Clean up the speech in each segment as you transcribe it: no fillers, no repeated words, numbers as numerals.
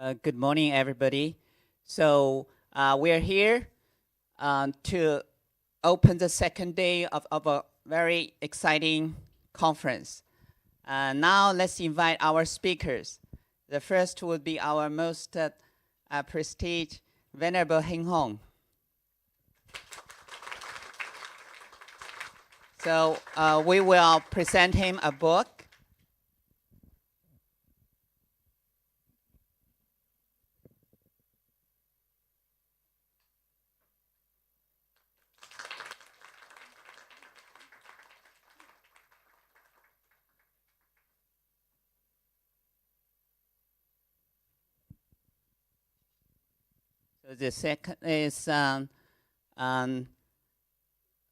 Good morning, everybody. So we're here to open the second day of a very exciting conference. Now let's invite our speakers. The first will be our most prestige, Venerable Hing Hong. So we will present him a book. So the second is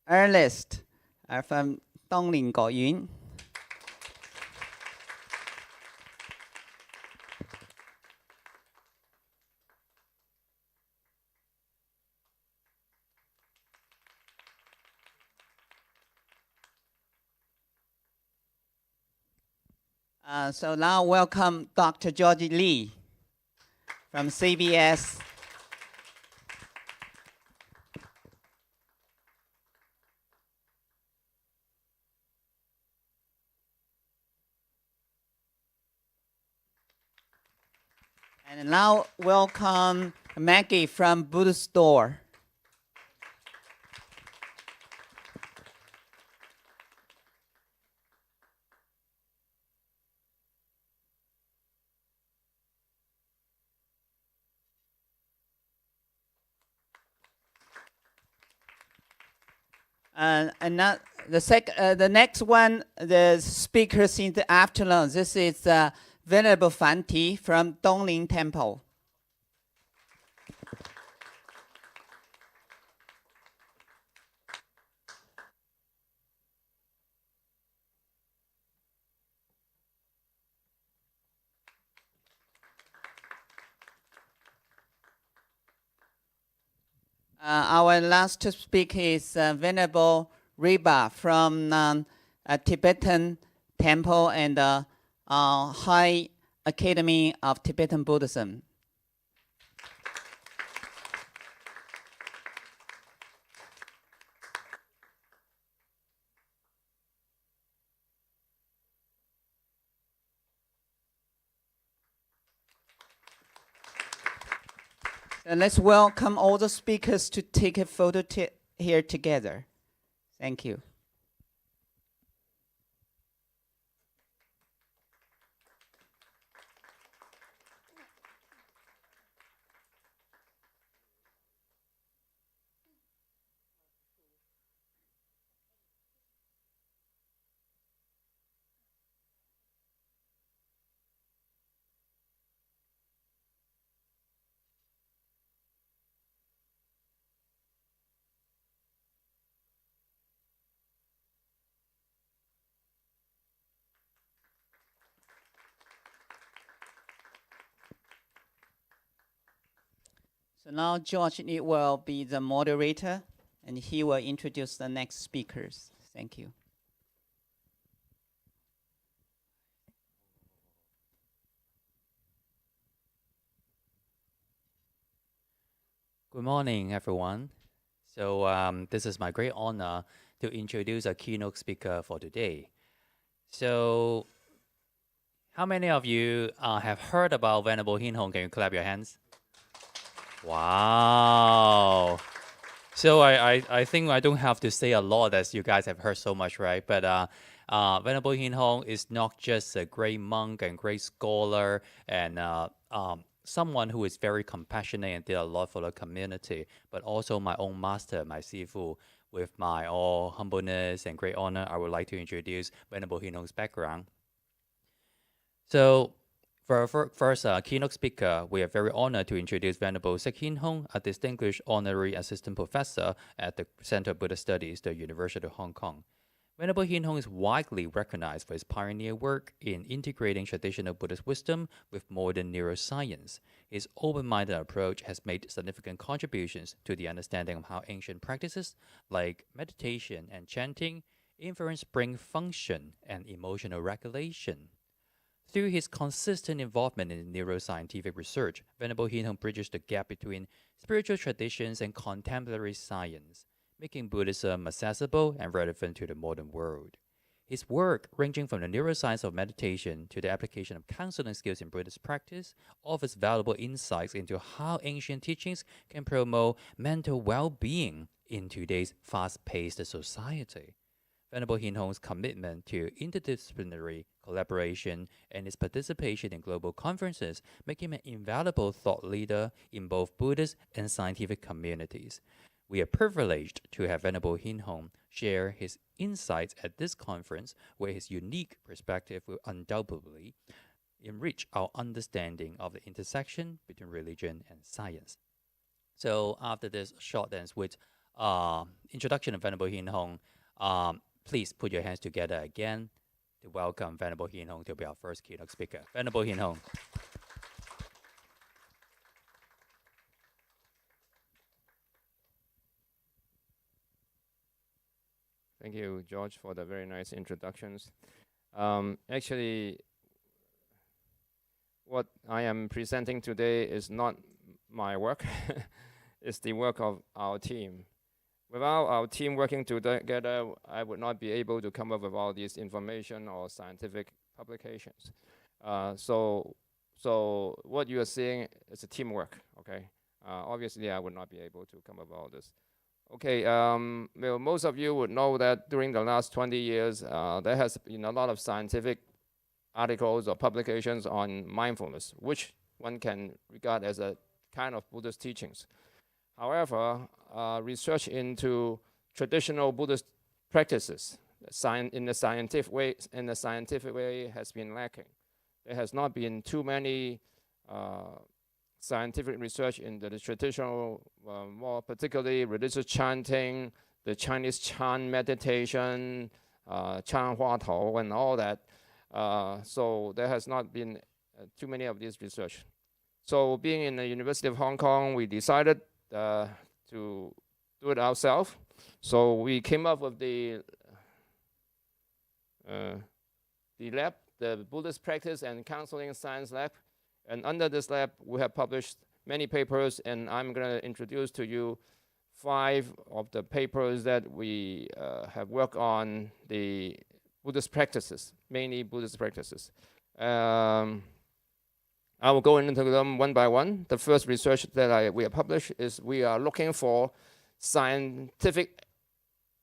Ernest from Dongling Goyun. So now welcome Dr. Georgie Lee from CBS. And now welcome Maggie from Buddhist Store. And now the next one, the speakers in the afternoon. This is Venerable Fanti from Dongling Temple. Our last speaker is Venerable Riba from a Tibetan Temple and High Academy of Tibetan Buddhism. And let's welcome all the speakers to take a photo here together. Thank you. So now George Lee will be the moderator, and he will introduce the next speakers. Thank you. Good morning, everyone. So this is my great honor to introduce a keynote speaker for today. So how many of you have heard about Venerable Hing Hong? Can you clap your hands? Wow. So I think I don't have to say a lot, as you guys have heard so much, right? But Venerable Hing Hong is not just a great monk and great scholar and someone who is very compassionate and did a lot for the community, but also my own master, my Sifu. With my all humbleness and great honor, I would like to introduce Venerable Hing Hong's background. So for our first keynote speaker, we are very honored to introduce Venerable Sek Hing Hong, a distinguished honorary assistant professor at the Center of Buddhist Studies, the University of Hong Kong. Venerable Hing Hong is widely recognized for his pioneer work in integrating traditional Buddhist wisdom with modern neuroscience. His open-minded approach has made significant contributions to the understanding of how ancient practices like meditation and chanting influence brain function and emotional regulation. Through his consistent involvement in neuroscientific research, Venerable Hin Hong bridges the gap between spiritual traditions and contemporary science, making Buddhism accessible and relevant to the modern world. His work, ranging from the neuroscience of meditation to the application of counseling skills in Buddhist practice, offers valuable insights into how ancient teachings can promote mental well-being in today's fast-paced society. Venerable Hin Hong's commitment to interdisciplinary collaboration and his participation in global conferences make him an invaluable thought leader in both Buddhist and scientific communities. We are privileged to have Venerable Hin Hong share his insights at this conference, where his unique perspective will undoubtedly enrich our understanding of the intersection between religion and science. So after this short and sweet introduction of Venerable Hin Hong, please put your hands together again to welcome Venerable Hin Hong to be our first keynote speaker. Venerable Hin Hong. Thank you, George, for the very nice introductions. Actually, what I am presenting today is not my work. It's the work of our team. Without our team working together, I would not be able to come up with all this information or scientific publications. So what you are seeing is a teamwork, okay? Obviously, I would not be able to come up with all this. Okay, well, most of you would know that during the last 20 years, there has been a lot of scientific articles or publications on mindfulness, which one can regard as a kind of Buddhist teachings. However, research into traditional Buddhist practices in the scientific way has been lacking. There has not been too many scientific research into the traditional, more particularly religious chanting, the Chinese chant meditation, Chan Hua Tou, and all that. So there has not been too many of these research. So being in the University of Hong Kong, we decided to do it ourselves. So we came up with the lab, the Buddhist Practice and Counseling Science Lab. And under this lab, we have published many papers, and I'm going to introduce to you 5 of the papers that we have worked on the Buddhist practices, mainly Buddhist practices. I will go into them one by one. The first research that we have published is we are looking for scientific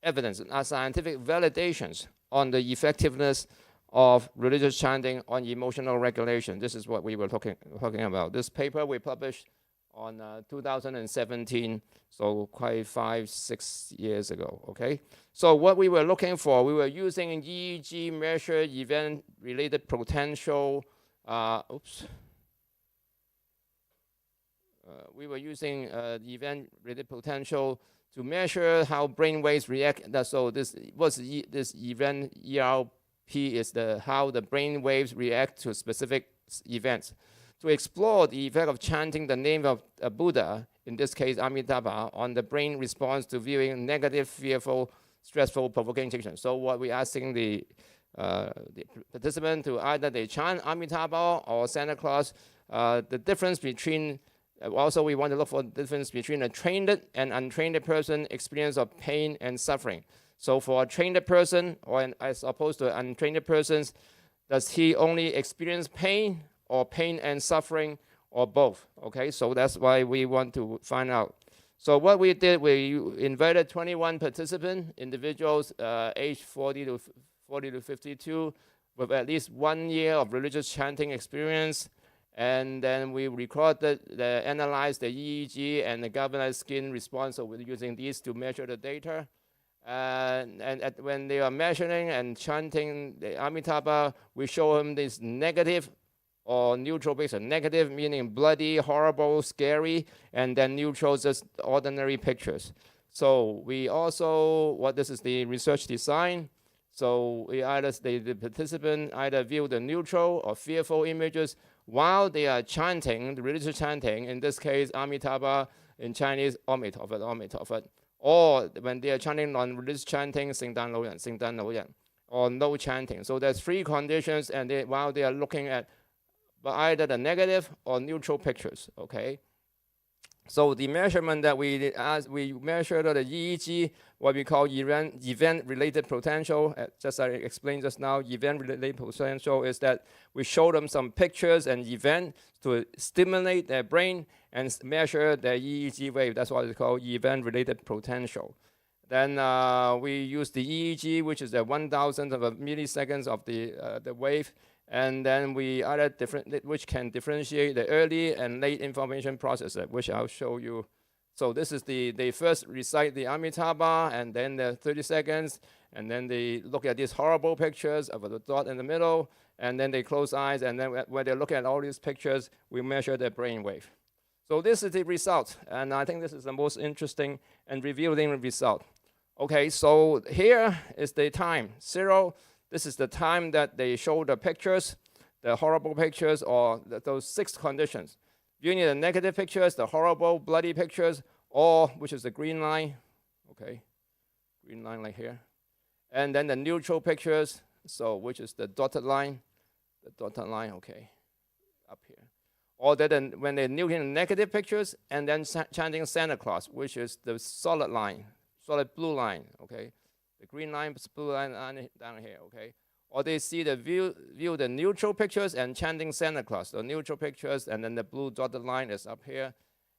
evidence, scientific validations on the effectiveness of religious chanting on emotional regulation. This is what we were talking about. This paper we published on 2017, so quite 5-6 years ago, okay? So what we were looking for, we were using EEG measure event-related potential, we were using event-related potential to measure how brain waves react. So this event ERP is how the brain waves react to specific events. To explore the effect of chanting the name of a Buddha, in this case Amitabha, on the brain response to viewing negative, fearful, stressful, provoking situations. So what we're asking the participant to either they chant Amitabha or Santa Claus, the difference between also, we want to look for the difference between a trained and untrained person experience of pain and suffering. So for a trained person, or as opposed to untrained persons, does he only experience pain or pain and suffering, or both? Okay, so that's why we want to find out. So what we did, we invited 21 participant individuals aged 40 to 52 with at least 1 year of religious chanting experience. And then we analyzed the EEG and the galvanized skin response. So we're using these to measure the data. When they are measuring and chanting the Amitabha, we show them this negative or neutral picture. Negative meaning bloody, horrible, scary, and then neutral just ordinary pictures. So we also, this is the research design. So we the participant either view the neutral or fearful images while they are chanting, the religious chanting, in this case, Amitabha, in Chinese, Amitofat, Amitofat, or when they are chanting non-religious chanting, 聖誕老人, 聖誕老人. or no chanting. So there's 3 conditions, and while they are looking at either the negative or neutral pictures, okay? So the measurement that we did, as we measured the EEG, what we call event-related potential, just I explained just now, event-related potential is that we show them some pictures and events to stimulate their brain and measure their EEG wave. That's what it's called, event-related potential. Then we use the EEG, which is the 1,000th of a milliseconds of the wave, and then we other different, which can differentiate the early and late information processor, which I'll show you. So this is they first recite the Amitabha, and then the 30 seconds, and then they look at these horrible pictures of the dot in the middle, and then they close eyes, and then when they look at all these pictures, we measure their brain wave. So this is the result, and I think this is the most interesting and revealing result. Okay, so here is the time, 0. This is the time that they show the pictures, the horrible pictures, or those 6 conditions. You need the negative pictures, the horrible, bloody pictures, or, which is the green line, okay, green line like here. And then the neutral pictures, so which is the dotted line, okay, up here. Or then when they're looking at negative pictures, and then chanting Santa Claus, which is the solid line, solid blue line, okay. The green line, blue line down here, okay? Or they see the view the neutral pictures and chanting Santa Claus, the neutral pictures, and then the blue dotted line is up here.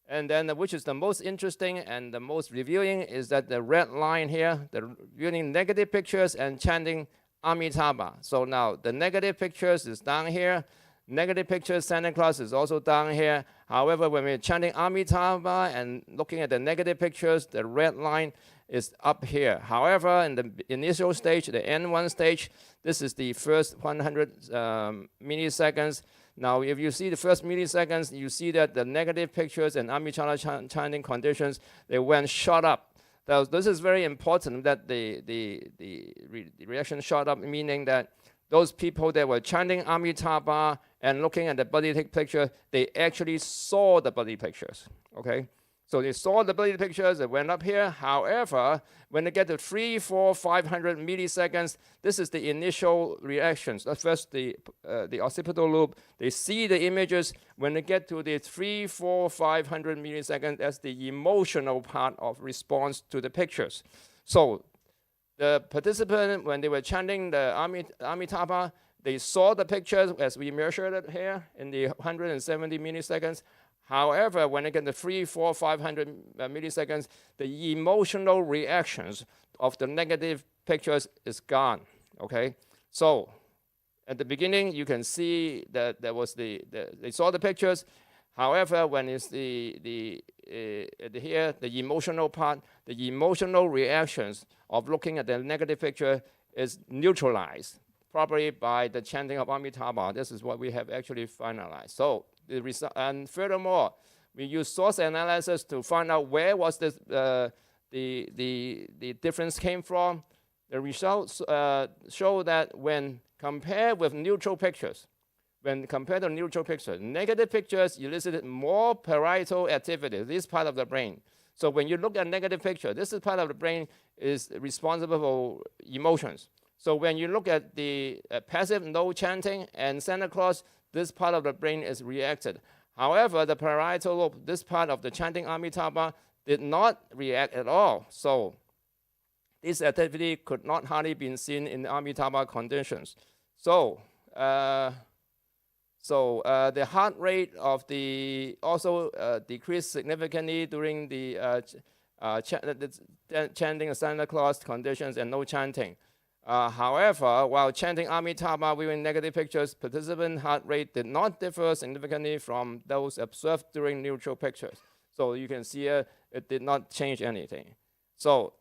And then which is the most interesting and the most revealing is that the red line here, the viewing negative pictures and chanting Amitabha. So now the negative pictures is down here. Negative pictures, Santa Claus is also down here. However, when we're chanting Amitabha and looking at the negative pictures, the red line is up here. However, in the initial stage, the N1 stage, this is the first 100 milliseconds. Now, if you see the first milliseconds, you see that the negative pictures and Amitabha chanting conditions, they went shot up. Now, this is very important that the reaction shot up, meaning that those people that were chanting Amitabha and looking at the body picture, they actually saw the body pictures, okay? So they saw the body pictures, it went up here. However, when they get to 300, 400, 500 milliseconds, this is the initial reactions. That's first the occipital loop. They see the images. When they get to the 300, 400, 500 milliseconds, that's the emotional part of response to the pictures. So the participant, when they were chanting the Amitabha, they saw the pictures as we measured it here in the 170 milliseconds. However, when they get the 300, 400, 500 milliseconds, the emotional reactions of the negative pictures is gone, okay? So at the beginning, you can see that there was they saw the pictures. However, when it's here, the emotional part, the emotional reactions of looking at the negative picture is neutralized, probably by the chanting of Amitabha. This is what we have actually finalized. So the result, and furthermore, we use source analysis to find out where was this the difference came from. The results show that when compared with neutral pictures, negative pictures elicited more parietal activity, this part of the brain. So when you look at negative picture, this is part of the brain is responsible for emotions. So when you look at the passive no chanting and Santa Claus, this part of the brain is reacted. However, the parietal lobe, this part of the chanting Amitabha, did not react at all. So this activity could not hardly be seen in the Amitabha conditions. So the heart rate of the also decreased significantly during the chanting Santa Claus conditions and no chanting. However, while chanting Amitabha viewing negative pictures, participant heart rate did not differ significantly from those observed during neutral pictures. So you can see it did not change anything. So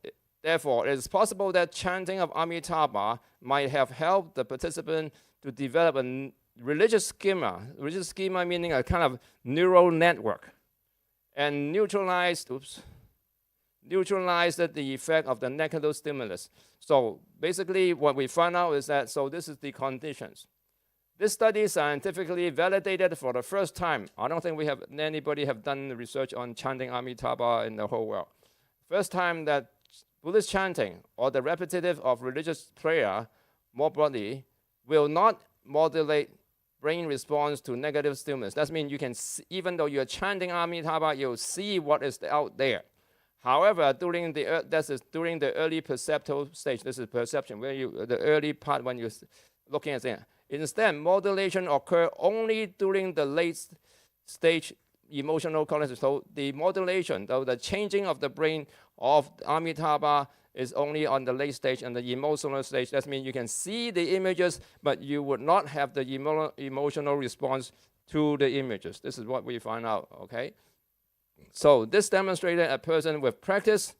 therefore, it is possible that chanting of Amitabha might have helped the participant to develop a religious schema meaning a kind of neural network, and neutralized the effect of the negative stimulus. So basically what we found out is that, so this is the conditions. This study scientifically validated for the first time. I don't think anybody have done research on chanting Amitabha in the whole world. First time that Buddhist chanting or the repetitive of religious prayer more broadly, will not modulate brain response to negative stimulus. That means you can see, even though you're chanting Amitabha, you'll see what is out there. However, during the early perceptual stage. This is perception, where the early part when you're looking at it. Instead, modulation occurs only during the late stage emotional cognition. So the modulation, the changing of the brain of Amitabha is only on the late stage and the emotional stage. That means you can see the images, but you would not have the emotional response to the images. This is what we find out, okay? So this demonstrated a person with practice,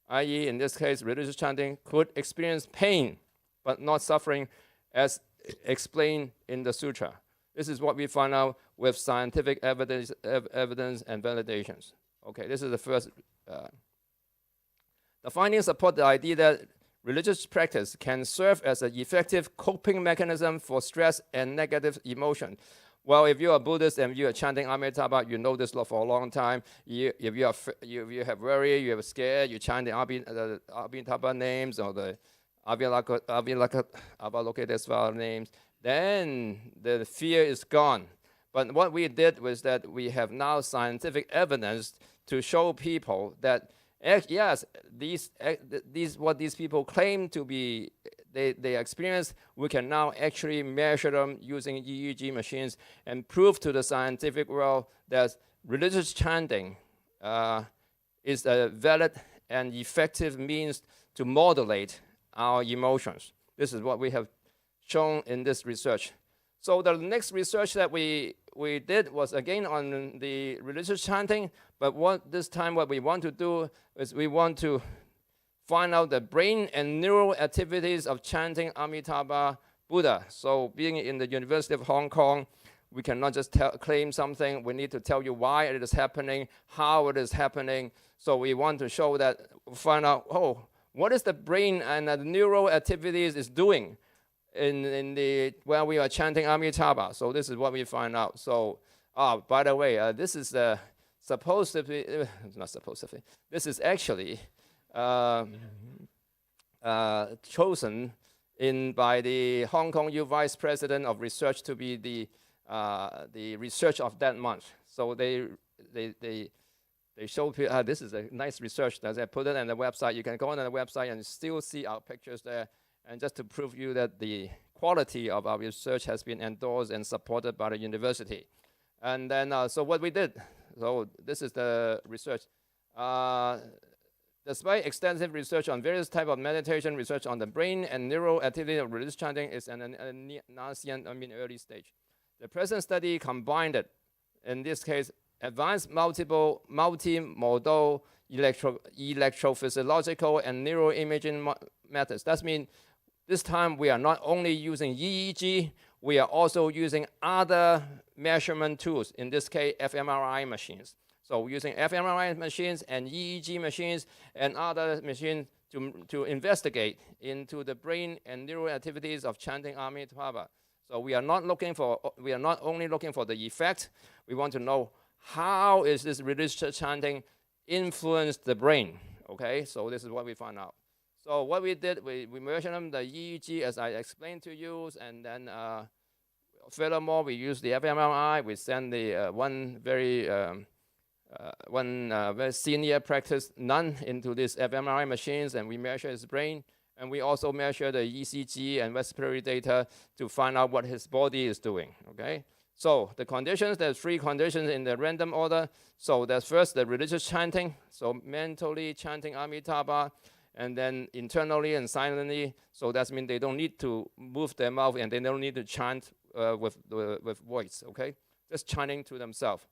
i.e. in this case, religious chanting, could experience pain, but not suffering as explained in the sutra. This is what we find out with scientific evidence and validations. Okay, this is the first. The findings support the idea that religious practice can serve as an effective coping mechanism for stress and negative emotion. Well, if you're a Buddhist and you are chanting Amitabha, you know this for a long time. If you have worry, you have scared, you chant the Amitabha names or the Avalokitesvara names, then the fear is gone. But what we did was that we have now scientific evidence to show people that yes, what these people claim to be they experience, we can now actually measure them using EEG machines and prove to the scientific world that religious chanting is a valid and effective means to modulate our emotions. This is what we have shown in this research. So the next research that we did was again on the religious chanting, but this time what we want to do is we want to find out the brain and neural activities of chanting Amitabha Buddha. So being in the University of Hong Kong, we cannot just claim something. We need to tell you why it is happening, how it is happening. So we want to show that, find out, what is the brain and the neural activities is doing when we are chanting Amitabha. So this is what we find out. So, by the way, this is supposed to be, not supposed to be, this is actually chosen by the Hong Kong U Vice President of Research to be the research of that month. So they show people, this is a nice research that they put it on the website. You can go on the website and still see our pictures there. And just to prove you that the quality of our research has been endorsed and supported by the university. And then, so what we did, so this is the research. Despite extensive research on various types of meditation, research on the brain and neural activity of religious chanting is in an nascent, early stage. The present study combined it, in this case, advanced multimodal electrophysiological and neuroimaging methods. That means this time we are not only using EEG, we are also using other measurement tools, in this case, fMRI machines. So using fMRI machines and EEG machines and other machines to investigate into the brain and neural activities of chanting Amitabha. So we are not only looking for the effect, we want to know how is this religious chanting influence the brain, okay? So this is what we found out. So what we did, we measured them, the EEG as I explained to you, and then furthermore, we used the fMRI. We sent the one very senior practice nun into these fMRI machines, and we measure his brain. And we also measure the ECG and respiratory data to find out what his body is doing, okay? So the conditions, there's 3 conditions in the random order. So there's first the religious chanting, so mentally chanting Amitabha, and then internally and silently. So that means they don't need to move their mouth and they don't need to chant with voice, okay? Just chanting to themselves.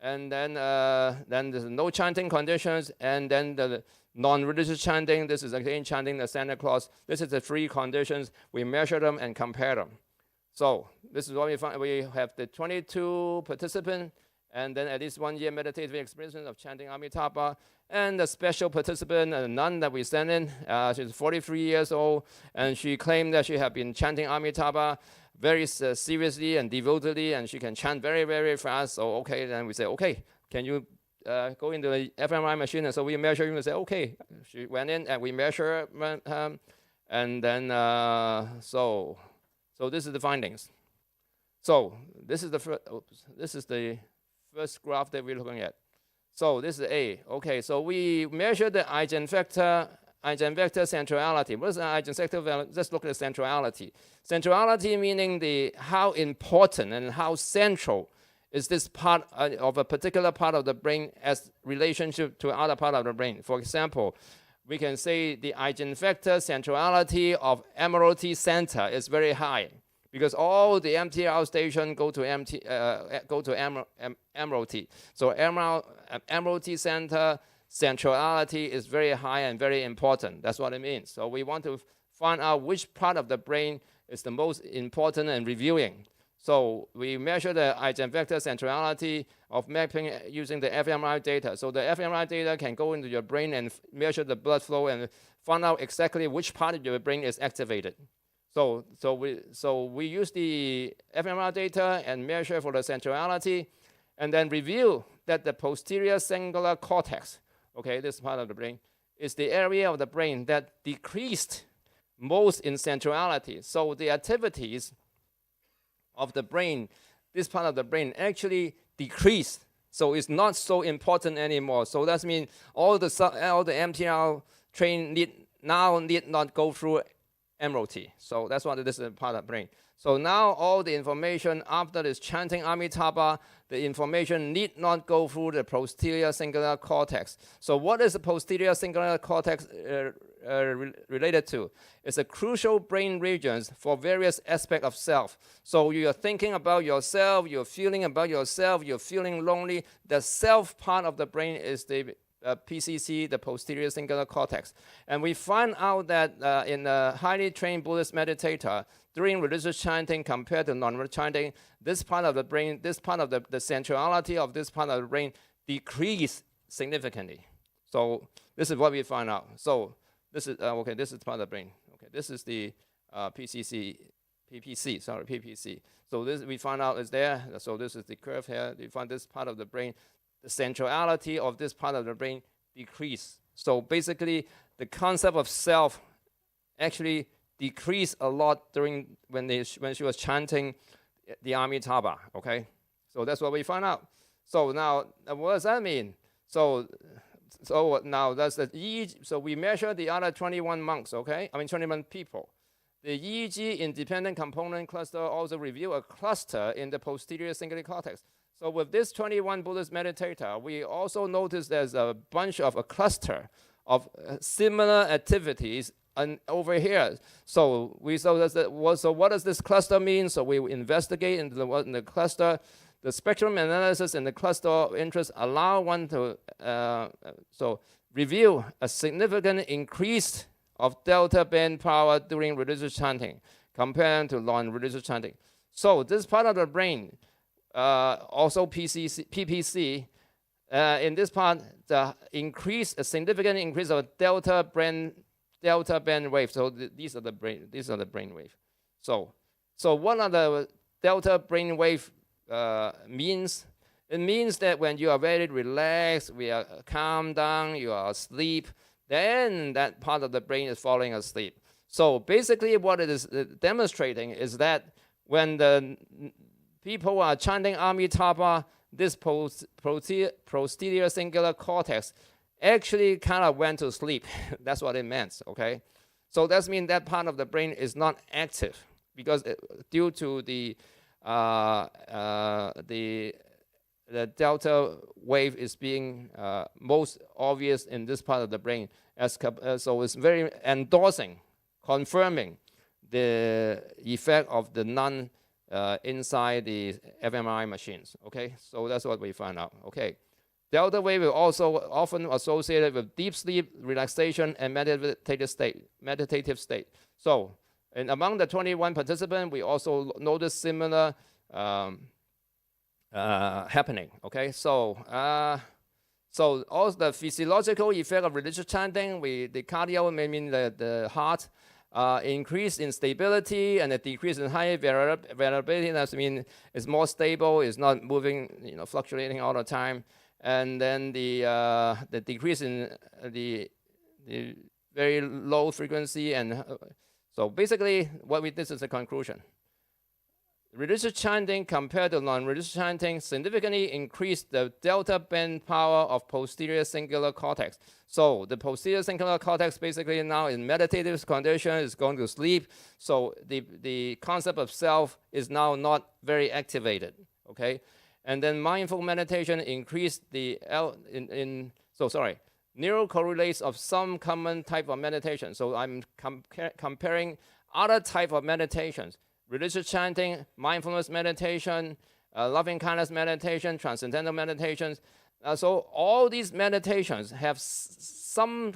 And then there's no chanting conditions, and then the non-religious chanting. This is again chanting the Santa Claus. This is the 3 conditions. We measure them and compare them. So this is what we find. We have the 22 participants, and then at least 1 year meditative experience of chanting Amitabha, and the special participant, a nun that we sent in. She's 43 years old, and she claimed that she had been chanting Amitabha very seriously and devotedly, and she can chant very, very fast. So okay, then we say, okay, can you go into the fMRI machine? And so we measure him and say, okay. She went in and we measure her, And then, so this is the findings. So this is the first graph that we're looking at. So this is A. Okay, so we measure the eigenvector centrality. What is the eigenvector value? Let's look at the centrality. Centrality meaning how important and how central is this part of a particular part of the brain as relationship to other part of the brain. For example, we can say the eigenvector centrality of Emeralty Center is very high, because all the MTR station go to Emeralty. So Emeralty Center centrality is very high and very important. That's what it means. So we want to find out which part of the brain is the most important and reviewing. So we measure the eigenvector centrality of mapping using the fMRI data. So the fMRI data can go into your brain and measure the blood flow and find out exactly which part of your brain is activated. So we use the fMRI data and measure for the centrality, and then review that the posterior cingulate cortex, okay, this part of the brain, is the area of the brain that decreased most in centrality. So the activities of the brain, this part of the brain actually decreased. So it's not so important anymore. So that means all the MTR train need not go through Emeralty. So that's what this is part of the brain. So now all the information after this chanting Amitabha, the information need not go through the posterior cingulate cortex. So what is the posterior cingulate cortex related to? It's a crucial brain regions for various aspects of self. So you're thinking about yourself, you're feeling about yourself, you're feeling lonely. The self part of the brain is the PCC, the posterior cingulate cortex. And we find out that in a highly trained Buddhist meditator, during religious chanting compared to non-religious chanting, this part of the brain, this part of the centrality of this part of the brain decreased significantly. So this is what we find out. So this is, okay, this is part of the brain. Okay, this is the PPC. So this we find out is there. So this is the curve here. We find this part of the brain, the centrality of this part of the brain decrease. So basically, the concept of self actually decreased a lot during when she was chanting the Amitabha. Okay, so that's what we find out. So now, what does that mean? So now that's the EEG. So we measure the other 21 monks. Okay, 21 people. The EEG independent component cluster also review a cluster in the posterior cingulate cortex. So with this 21 Buddhist meditator, we also notice there's a bunch of a cluster of similar activities over here. So what does this cluster mean? So we investigate into the cluster. The spectrum analysis in the cluster of interest allow one to review a significant increase of delta band power during religious chanting compared to non-religious chanting. So this part of the brain, also PPC, in this part, a significant increase of delta band wave. So these are the brain wave. So what are the delta brain wave means? It means that when you are very relaxed, we are calm down, you are asleep, then that part of the brain is falling asleep. So basically what it is demonstrating is that when the people are chanting Amitabha, this posterior cingulate cortex actually kind of went to sleep. That's what it meant, okay? So that means that part of the brain is not active because due to the delta wave is being most obvious in this part of the brain. So it's very endorsing, confirming the effect of the non inside the fMRI machines. Okay, so that's what we find out. Okay, delta wave is also often associated with deep sleep, relaxation, and meditative state. So, and among the 21 participants, we also noticed similar happening. Okay, so also the physiological effect of religious chanting, the cardio, meaning the heart, increase in stability and a decrease in high variability. That means it's more stable, it's not moving, fluctuating all the time. And then the decrease in the very low frequency. And so basically what this is a conclusion. Religious chanting compared to non-religious chanting significantly increased the delta band power of posterior cingulate cortex. So the posterior cingulate cortex basically now in meditative condition is going to sleep. So the concept of self is now not very activated, okay? And then mindful meditation increased the, neural correlates of some common type of meditation. So I'm comparing other type of meditations. Religious chanting, mindfulness meditation, loving kindness meditation, transcendental meditations. So all these meditations have some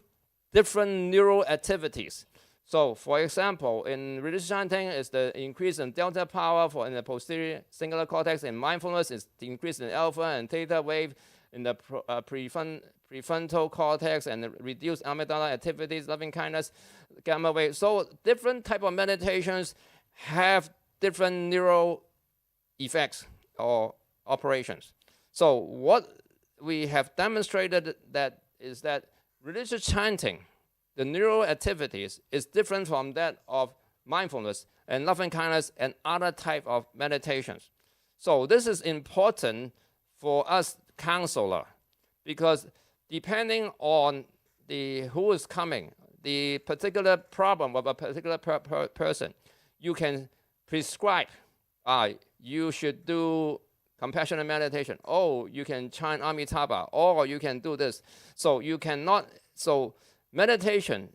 different neural activities. So for example, in religious chanting is the increase in delta power in the posterior cingulate cortex. In mindfulness is the increase in alpha and theta wave in the prefrontal cortex and the reduced amygdala activities, loving kindness, gamma wave. So different type of meditations have different neural effects or operations. So what we have demonstrated is that religious chanting, the neural activities is different from that of mindfulness and loving kindness and other type of meditations. So this is important for us counselor, because depending on who is coming, the particular problem of a particular person, you can prescribe, you should do compassionate meditation. Oh, you can chant Amitabha, or you can do this. So you cannot, so meditation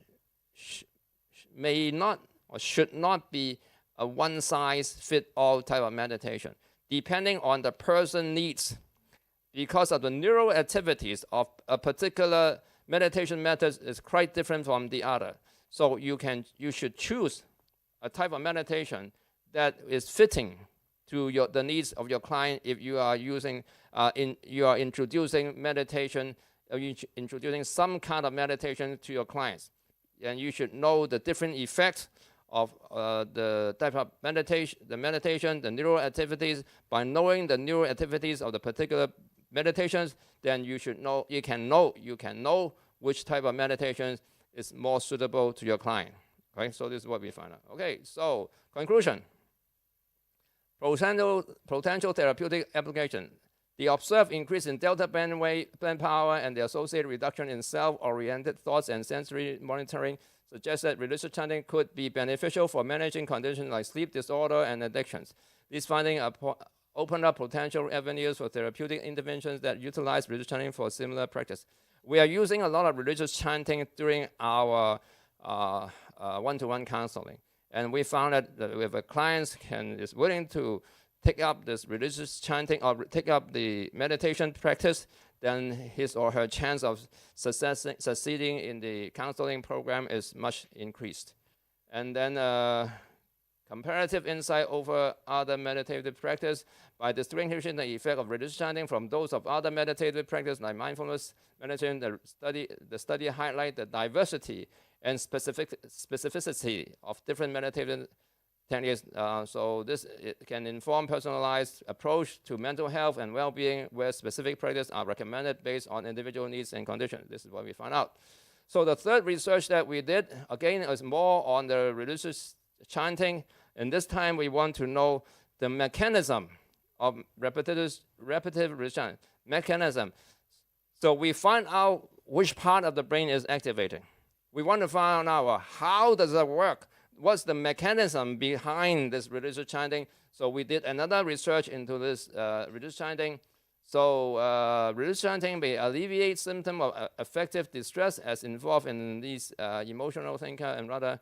may not or should not be a one-size-fits-all type of meditation, depending on the person's needs. Because of the neural activities of a particular meditation method is quite different from the other. So you should choose a type of meditation that is fitting to the needs of your client. If you are introducing meditation, introducing some kind of meditation to your clients, and you should know the different effects of the type of meditation, the neural activities. By knowing the neural activities of the particular meditations, then you can know which type of meditation is more suitable to your client. Okay, so this is what we find out. Okay, so conclusion. Potential therapeutic application. The observed increase in delta band power and the associated reduction in self-oriented thoughts and sensory monitoring suggests that religious chanting could be beneficial for managing conditions like sleep disorder and addictions. These findings open up potential avenues for therapeutic interventions that utilize religious chanting for similar practice. We are using a lot of religious chanting during our one-to-one counseling. And we found that if a client is willing to take up this religious chanting or take up the meditation practice, then his or her chance of succeeding in the counseling program is much increased. And then comparative insight over other meditative practice by distinguishing the effect of religious chanting from those of other meditative practice like mindfulness meditation. The study highlight the diversity and specificity of different meditative techniques. So this can inform personalized approach to mental health and well-being, where specific practices are recommended based on individual needs and conditions. This is what we found out. So the third research that we did, again, is more on the religious chanting. And this time we want to know the mechanism of repetitive religious chanting. Mechanism. So we find out which part of the brain is activating. We want to find out how does it work? What's the mechanism behind this religious chanting? So we did another research into this religious chanting. So religious chanting may alleviate symptoms of affective distress as involved in these emotional thinking and rather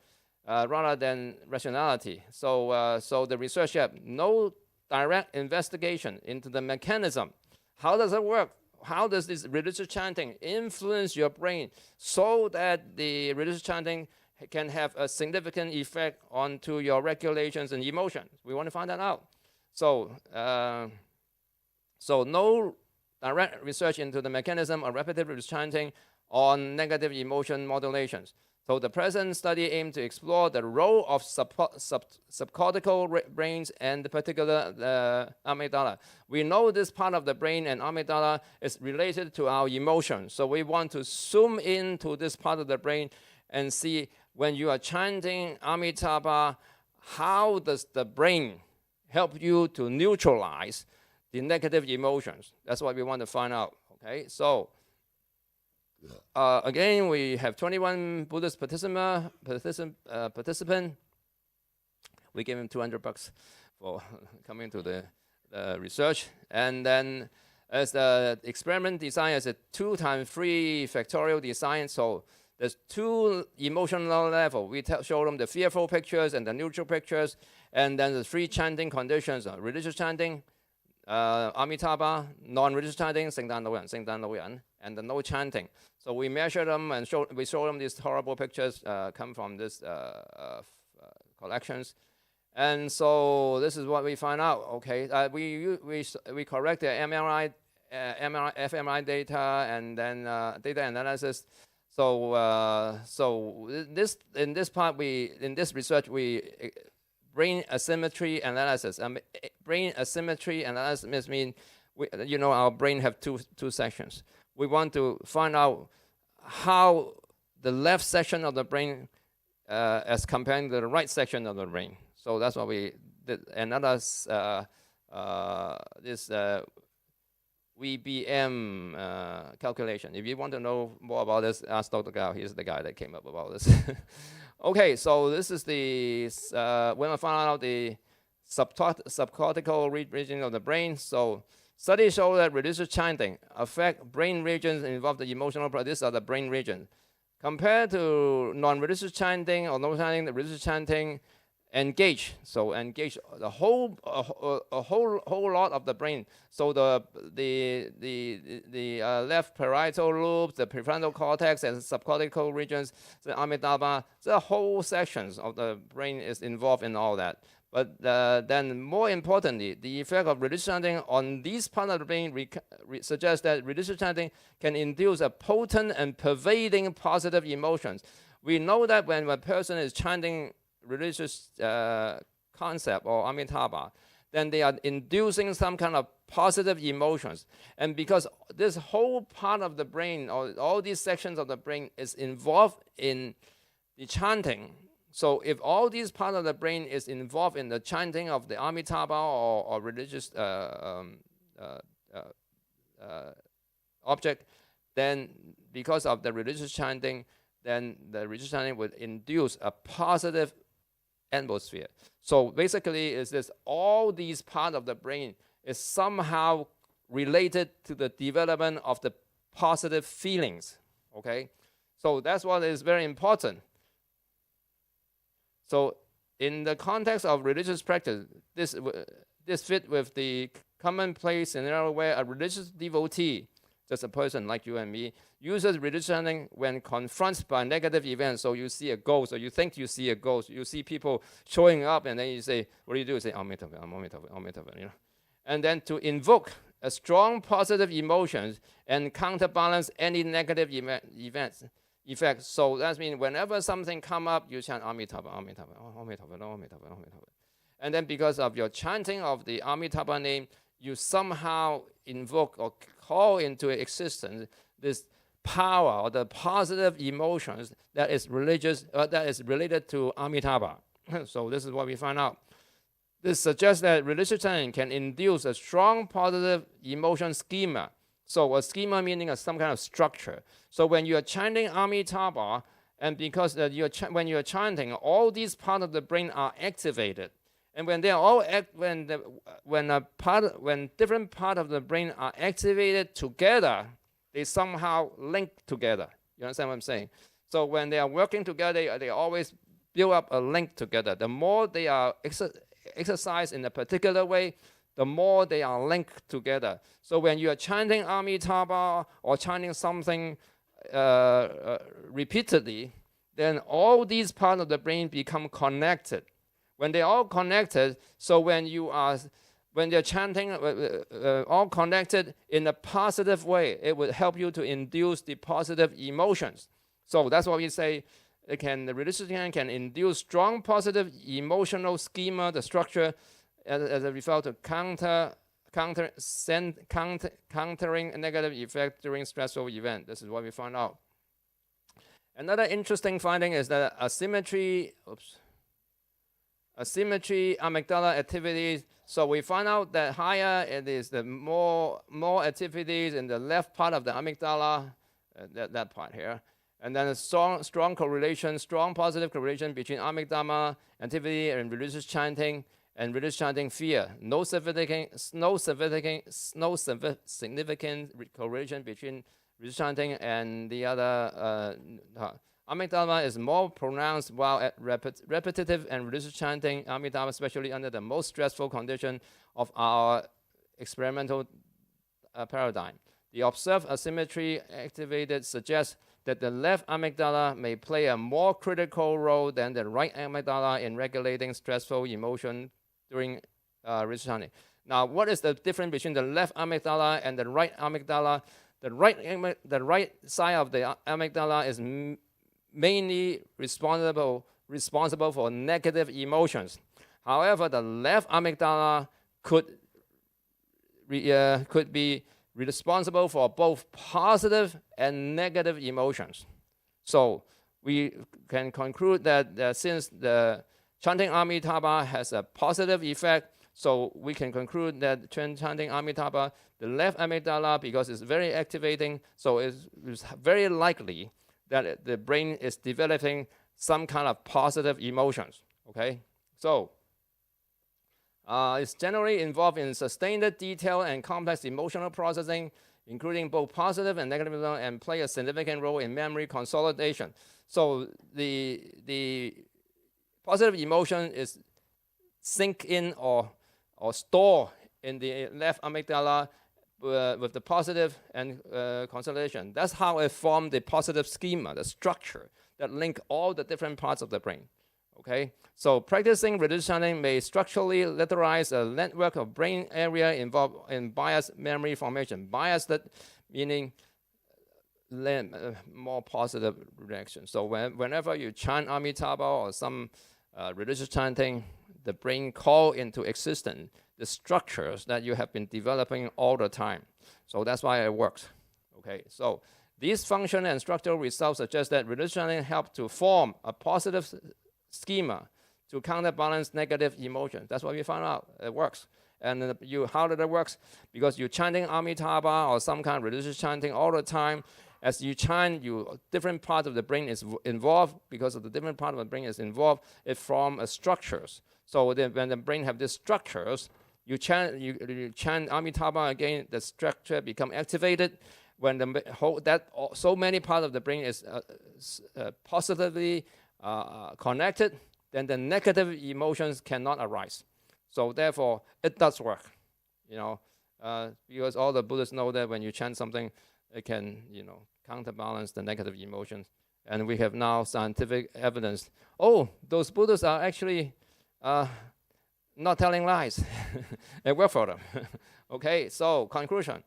than rationality. So the research had no direct investigation into the mechanism. How does it work? How does this religious chanting influence your brain so that the religious chanting can have a significant effect onto your regulations and emotions? We want to find that out. So no direct research into the mechanism of repetitive religious chanting on negative emotion modulations. So the present study aimed to explore the role of subcortical brains and the particular amygdala. We know this part of the brain and amygdala is related to our emotions. So we want to zoom into this part of the brain and see when you are chanting Amitabha, how does the brain help you to neutralize the negative emotions? That's what we want to find out. Okay, so again, we have 21 Buddhist participant. We gave him $200 for coming to the research, and then as the experiment design as a 2 × 3 factorial design. So there's 2 emotional level. We show them the fearful pictures and the neutral pictures, and then the 3 chanting conditions: religious chanting, Amitabha; non-religious chanting, 聖誕老人, 聖誕老人, and the no chanting. So we measure them and we show them these horrible pictures come from this collections. And so this is what we find out. Okay, we correct the MRI, fMRI data, and then data analysis. So in this research we brain asymmetry analysis. Brain asymmetry analysis means our brain have two sections. We want to find out how the left section of the brain as comparing to the right section of the brain. So that's what we did. Another this VBM calculation. If you want to know more about this, ask Dr. Gao. He's the guy that came up with all this. Okay, so this is the when I found out the subcortical region of the brain. So studies show that religious chanting affect brain regions involved in emotional. These are the brain regions. Compared to non-religious chanting or no chanting, the religious chanting engage the whole lot of the brain. So the left parietal lobe, the prefrontal cortex, and subcortical regions, the Amitabha, the whole sections of the brain is involved in all that. But then more importantly, the effect of religious chanting on these parts of the brain suggests that religious chanting can induce a potent and pervading positive emotions. We know that when a person is chanting religious concept or Amitabha, then they are inducing some kind of positive emotions. And because this whole part of the brain, or all these sections of the brain, is involved in the chanting, so if all these parts of the brain is involved in the chanting of the Amitabha or religious object, then because of the religious chanting, then the religious chanting would induce a positive atmosphere. So basically, is this all these parts of the brain is somehow related to the development of the positive feelings. Okay, so that's what is very important. So in the context of religious practice, this fit with the commonplace scenario where a religious devotee, just a person like you and me, uses religious chanting when confronted by negative events. So you see a ghost, or you think you see a ghost, you see people showing up, and then you say, what do? You say, Amitabha, Amitabha, Amitabha, And then to invoke a strong positive emotions and counterbalance any negative effects. So that means whenever something come up, you chant Amitabha, Amitabha, Amitabha, Amitabha, Amitabha. And then because of your chanting of the Amitabha name, you somehow invoke or call into existence this power or the positive emotions that is religious, that is related to Amitabha. So this is what we find out. This suggests that religious chanting can induce a strong positive emotion schema. So a schema meaning some kind of structure. So when you are chanting Amitabha, and because when you are chanting, all these parts of the brain are activated. And when they are all when different parts of the brain are activated together, they somehow link together. You understand what I'm saying? So when they are working together, they always build up a link together. The more they are exercised in a particular way, the more they are linked together. So when you are chanting Amitabha or chanting something repeatedly, then all these parts of the brain become connected. When they're all connected, so when they're chanting all connected in a positive way, it would help you to induce the positive emotions. So that's why we say the religious chanting can induce strong positive emotional schema, the structure, as a result of countering a negative effect during stressful event. This is what we found out. Another interesting finding is that asymmetry amygdala activities. So we find out that higher it is, the more activities in the left part of the amygdala, that part here. And then a strong correlation, strong positive correlation between amygdala activity and religious chanting fear. No significant correlation between religious chanting and the other. Amygdala is more pronounced while at repetitive and religious chanting amygdala, especially under the most stressful condition of our experimental paradigm. The observed asymmetry activated suggests that the left amygdala may play a more critical role than the right amygdala in regulating stressful emotion during religious chanting. Now, what is the difference between the left amygdala and the right amygdala? The right side of the amygdala is mainly responsible for negative emotions. However, the left amygdala could be responsible for both positive and negative emotions. So we can conclude that since the chanting Amitabha has a positive effect, so we can conclude that chanting Amitabha, the left amygdala, because it's very activating, so it's very likely that the brain is developing some kind of positive emotions. Okay, so it's generally involved in sustained, detailed, and complex emotional processing, including both positive and negative, and play a significant role in memory consolidation. So the positive emotion is sink in or store in the left amygdala with the positive and consolidation. That's how it formed the positive schema, the structure that link all the different parts of the brain. Okay, so practicing religious chanting may structurally literalize a network of brain area involved in biased memory formation. Biased meaning more positive reaction. So whenever you chant Amitabha or some religious chanting, the brain call into existence the structures that you have been developing all the time. So that's why it works. Okay, so these function and structural results suggest that religious chanting help to form a positive schema to counterbalance negative emotions. That's what we found out. It works. And how did it work? Because you're chanting Amitabha or some kind of religious chanting all the time. As you chant, different parts of the brain is involved. Because of the different part of the brain is involved, it forms structures. So when the brain have these structures, you chant Amitabha again, the structure become activated. When so many parts of the brain is positively connected, then the negative emotions cannot arise. So therefore, it does work, because all the Buddhists know that when you chant something, it can, counterbalance the negative emotions. And we have now scientific evidence. Oh, those Buddhists are actually not telling lies. It worked for them. Okay, so conclusion.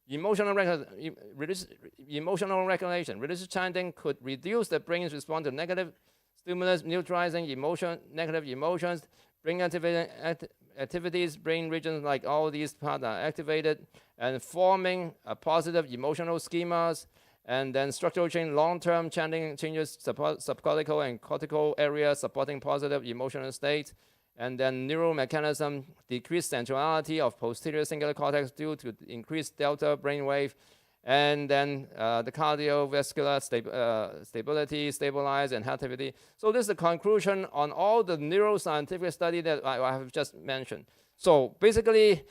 Emotional regulation. Religious chanting could reduce the brain's response to negative stimulus, neutralizing negative emotions, brain activities, brain regions like all these parts are activated, and forming a positive emotional schemas, and then structural change, long-term chanting changes subcortical and cortical areas supporting positive emotional states, and then neural mechanism, decreased centrality of posterior cingulate cortex due to increased delta brainwave, and then the cardiovascular stability, stabilize, and activity. So this is the conclusion on all the neuroscientific study that I have just mentioned. So basically,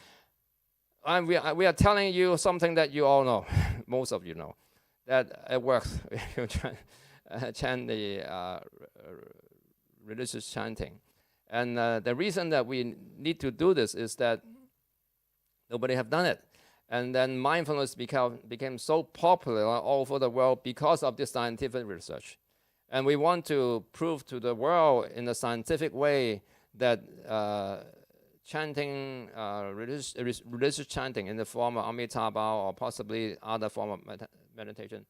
we are telling you something that you all know, most of you know, that it works. You chant the religious chanting. And the reason that we need to do this is that nobody have done it. And then mindfulness became so popular all over the world because of this scientific research. And we want to prove to the world in a scientific way that chanting, religious chanting in the form of Amitabha or possibly other form of meditation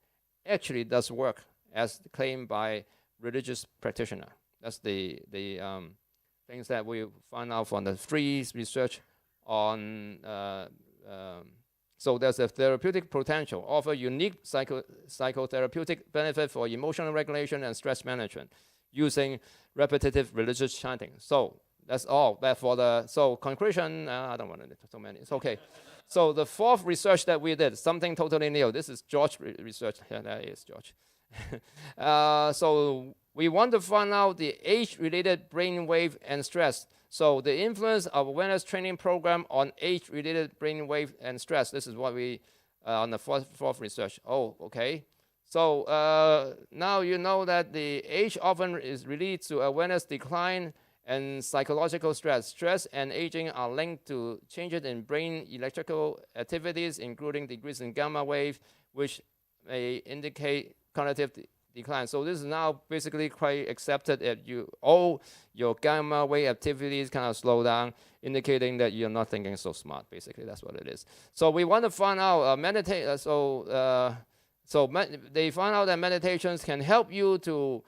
actually does work as claimed by religious practitioner. That's the things that we found out from the free research on So there's a therapeutic potential, offer unique psychotherapeutic benefit for emotional regulation and stress management using repetitive religious chanting. So that's all. But for the conclusion, I don't want to do so many. It's okay. So the fourth research that we did, something totally new. This is George research. Yeah, that is George. So we want to find out the age-related brainwave and stress. So the influence of awareness training program on age-related brainwave and stress. This is what we on the fourth research. Oh, okay. So now you know that the age often is related to awareness decline and psychological stress. Stress and aging are linked to changes in brain electrical activities, including decrease in gamma wave, which may indicate cognitive decline. So this is now basically quite accepted that all your gamma wave activities kind of slow down, indicating that you're not thinking so smart. Basically, that's what it is. So we want to find out they found out that meditations can help you to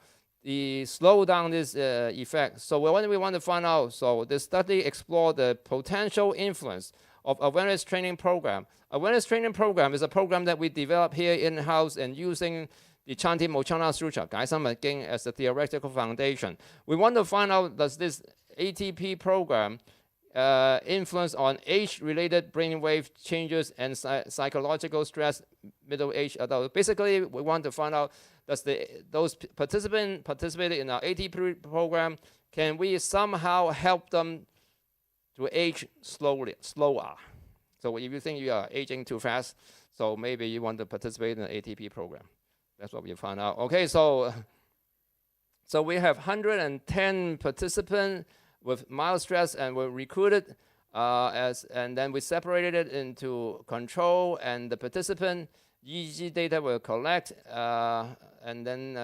slow down this effect. So what we want to find out, so the study explored the potential influence of awareness training program. Awareness training program is a program that we developed here in-house and using the Chanting Mochana Sutra, 解心密經 as a theoretical foundation. We want to find out, does this ATP program influence on age-related brainwave changes and psychological stress, middle-aged adults. Basically, we want to find out, does those participants participating in our ATP program, can we somehow help them to age slower? So if you think you are aging too fast, so maybe you want to participate in the ATP program. That's what we found out. Okay, so we have 110 participants with mild stress, and we recruited and then we separated it into control and the participant. EEG data will collect, and then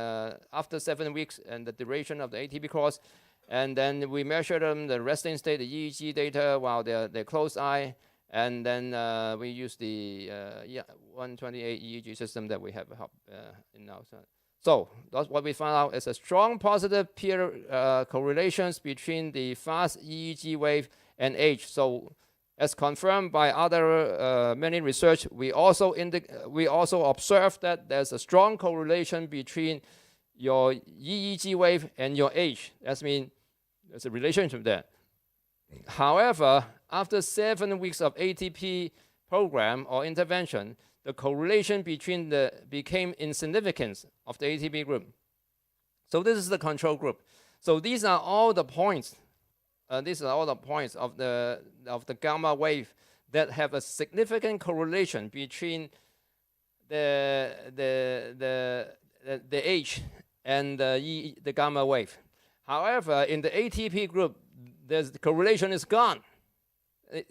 after 7 weeks and the duration of the ATP course, and then we measure them the resting state, the EEG data while they're closed eye, and then we use the 128 EEG system that we have in now. So that's what we found out is a strong positive peer correlations between the fast EEG wave and age. So as confirmed by other many research, we also observed that there's a strong correlation between your EEG wave and your age. That means there's a relationship there. However, after 7 weeks of ATP program or intervention, the correlation became insignificant of the ATP group. So this is the control group. So these are all the points. These are all the points of the gamma wave that have a significant correlation between the age and the gamma wave. However, in the ATP group, the correlation is gone,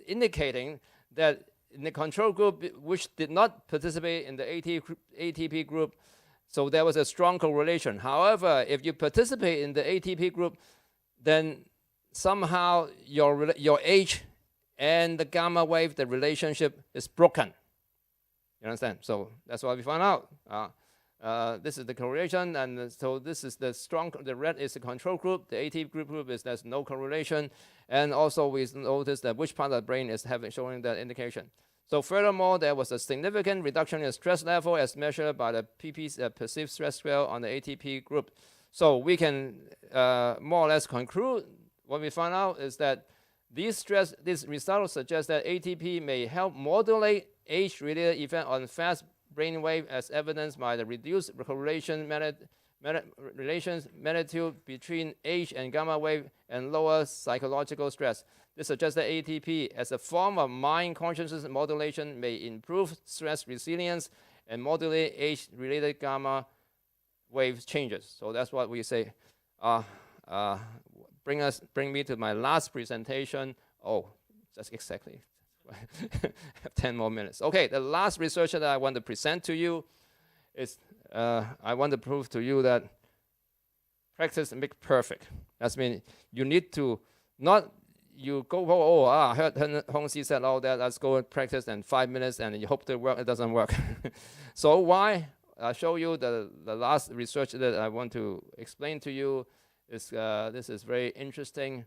indicating that in the control group, which did not participate in the ATP group, so there was a strong correlation. However, if you participate in the ATP group, then somehow your age and the gamma wave, the relationship is broken. You understand? So that's what we found out. This is the correlation, and so this is the red is the control group, the ATP group is there's no correlation, and also we noticed that which part of the brain is showing that indication. So furthermore, there was a significant reduction in stress level as measured by the PP's perceived stress scale on the ATP group. So we can more or less conclude what we found out is that this result suggests that ATP may help modulate age-related effect on fast brainwave as evidenced by the reduced correlation relations magnitude between age and gamma wave and lower psychological stress. This suggests that ATP as a form of mind consciousness modulation may improve stress resilience and modulate age-related gamma wave changes. So that's what we say. Bring me to my last presentation. Oh, just exactly. Have 10 more minutes. Okay, the last research that I want to present to you is I want to prove to you that practice makes perfect. That means you need to not you go I heard Hong Si said all that. Let's go and practice in 5 minutes and you hope to work. It doesn't work. So why? I'll show you the last research that I want to explain to you. This is very interesting.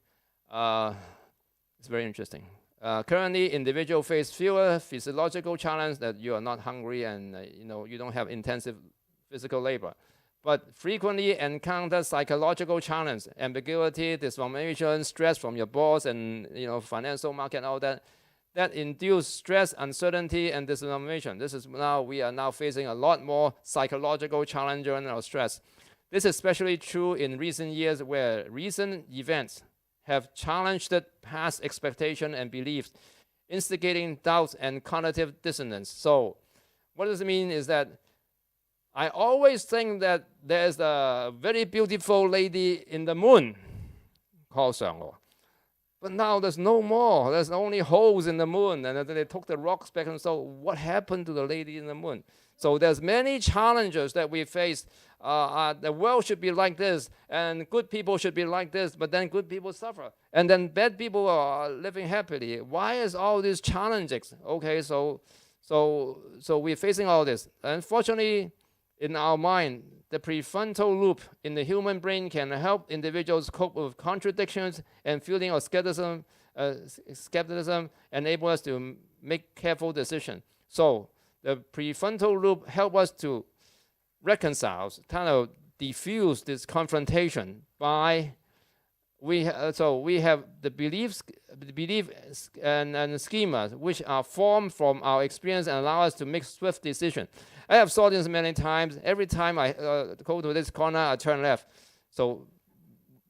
It's very interesting. Currently, individuals face fewer physiological challenges that you are not hungry and you don't have intensive physical labor, but frequently encounter psychological challenge, ambiguity, disformation, stress from your boss and financial market, all that induce stress, uncertainty, and disformation. We are now facing a lot more psychological challenge or stress. This is especially true in recent years, where recent events have challenged past expectation and beliefs, instigating doubts and cognitive dissonance. So what does it mean is that I always think that there's a very beautiful lady in the moon called Shanglo. But now there's no more. There's only holes in the moon, and they took the rocks back. And so what happened to the lady in the moon? So there's many challenges that we face. The world should be like this, and good people should be like this, but then good people suffer. And then bad people are living happily. Why is all these challenges? Okay, so we're facing all this. Unfortunately, in our mind, the prefrontal loop in the human brain can help individuals cope with contradictions and feeling of skepticism, enable us to make careful decisions. So the prefrontal loop helps us to reconcile, kind of diffuse this confrontation by we have the belief and schemas which are formed from our experience and allow us to make swift decisions. I have saw this many times. Every time I go to this corner, I turn left. So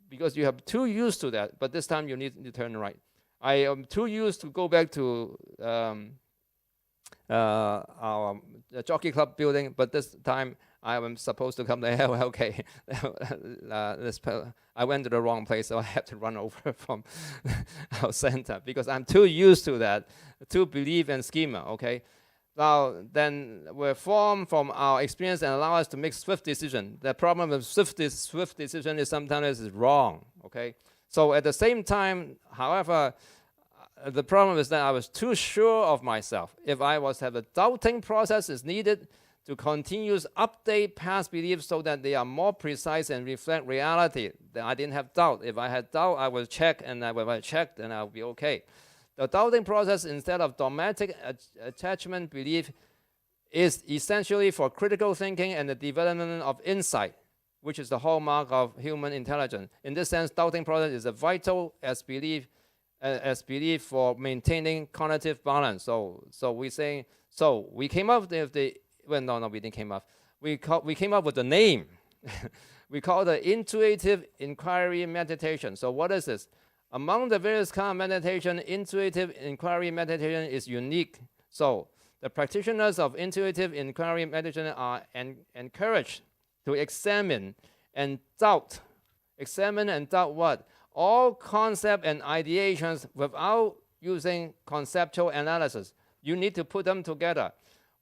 because you have too used to that, but this time you need to turn right. I am too used to go back to our jockey club building, but this time I am supposed to come there. Okay, I went to the wrong place, so I have to run over from our center because I'm too used to that, to believe in schema. Okay, now then we're formed from our experience and allow us to make swift decision. The problem with swift decision is sometimes it's wrong. Okay, so at the same time, however, the problem is that I was too sure of myself. If I was have a doubting process is needed to continuous update past beliefs so that they are more precise and reflect reality. Then I didn't have doubt. If I had doubt, I will check, and if I check, then I'll be okay. The doubting process, instead of dogmatic attachment belief, is essentially for critical thinking and the development of insight, which is the hallmark of human intelligence. In this sense, doubting process is a vital as belief for maintaining cognitive balance. So we came up with the we didn't came up. We came up with the name. We call it intuitive inquiry meditation. So what is this? Among the various kind of meditation, intuitive inquiry meditation is unique. So the practitioners of intuitive inquiry meditation are encouraged to examine and doubt. Examine and doubt what? All concepts and ideations without using conceptual analysis. You need to put them together.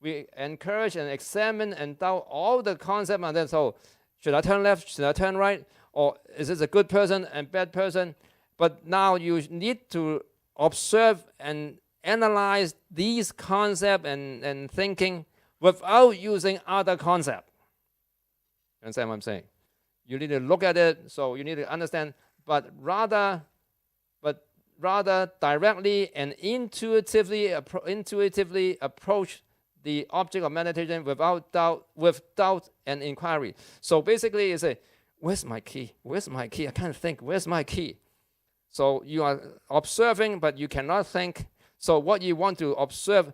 We encourage and examine and doubt all the concepts, and then so should I turn left, should I turn right, or is this a good person and bad person? But now you need to observe and analyze these concepts and thinking without using other concepts. You understand what I'm saying? You need to look at it, so you need to understand, but rather directly and intuitively approach the object of meditation with doubt and inquiry. So basically, you say, where's my key? Where's my key? I can't think. Where's my key? So you are observing, but you cannot think. So what you want to observe,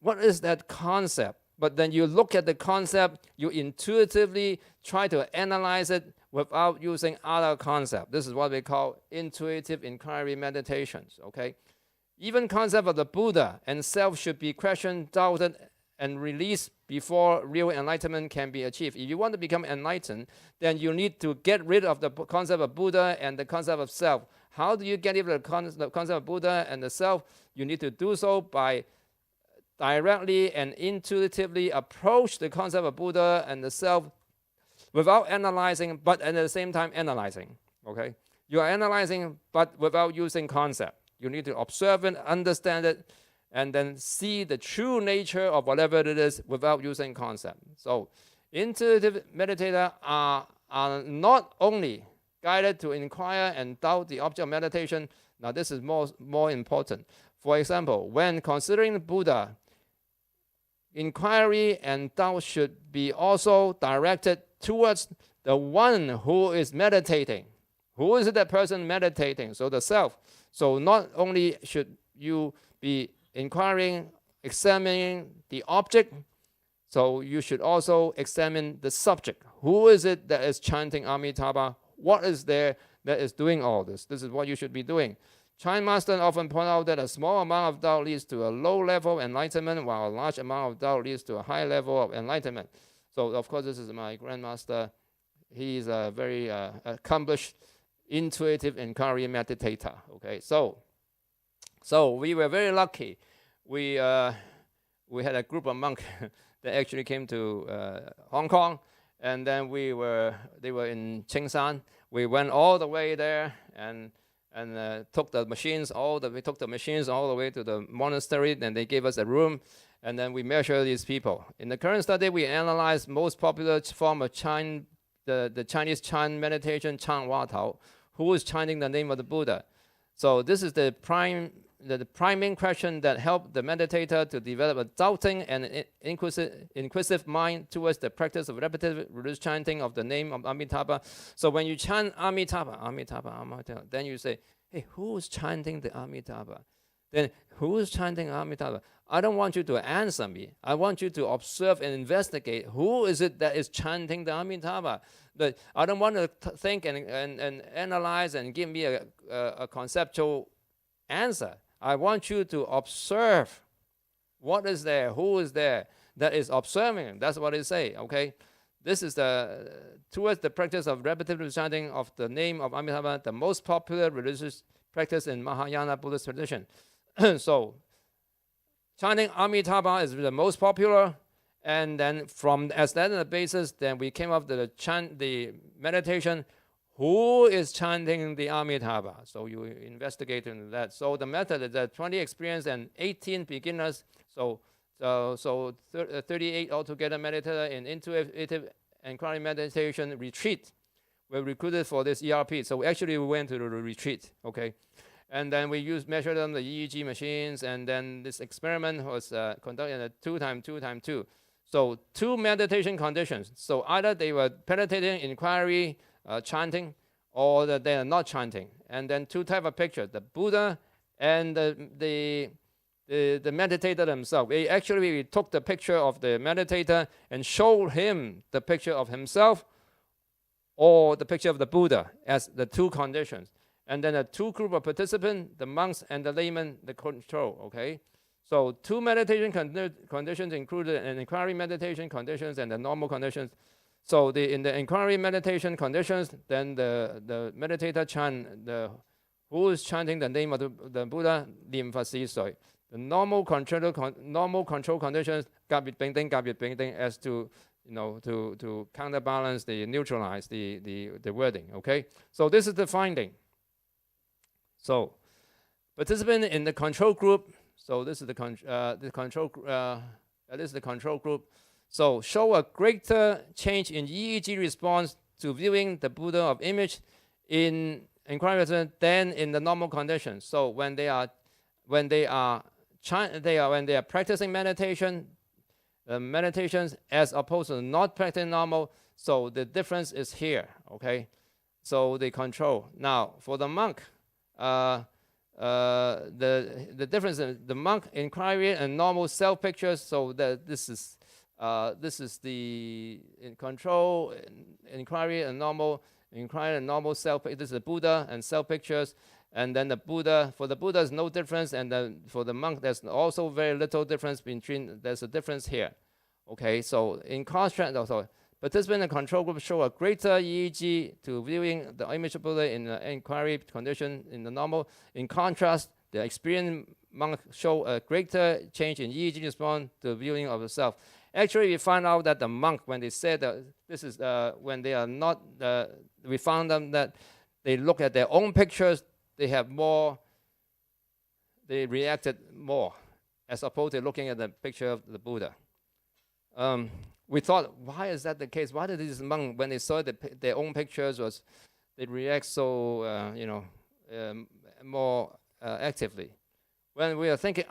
what is that concept? But then you look at the concept, you intuitively try to analyze it without using other concepts. This is what we call intuitive inquiry meditations. Okay, even concept of the Buddha and self should be questioned, doubted, and released before real enlightenment can be achieved. If you want to become enlightened, then you need to get rid of the concept of Buddha and the concept of self. How do you get rid of the concept of Buddha and the self? You need to do so by directly and intuitively approach the concept of Buddha and the self without analyzing, but at the same time analyzing. Okay, you are analyzing, but without using concept. You need to observe it, understand it, and then see the true nature of whatever it is without using concept. So intuitive meditators are not only guided to inquire and doubt the object of meditation. Now this is more important. For example, when considering Buddha, inquiry and doubt should be also directed towards the one who is meditating. Who is that person meditating? So the self. So not only should you be inquiring, examining the object, so you should also examine the subject. Who is it that is chanting Amitabha? What is there that is doing all this? This is what you should be doing. Chan Master often point out that a small amount of doubt leads to a low level of enlightenment, while a large amount of doubt leads to a high level of enlightenment. So of course, this is my grandmaster. He is a very accomplished, intuitive inquiry meditator. Okay, so we were very lucky. We had a group of monks that actually came to Hong Kong, and then they were in Chingshan. We went all the way there and took the machines all the way to the monastery. Then they gave us a room, and then we measured these people. In the current study, we analyzed most popular form of Chan, the Chinese Chan meditation, Chan Wa Tao, who is chanting the name of the Buddha. So this is the priming question that helped the meditator to develop a doubting and inquisitive mind towards the practice of repetitive religious chanting of the name of Amitabha. So when you chant Amitabha, Amitabha, Amitabha, then you say, hey, who is chanting the Amitabha? Then who is chanting Amitabha? I don't want you to answer me. I want you to observe and investigate who is it that is chanting the Amitabha. But I don't want to think and analyze and give me a conceptual answer. I want you to observe what is there, who is there that is observing. That's what it say, okay? This is towards the practice of repetitive chanting of the name of Amitabha, the most popular religious practice in Mahayana Buddhist tradition. So, chanting Amitabha is the most popular, and then as that as the basis, then we came up with the meditation. Who is chanting the Amitabha? So you investigate into that. So the method is that 20 experienced and 18 beginners. So 38 altogether meditator in intuitive inquiry meditation retreat were recruited for this ERP. So actually we went to the retreat, okay? And then we measured them, the EEG machines, and then this experiment was conducted at 2x2x2. So 2 meditation conditions. So either they were meditating, inquiry, chanting, or that they are not chanting. And then 2 types of pictures, the Buddha and the meditator themselves. We took the picture of the meditator and showed him the picture of himself or the picture of the Buddha as the 2 conditions. And then a 2 group of participants, the monks and the laymen, the control, okay? So 2 meditation conditions included an inquiry meditation conditions and the normal conditions. So in the inquiry meditation conditions, then the meditator chant, who is chanting the name of the Buddha, Niệm Phật Xi Sui. The normal control conditions, Gap Yut Bing Ding, Gap Yut Bing Ding, as to to counterbalance, neutralize the wording. Okay, so this is the finding. So participant in the control group. So this is the control group. So show a greater change in EEG response to viewing the Buddha of image in inquiry than in the normal conditions. So when they are practicing meditation, meditations as opposed to not practicing normal. So the difference is here. Okay, so the control. Now for the monk, the difference in the monk inquiry and normal self pictures. So that this is the control, inquiry and normal self. This is the Buddha and self pictures, and then the Buddha. For the Buddha is no difference, and then for the monk there's also very little difference between. There's a difference here. Okay, so in contrast, also participant and control group show a greater EEG to viewing the image of Buddha in the inquiry condition in the normal. In contrast, the experienced monk show a greater change in EEG response to viewing of the self. Actually, we found out that the monk, when they said that this is when they are not, we found them that they look at their own pictures, they reacted more as opposed to looking at the picture of the Buddha. We thought, why is that the case? Why did these monks, when they saw their own pictures, they react so more actively? when we are thinking,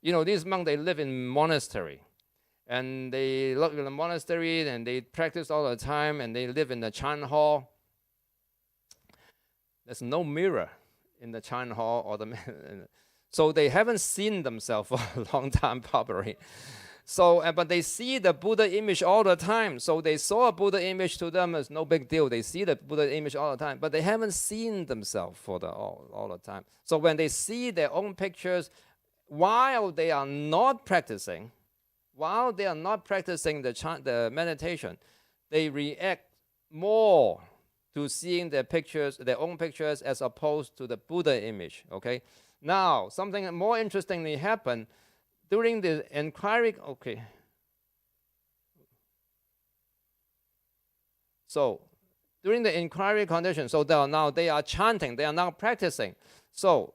these monks, they live in monastery. And they live in the monastery and they practice all the time and they live in the chant hall. There's no mirror in the chant hall or so they haven't seen themselves for a long time probably. So, but they see the Buddha image all the time. So they saw a Buddha image, to them is no big deal. They see the Buddha image all the time, but they haven't seen themselves for all the time. So when they see their own pictures, while they are not practicing the meditation, they react more to seeing their own pictures, as opposed to the Buddha image. Okay. Now, something more interestingly happened during the inquiry. Okay. So, during the inquiry condition, so they are chanting, they are now practicing. So,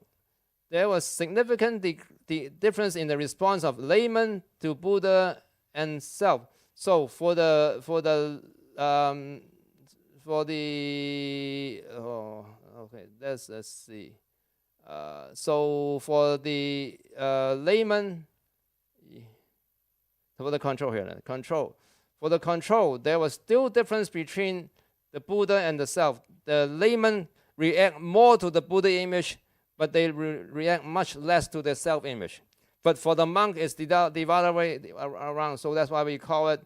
there was significant the difference in the response of layman to Buddha and self. So let's see. So for the layman, for the control here, for the control, there was still difference between the Buddha and the self. The layman react more to the Buddha image, but they react much less to the self-image. But for the monk, it's the other way around. So that's why we call it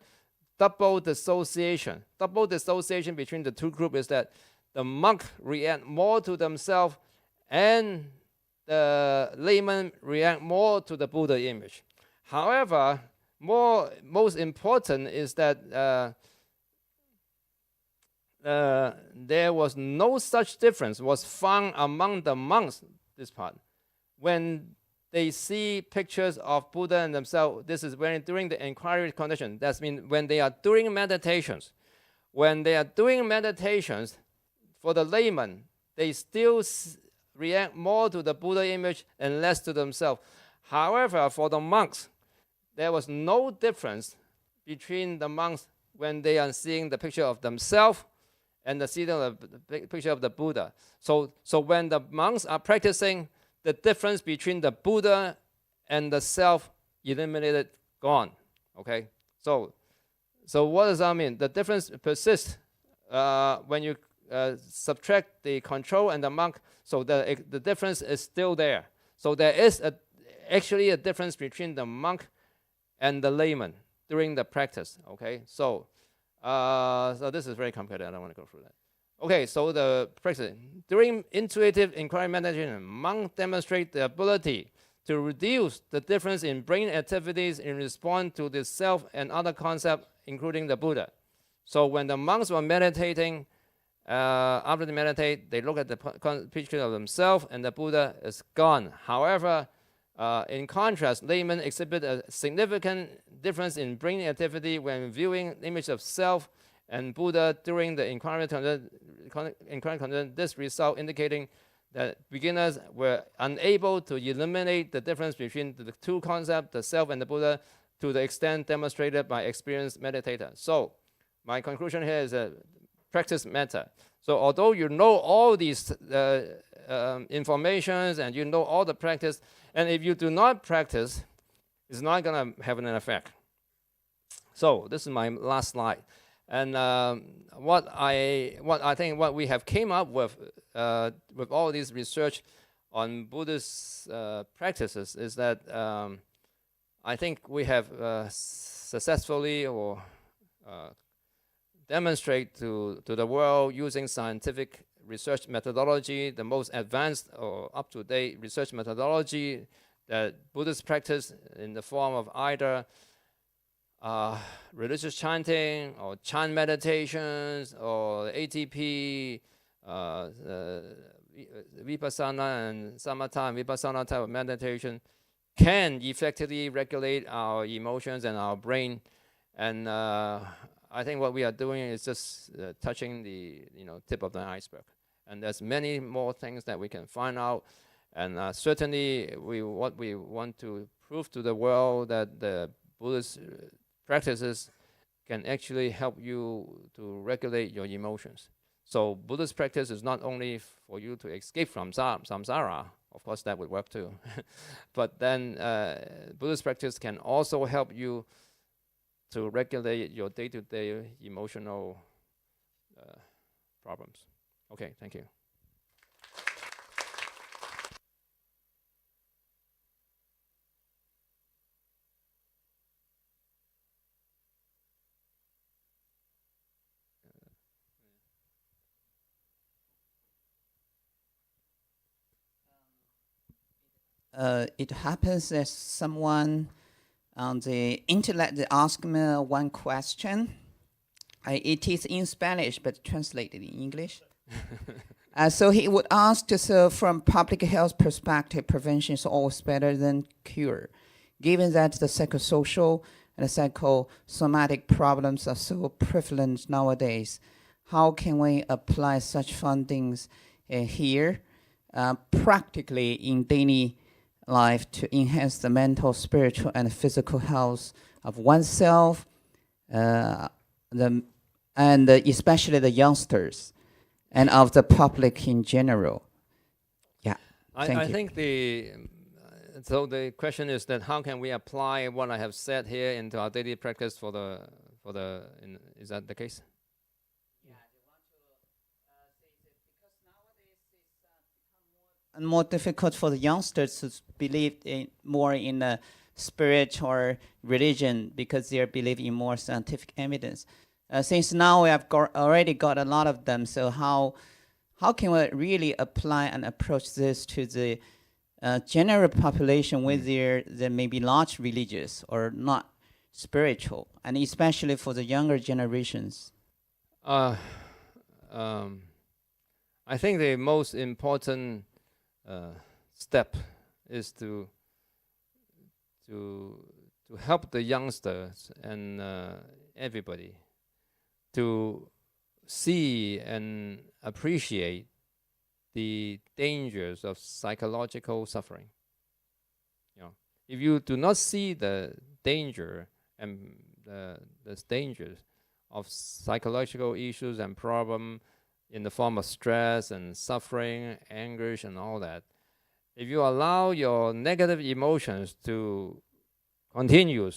double dissociation. Double dissociation between the two groups is that the monk react more to themselves and the layman react more to the Buddha image. However, most important is that there was no such difference was found among the monks, this part. When they see pictures of Buddha and themselves, this is when during the inquiry condition. That means when they are doing meditations. When they are doing meditations, for the layman, they still react more to the Buddha image and less to themselves. However, for the monks, there was no difference between the monks when they are seeing the picture of themselves and seeing the picture of the Buddha. So when the monks are practicing, the difference between the Buddha and the self eliminated, gone. Okay. So what does that mean? The difference persists when you subtract the control and the monk. So the difference is still there. So there is actually a difference between the monk and the layman during the practice. Okay. So this is very complicated. I don't want to go through that. Okay, so the practice. During intuitive inquiry meditation, monks demonstrate the ability to reduce the difference in brain activities in response to the self and other concepts, including the Buddha. So when the monks were meditating, after they meditate, they look at the picture of themselves and the Buddha is gone. However, in contrast, laymen exhibit a significant difference in brain activity when viewing image of self and Buddha during the inquiry condition. This result indicating that beginners were unable to eliminate the difference between the two concepts, the self and the Buddha, to the extent demonstrated by experienced meditators. So my conclusion here is a practice matter. So although you know all these informations and you know all the practice, and if you do not practice, it's not going to have an effect. So this is my last slide. And what I think we have came up with all these research on Buddhist practices is that I think we have successfully or demonstrate to the world using scientific research methodology, the most advanced or up-to-date research methodology that Buddhists practice in the form of either religious chanting or chant meditations or ATP, vipassana and samatha and vipassana type of meditation can effectively regulate our emotions and our brain. And I think what we are doing is just touching the tip of the iceberg. And there's many more things that we can find out. And certainly what we want to prove to the world that the Buddhist practices can actually help you to regulate your emotions. So Buddhist practice is not only for you to escape from samsara, of course that would work too. But then Buddhist practice can also help you to regulate your day-to-day emotional problems. Okay, thank you. It happens that someone on the internet they asked me one question. It is in Spanish, but translated in English. So he would ask, so from public health perspective, prevention is always better than cure. Given that the psychosocial and the psychosomatic problems are so prevalent nowadays, how can we apply such findings here practically in daily life to enhance the mental, spiritual, and physical health of oneself, and especially the youngsters, and of the public in general? Yeah, I think so the question is that how can we apply what I have said here into our daily practice is that the case? Yeah, they want to say that because nowadays it's become more difficult for the youngsters to believe more in spirit or religion because they believe in more scientific evidence. Since now we have already got a lot of them, so how can we really apply and approach this to the general population with their maybe not religious or not spiritual, and especially for the younger generations? I think the most important step is to help the youngsters and everybody to see and appreciate the dangers of psychological suffering. You know, if you do not see the danger and the dangers of psychological issues and problem in the form of stress and suffering, anguish, and all that, if you allow your negative emotions to continue,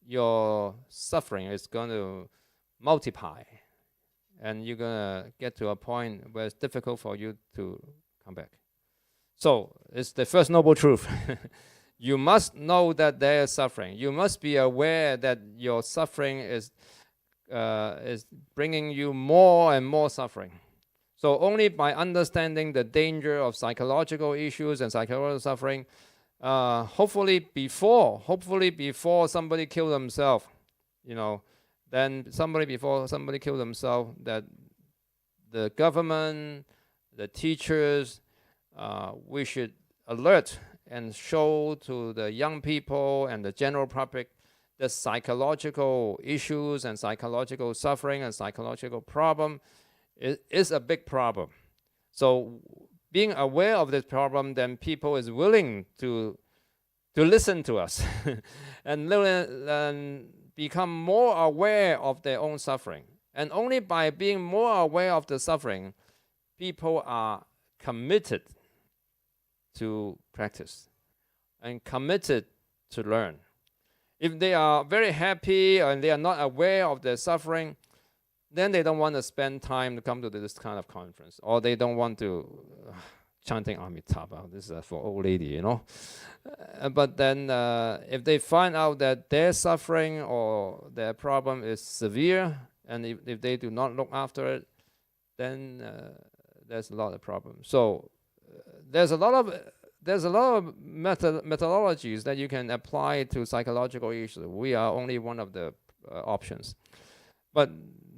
your suffering is going to multiply, and you're going to get to a point where it's difficult for you to come back. So it's the first noble truth. You must know that there is suffering. You must be aware that your suffering is bringing you more and more suffering. So only by understanding the danger of psychological issues and psychological suffering, hopefully before somebody kill themselves, then before somebody kill themselves, that the government, the teachers, we should alert and show to the young people and the general public the psychological issues and psychological suffering and psychological problem is a big problem. So being aware of this problem, then people is willing to listen to us and become more aware of their own suffering. And only by being more aware of the suffering, people are committed to practice and committed to learn. If they are very happy and they are not aware of their suffering, then they don't want to spend time to come to this kind of conference, or they don't want to chanting Amitabha. This is for old lady, But then if they find out that their suffering or their problem is severe, and if they do not look after it, then there's a lot of problems. So there's a lot of methodologies that you can apply to psychological issues. We are only one of the options. But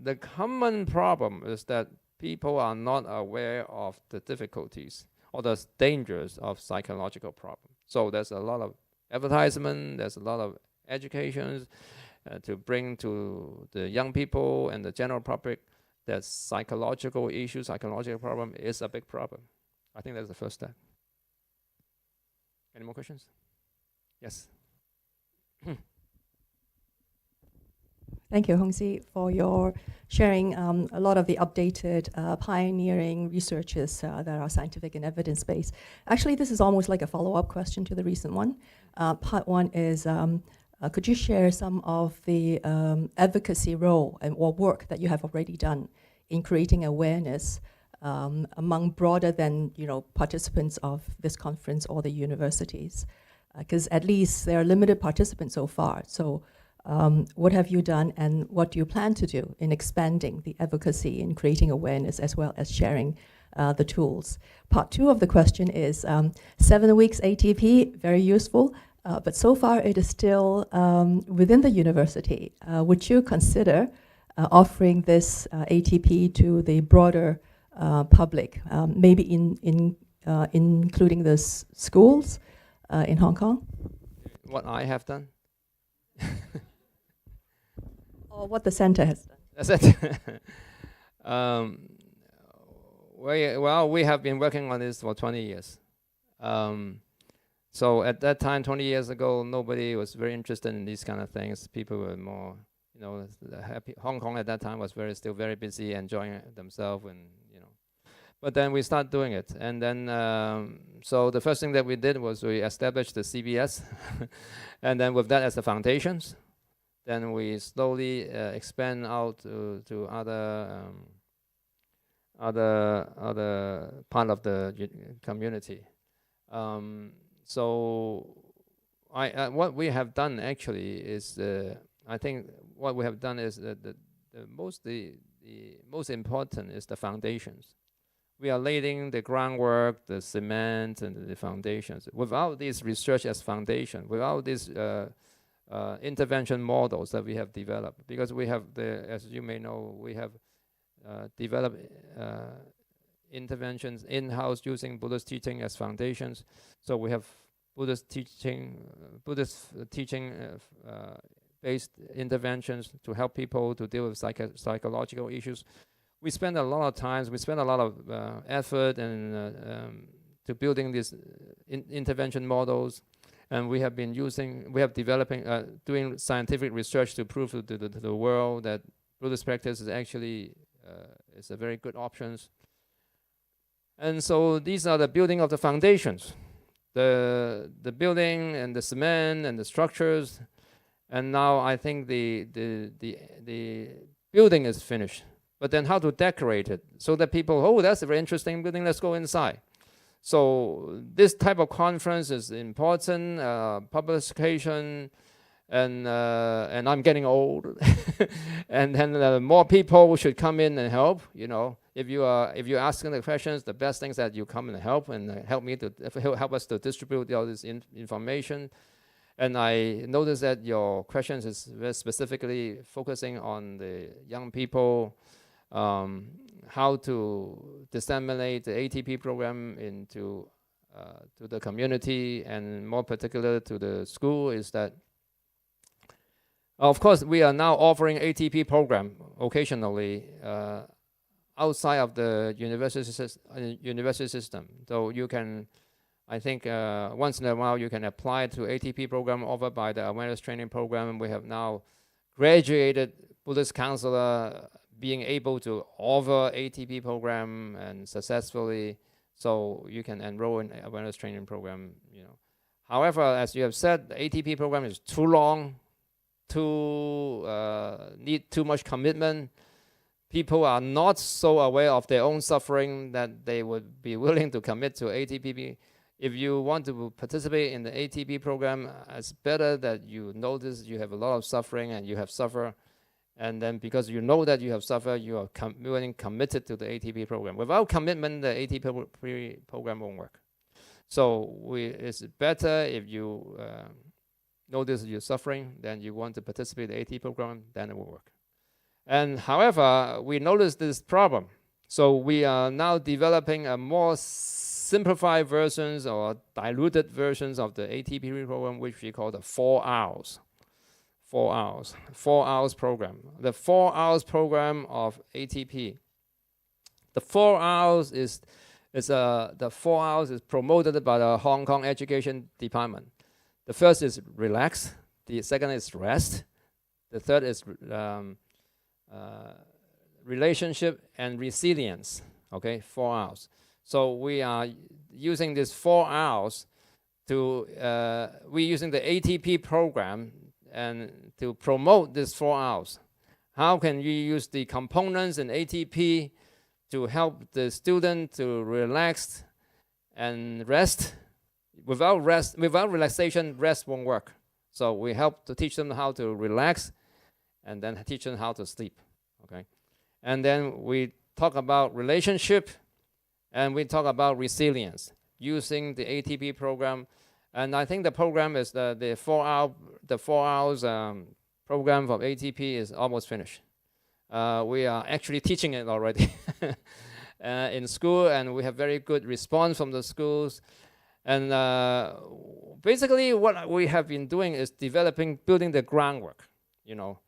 the common problem is that people are not aware of the difficulties or the dangers of psychological problems. So there's a lot of advertisement, there's a lot of education to bring to the young people and the general public that psychological issues, psychological problem is a big problem. I think that's the first step. Any more questions? Yes. Thank you, Hongzi, for your sharing a lot of the updated pioneering researches that are scientific and evidence-based. Actually, this is almost like a follow-up question to the recent one. Part one is, could you share some of the advocacy role or work that you have already done in creating awareness among broader than participants of this conference or the universities? Because at least there are limited participants so far. So what have you done and what do you plan to do in expanding the advocacy in creating awareness as well as sharing the tools? Part two of the question is 7 weeks ATP, very useful, but so far it is still within the university. Would you consider offering this ATP to the broader public, maybe including the schools in Hong Kong? What I have done? Or what the center has done? That's it. Well, we have been working on this for 20 years. So at that time, 20 years ago, nobody was very interested in these kind of things. People were more, happy. Hong Kong at that time was still very busy, enjoying themselves, and But then we start doing it, and then so the first thing that we did was we established the CBS, and then with that as the foundations, then we slowly expand out to other part of the community. So what we have done actually is I think what we have done is the most important is the foundations. We are laying the groundwork, the cement, and the foundations. Without this research as foundation, without these intervention models that we have developed, because we have as you may know, we have developed interventions in-house using Buddhist teaching as foundations. So we have Buddhist teaching based interventions to help people to deal with psychological issues. We spend a lot of time, we spend a lot of effort and to building these intervention models, and we have been developing, doing scientific research to prove to the world that Buddhist practice is actually is a very good option. And so these are the building of the foundations, the building and the cement and the structures, and now I think the building is finished. But then how to decorate it so that people, oh, that's a very interesting building, let's go inside. So this type of conference is important, publication, and I'm getting old, and then more people should come in and help. If you're asking the questions, the best thing is that you come and help help us to distribute all this information. And I noticed that your questions is very specifically focusing on the young people. How to disseminate the ATP program into to the community, and more particular to the school, is that of course we are now offering ATP program occasionally outside of the university system. So you can, I think once in a while you can apply to ATP program offered by the awareness training program. We have now graduated Buddhist counselor being able to offer ATP program and successfully, so you can enroll in awareness training program. However, as you have said, the ATP program is too long, need too much commitment. People are not so aware of their own suffering that they would be willing to commit to ATP. If you want to participate in the ATP program, it's better that you notice you have a lot of suffering and you have suffered. And then because you know that you have suffered, you are willing committed to the ATP program. Without commitment, the ATP program won't work. So it's better if you notice you're suffering, then you want to participate in the ATP program, then it will work. And however, we noticed this problem. So we are now developing a more simplified versions or diluted versions of the ATP program, which we call the 4 hours. 4 hours program. The 4 hours program of ATP. The 4 hours is promoted by the Hong Kong Education Department. The first is relax. The second is rest. The third is relationship and resilience. Okay, 4 R's. So we are using these 4 R's to, we're using the ATP program and to promote these 4 R's. How can you use the components in ATP to help the student to relax and rest? Without relaxation, rest won't work. So we help to teach them how to relax and then teach them how to sleep. Okay, and then we talk about relationship and we talk about resilience using the ATP program. And I think the program is the 4 hours program from ATP is almost finished. We are actually teaching it already in school, and we have very good response from the schools. And basically what we have been doing is building the groundwork. You know,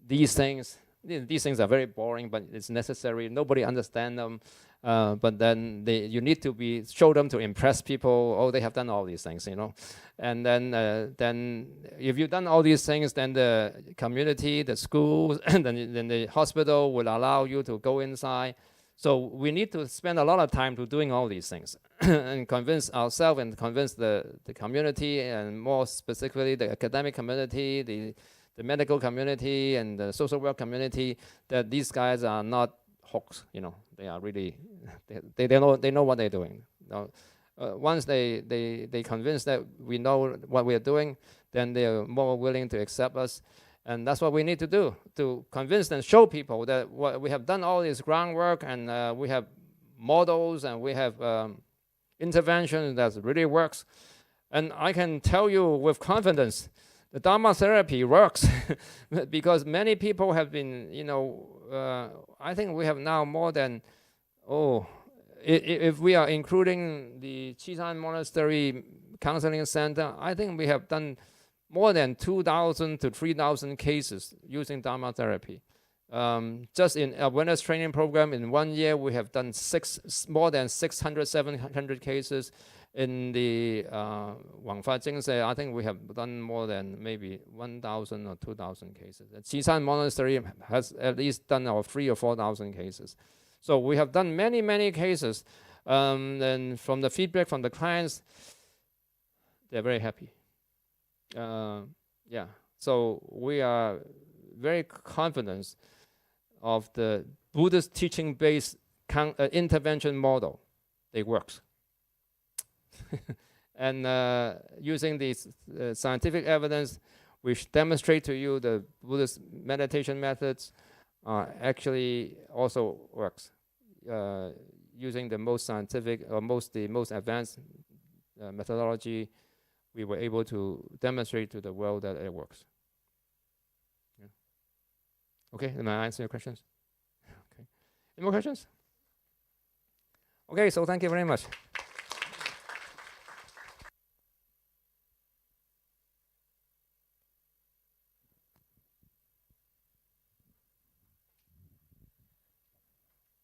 these things are very boring, but it's necessary. Nobody understands them. But then you need to show them to impress people. Oh, they have done all these things, you know. And then if you've done all these things, then the community, the schools, and then the hospital will allow you to go inside. So we need to spend a lot of time to doing all these things and convince ourselves and convince the community, and more specifically the academic community, the medical community, and the social work community, that these guys are not hawks. You know, they are really they know what they're doing. Once they convince that we know what we are doing, then they are more willing to accept us. And that's what we need to do, to convince and show people that we have done all this groundwork, and we have models, and we have intervention that really works. And I can tell you with confidence, the Dharma therapy works because many people have been, you know, I think we have now more than, if we are including the Chisan Monastery Counseling Center, I think we have done more than 2,000 to 3,000 cases using Dharma therapy. Just in awareness training program, in 1 year, we have done more than 600, 700 cases. In the Wang Fa Jingse, I think we have done more than maybe 1,000 or 2,000 cases. Chisan Monastery has at least done 3,000 or 4,000 cases. So we have done many, many cases. And from the feedback from the clients, they're very happy. Yeah, so we are very confident of the Buddhist teaching-based intervention model. It works. And using these scientific evidence, which demonstrate to you the Buddhist meditation methods, actually also works. Using the most scientific or the most advanced methodology, we were able to demonstrate to the world that it works. Yeah. Okay, am I answering your questions? Okay. Any more questions? Okay, so thank you very much.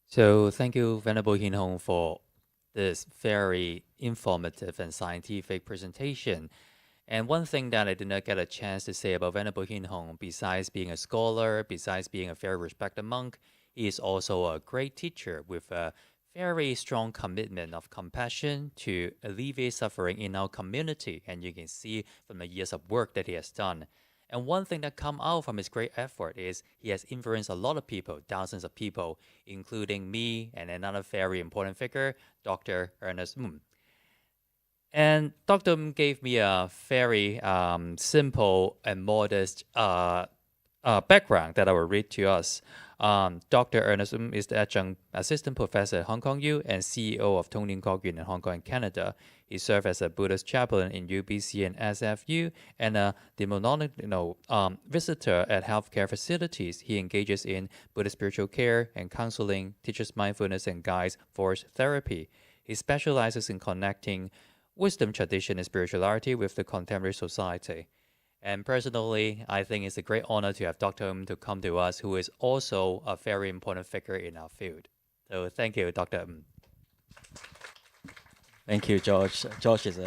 So thank you, Venerable Hin Hong, for this very informative and scientific presentation. And one thing that I did not get a chance to say about Venerable Hin Hong, besides being a scholar, besides being a very respected monk, he is also a great teacher with a very strong commitment of compassion to alleviate suffering in our community. And you can see from the years of work that he has done. And one thing that come out from his great effort is he has influenced a lot of people, thousands of people, including me and another very important figure, Dr. Ernest Moon. And Dr. Moon gave me a very simple and modest background that I will read to us. Dr. Ernest Moon is the adjunct assistant professor at Hong Kong U and CEO of Tung Ling Kok Yun in Hong Kong and Canada. He served as a Buddhist chaplain in UBC and SFU and a visitor at healthcare facilities. He engages in Buddhist spiritual care and counseling, teaches mindfulness, and guides forest therapy. He specializes in connecting wisdom tradition and spirituality with the contemporary society. And personally, I think it's a great honor to have Dr. to come to us, who is also a very important figure in our field. So thank you, Dr. Thank you, George. George is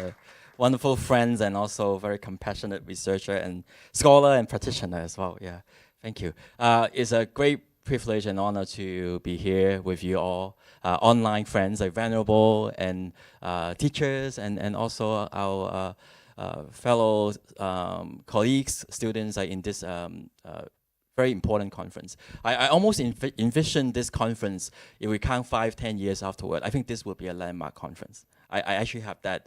wonderful friends and also very compassionate researcher and scholar and practitioner as well. Yeah, thank you. It's a great privilege and honor to be here with you all, online friends like Venerable and teachers and also our fellow colleagues, students in this very important conference. I almost envision this conference, if we count 5-10 years afterward, I think this will be a landmark conference. I actually have that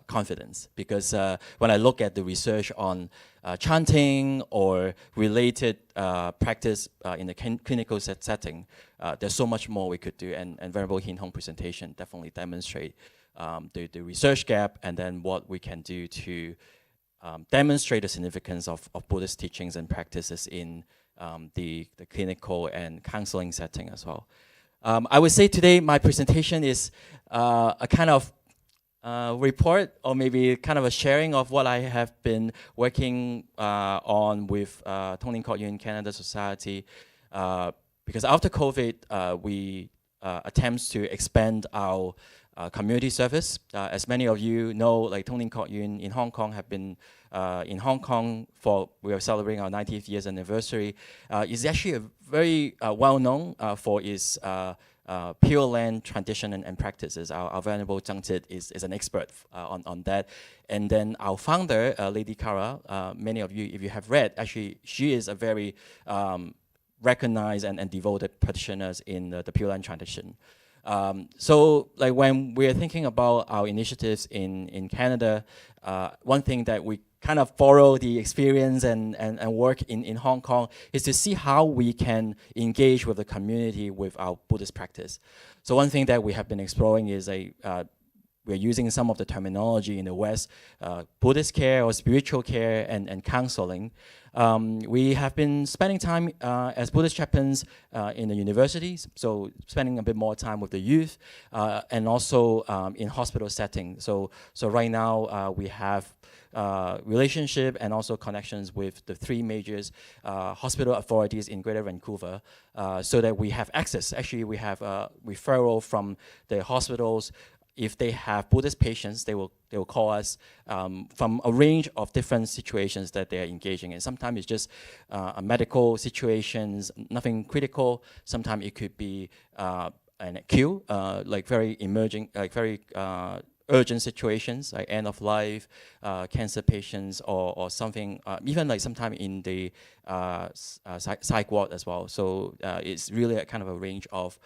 confidence, because when I look at the research on chanting or related practice in the clinical setting, there's so much more we could do, and Venerable Hin Hong presentation definitely demonstrate the research gap, and then what we can do to demonstrate the significance of Buddhist teachings and practices in the clinical and counseling setting as well. I would say today my presentation is a kind of report, or maybe kind of a sharing of what I have been working on with Thông Ninh Cõi Yuen Canada Society, because after COVID, we attempts to expand our community service. As many of you know, like Thông Ninh Cõi Yuen in Hong Kong have been in Hong Kong we are celebrating our 90th years anniversary. It's actually a very well known for its Pure Land tradition and practices. Our Venerable Zhang Zhi is an expert on that. And then our founder, Lady Kara, many of you, if you have read, actually she is a very recognized and devoted practitioners in the Pure Land tradition. So like when we're thinking about our initiatives in Canada, one thing that we kind of borrow the experience and work in Hong Kong is to see how we can engage with the community with our Buddhist practice. So one thing that we have been exploring is we're using some of the terminology in the West, Buddhist care or spiritual care and counseling. We have been spending time as Buddhist chaplains in the universities, so spending a bit more time with the youth, and also in hospital settings. So right now we have relationship and also connections with the 3 major hospital authorities in Greater Vancouver, so that we have access. Actually, we have referral from the hospitals. If they have Buddhist patients, they will call us from a range of different situations that they are engaging in. Sometimes it's just medical situations, nothing critical. Sometimes it could be an acute, like very emerging, like very urgent situations, like end of life, cancer patients, or something, even like sometimes in the psych ward as well. So it's really a kind of a range of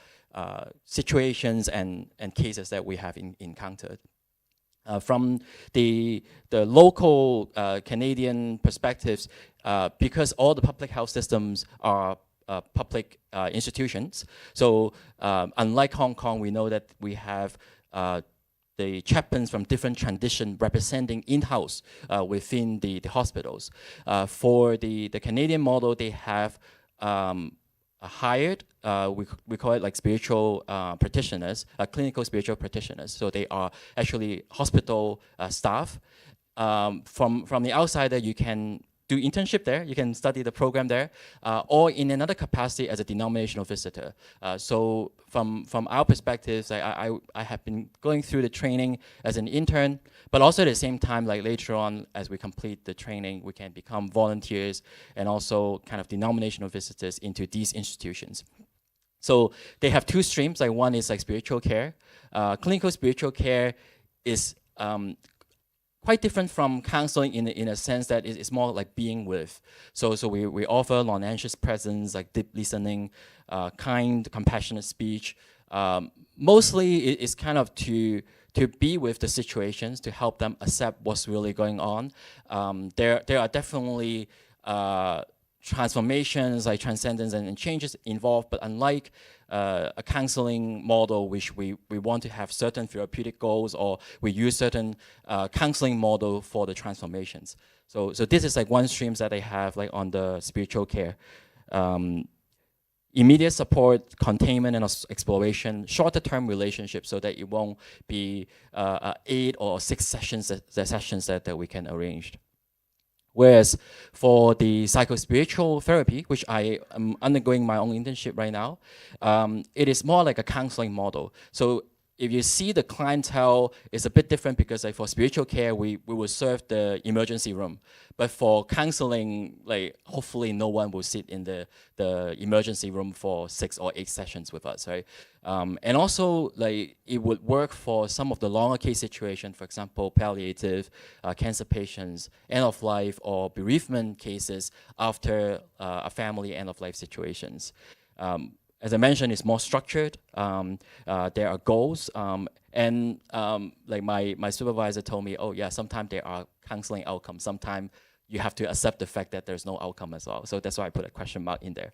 situations and cases that we have encountered. From the local Canadian perspectives, because all the public health systems are public institutions, so unlike Hong Kong, we know that we have the chaplains from different traditions representing in-house within the hospitals. For the Canadian model, they have hired, we call it like spiritual practitioners, clinical spiritual practitioners. So they are actually hospital staff. From the outsider, you can do internship there, you can study the program there, or in another capacity as a denominational visitor. So from our perspectives, I have been going through the training as an intern, but also at the same time, like later on, as we complete the training, we can become volunteers and also kind of denominational visitors into these institutions. So they have 2 streams, like one is like spiritual care. Clinical spiritual care is quite different from counseling in a sense that it's more like being with. So we offer non-anxious presence, like deep listening, kind, compassionate speech. Mostly it's kind of to be with the situations, to help them accept what's really going on. There are definitely transformations, like transcendence and changes involved, but unlike a counseling model, which we want to have certain therapeutic goals, or we use certain counseling model for the transformations. So this is like one stream that they have like on the spiritual care. Immediate support, containment and exploration, shorter term relationships, so that it won't be 8 or 6 sessions that we can arrange. Whereas for the psychospiritual therapy, which I am undergoing my own internship right now, it is more like a counseling model. So if you see the clientele is a bit different because like for spiritual care, we will serve the emergency room. But for counseling, like hopefully no one will sit in the emergency room for 6 or 8 sessions with us, right? And also like it would work for some of the longer case situations, for example, palliative, cancer patients, end of life or bereavement cases after a family end of life situations. As I mentioned, it's more structured. There are goals. Like my supervisor told me, oh yeah, sometimes there are counseling outcomes. Sometimes you have to accept the fact that there's no outcome as well. So that's why I put a question mark in there.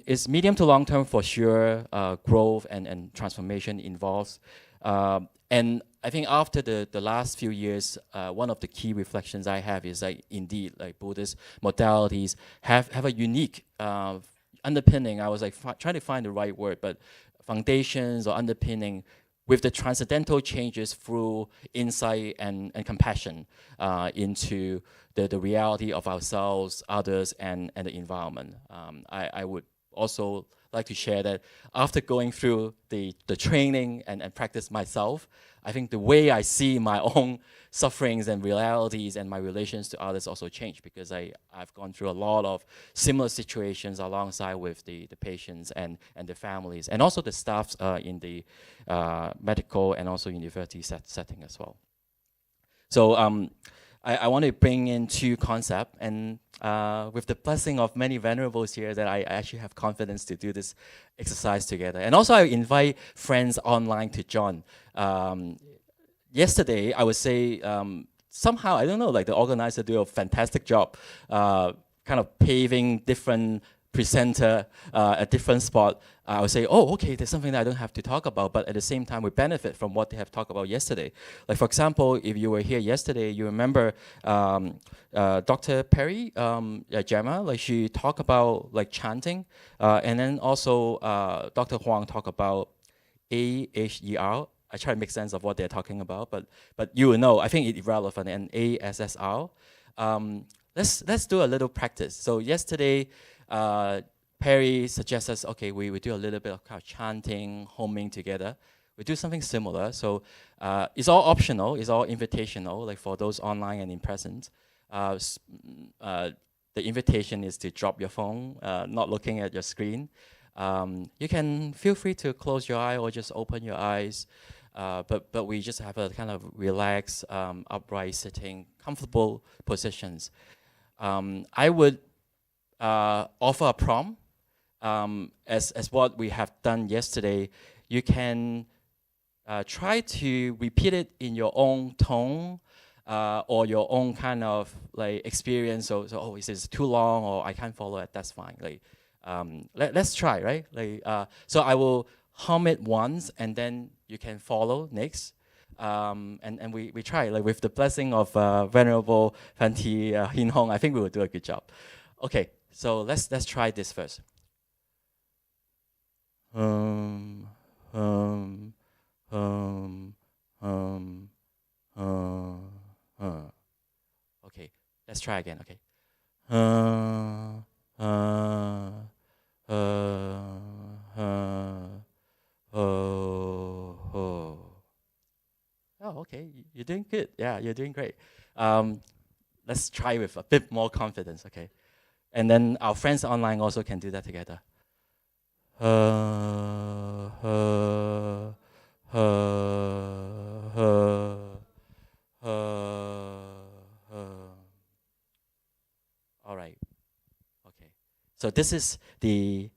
It's medium to long term for sure. Growth and transformation involves. And I think after the last few years, one of the key reflections I have is like indeed like Buddhist modalities have a unique underpinning. I was like trying to find the right word, but foundations or underpinning with the transcendental changes through insight and compassion into the reality of ourselves, others, and the environment. I would also like to share that after going through the training and practice myself, I think the way I see my own sufferings and realities and my relations to others also changed because I've gone through a lot of similar situations alongside with the patients and the families and also the staffs in the medical and also university setting as well. So I want to bring in 2 concepts, and with the blessing of many venerables here, that I actually have confidence to do this exercise together. And also I invite friends online to join. Yesterday, I would say somehow, I don't know, like the organizer do a fantastic job kind of paving different presenter at different spot. I would say, oh, okay, there's something that I don't have to talk about, but at the same time, we benefit from what they have talked about yesterday. Like, for example, if you were here yesterday, you remember Dr. Perry, Gemma, like she talked about like chanting, and then also Dr. Huang talked about AHER. I try to make sense of what they're talking about, but you will know, I think it's irrelevant, and ASSR. Let's do a little practice. So yesterday, Perry suggests us, okay, we do a little bit of kind of chanting, humming together. We do something similar. So it's all optional, it's all invitational, like for those online and in present. The invitation is to drop your phone, not looking at your screen. You can feel free to close your eye or just open your eyes. But we just have a kind of relaxed, upright sitting, comfortable positions. I would offer a prompt as what we have done yesterday. You can try to repeat it in your own tone or your own kind of like experience. So oh, is this too long or I can't follow it? That's fine. Like let's try, right? Like so I will hum it once and then you can follow next. And we try, like with the blessing of Venerable Fanti Hin Hong, I think we will do a good job. Okay, so let's try this first. Okay, let's try again. Okay. Oh, okay, you're doing good. Yeah, you're doing great. Let's try with a bit more confidence, okay? And then our friends online also can do that together. All right, okay. So this is the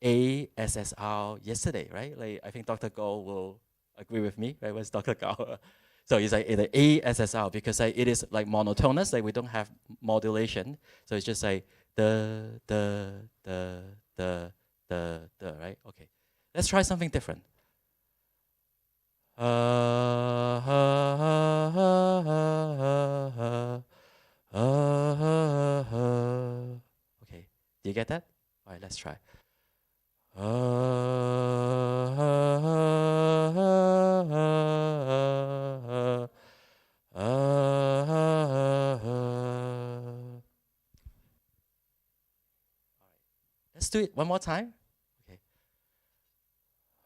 ASSR yesterday, right? Like I think Dr. Goh will agree with me, right? What's Dr. Goh? So it's like the ASSR because like, it is like monotonous, like we don't have modulation. So it's just like the, right? Okay. Let's try something different. Okay. Do you get that? All right, let's try. Let's do it one more time. Okay.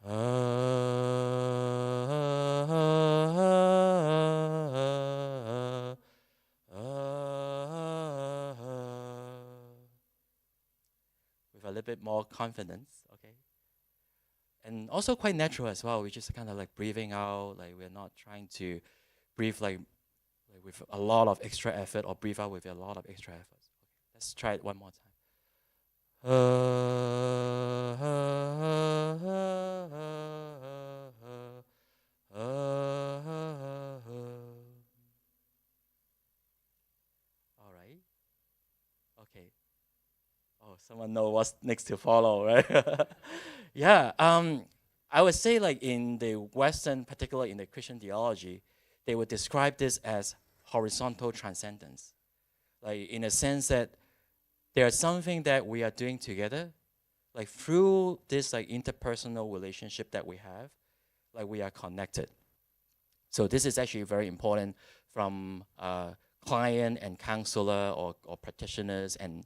with a little bit more confidence, okay? And also quite natural as well. We're just kind of like breathing out, like we're not trying to breathe like with a lot of extra effort or breathe out with a lot of extra effort. Okay, let's try it one more time. All right. Okay. Oh, someone know what's next to follow, right? Yeah. I would say like in the Western, particularly in the Christian theology, they would describe this as horizontal transcendence. Like in a sense that there's something that we are doing together, like through this like interpersonal relationship that we have, like we are connected. So this is actually very important from client and counselor or practitioners and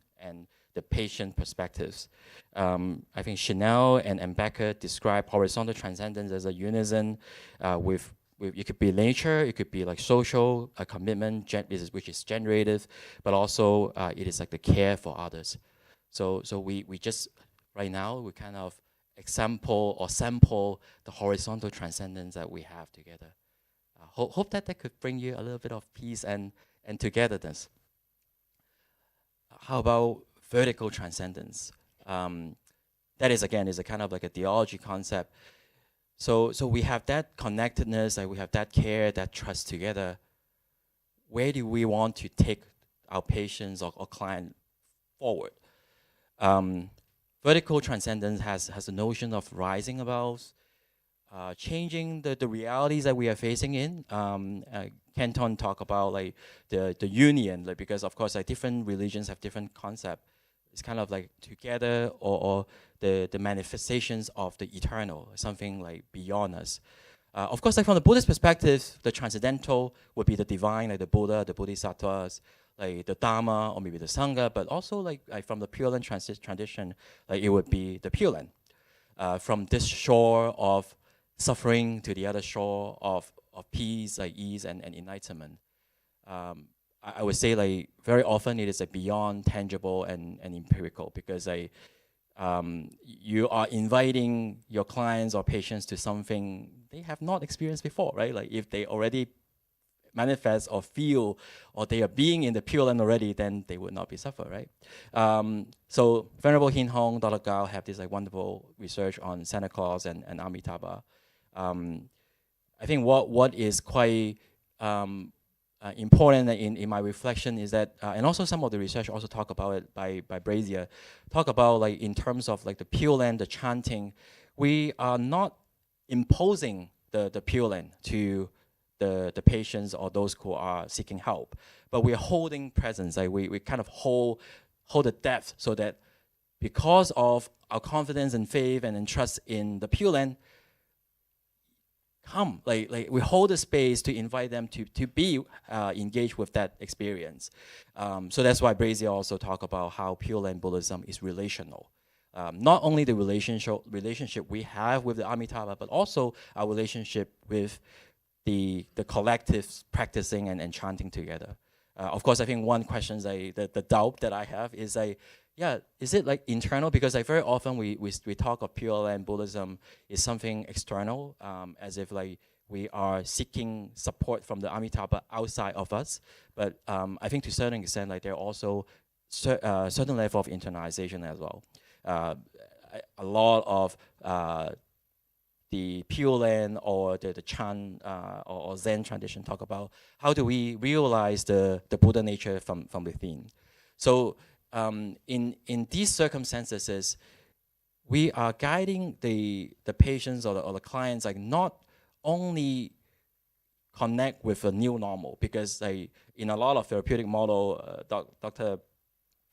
the patient perspectives. I think Chanel and Becker describe horizontal transcendence as a unison with it could be nature, it could be like social, a commitment, which is generative, but also it is like the care for others. So we just, right now, we kind of sample the horizontal transcendence that we have together. Hope that could bring you a little bit of peace and togetherness. How about vertical transcendence? That is, again, is a kind of like a theology concept. So we have that connectedness, like we have that care, that trust together. Where do we want to take our patients or client forward? Vertical transcendence has the notion of rising above, changing the realities that we are facing in. Canton talk about like the union, like because of course like different religions have different concept. It's kind of like together or the manifestations of the eternal, something like beyond us. Of course, like from the Buddhist perspective, the transcendental would be the divine, like the Buddha, the Bodhisattvas, like the Dharma, or maybe the Sangha, but also like from the Pure Land tradition, like it would be the Pure Land. From this shore of suffering to the other shore of peace, like ease and enlightenment. I would say like very often it is like beyond tangible and empirical because you are inviting your clients or patients to something they have not experienced before, right? Like if they already manifest or feel or they are being in the Pure Land already, then they would not be suffer, right? So Venerable Hin Hong, Dr. Gao have this like wonderful research on Santa Claus and Amitabha. I think what is quite important in my reflection is that, and also some of the research also talk about it by Brazier, talk about like in terms of like the Pure Land, the chanting, we are not imposing the Pure Land to the patients or those who are seeking help, but we are holding presence. Like we kind of hold the depth so that because of our confidence and faith and trust in the Pure Land, come, like we hold the space to invite them to be engaged with that experience. So that's why Brazier also talk about how Pure Land Buddhism is relational. Not only the relationship we have with the Amitabha, but also our relationship with the collective practicing and chanting together. Of course, I think one question, the doubt that I have is yeah, is it like internal? Because like very often we talk of Pure Land Buddhism is something external, as if like we are seeking support from the Amitabha outside of us. But I think to a certain extent, like there are also certain level of internalization as well. A lot of the Pure Land or the Chan or Zen tradition talk about how do we realize the Buddha nature from within. So in these circumstances, we are guiding the patients or the clients like not only connect with a new normal, because like in a lot of therapeutic model, Dr.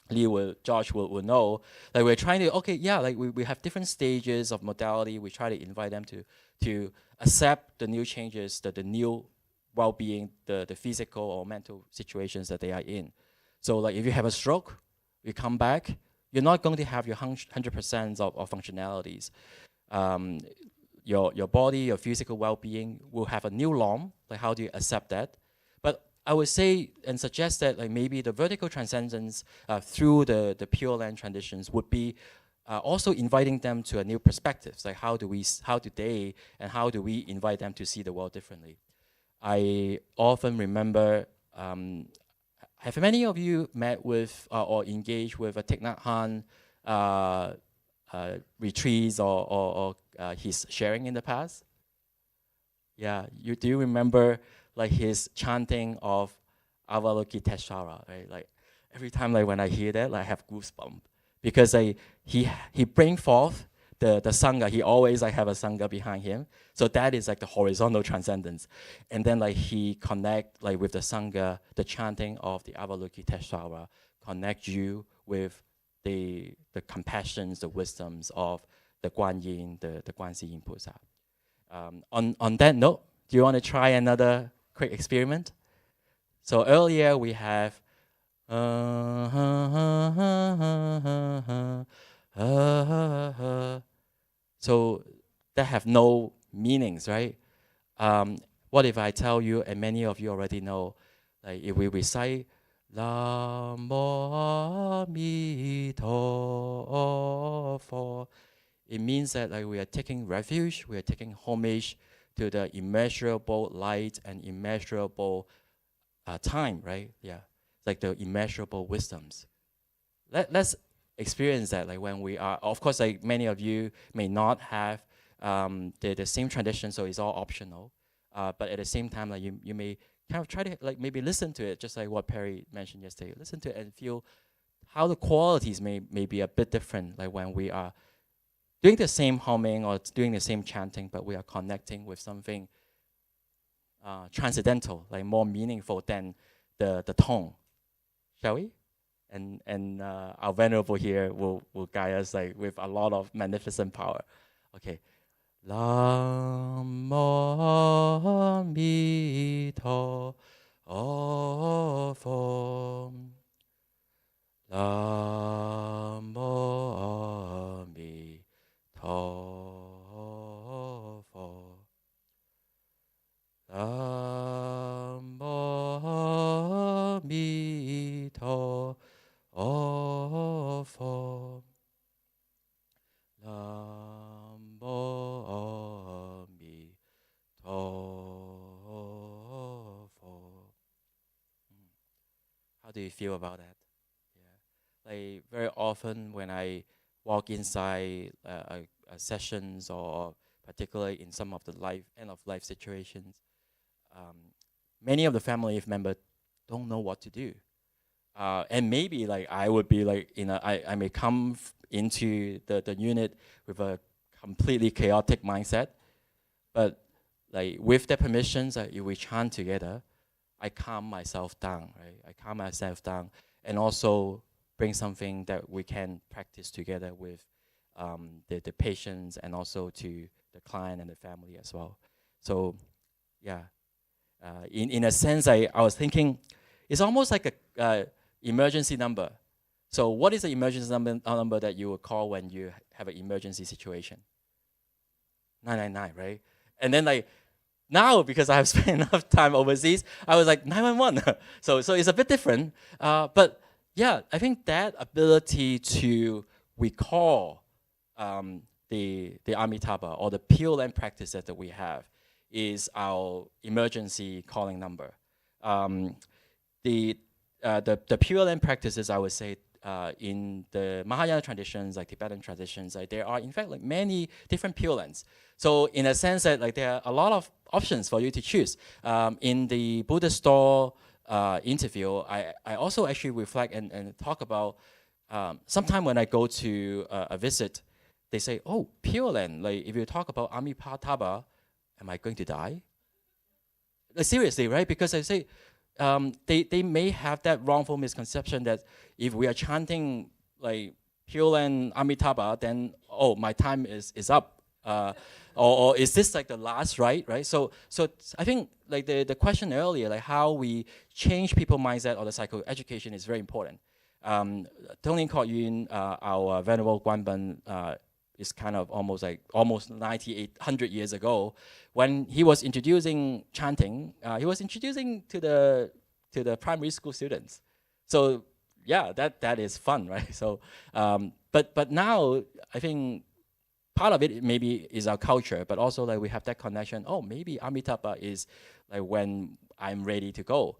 Lee Josh will know, like we're trying to, okay, yeah, like we have different stages of modality. We try to invite them to accept the new changes, the new well-being, the physical or mental situations that they are in. So like if you have a stroke, you come back, you're not going to have your 100% of functionalities. your body, your physical well-being will have a new norm. Like how do you accept that? But I would say and suggest that like maybe the vertical transcendence through the Pure Land traditions would be also inviting them to a new perspective. Like how do we invite them to see the world differently? I often remember, have many of you met with or engaged with a Thich Nhat Hanh retreats or his sharing in the past? Yeah, do you remember like his chanting of Avalokiteshvara, right? Like every time like when I hear that, like, I have goosebumps because he bring forth the sangha. He always like have a sangha behind him. So that is like the horizontal transcendence. And then like he connect like with the sangha, the chanting of the Avalokiteshvara connect you with the compassions, the wisdoms of the Guan Yin, the Guan Si Yin Pusa. On that note, do you want to try another quick experiment? So earlier we have so that have no meanings, right? What if I tell you, and many of you already know, like if we recite Namo Amito, it means that like we are taking refuge, we are taking homage to the immeasurable light and immeasurable time, right? Yeah, like the immeasurable wisdoms. Let's experience that, like when we are, of course, like many of you may not have the same tradition, so it's all optional. But at the same time, like you may kind of try to like maybe listen to it, just like what Perry mentioned yesterday. Listen to it and feel how the qualities may be a bit different, like when we are doing the same humming or doing the same chanting, but we are connecting with something transcendental, like more meaningful than the tone. Shall we? And our venerable here will guide us like with a lot of magnificent power. Okay. Namo Amito Pho. Namo Amito Pho. Namo Amito Pho. Namo Amito Pho. How do you feel about that? Yeah, like very often when I walk inside sessions or particularly in some of the end of life situations, many of the family members don't know what to do. And maybe like I would be like I may come into the unit with a completely chaotic mindset, but like with the permissions, if we chant together, I calm myself down, right? I calm myself down and also bring something that we can practice together with the patients and also to the client and the family as well. So yeah, in a sense, I was thinking it's almost like a emergency number. So what is the emergency number that you would call when you have an emergency situation? 999, right? And then like now, because I have spent enough time overseas, I was like 911. so it's a bit different. But yeah, I think that ability to recall the Amitabha or the Pure Land practices that we have is our emergency calling number. The Pure Land practices, I would say, in the Mahayana traditions, like Tibetan traditions, like there are in fact like many different Pure Lands. So in a sense that like there are a lot of options for you to choose. In the Buddhist store interview, I also actually reflect and talk about sometime when I go to a visit, they say, oh, Pure Land, like if you talk about Amitabha, am I going to die? Like, seriously, right? Because I say, they may have that wrongful misconception that if we are chanting like Pure Land Amitabha, then oh, my time is up, or is this like the last right? So I think like the question earlier, like how we change people's mindset or the psychoeducation is very important. Tony Kok Yun, our venerable Guanban is kind of almost 9,800 years ago, when he was introducing chanting, he was introducing to the primary school students. So yeah, that is fun, right? So, but now I think part of it maybe is our culture, but also like we have that connection. Oh, maybe Amitabha is like when I'm ready to go.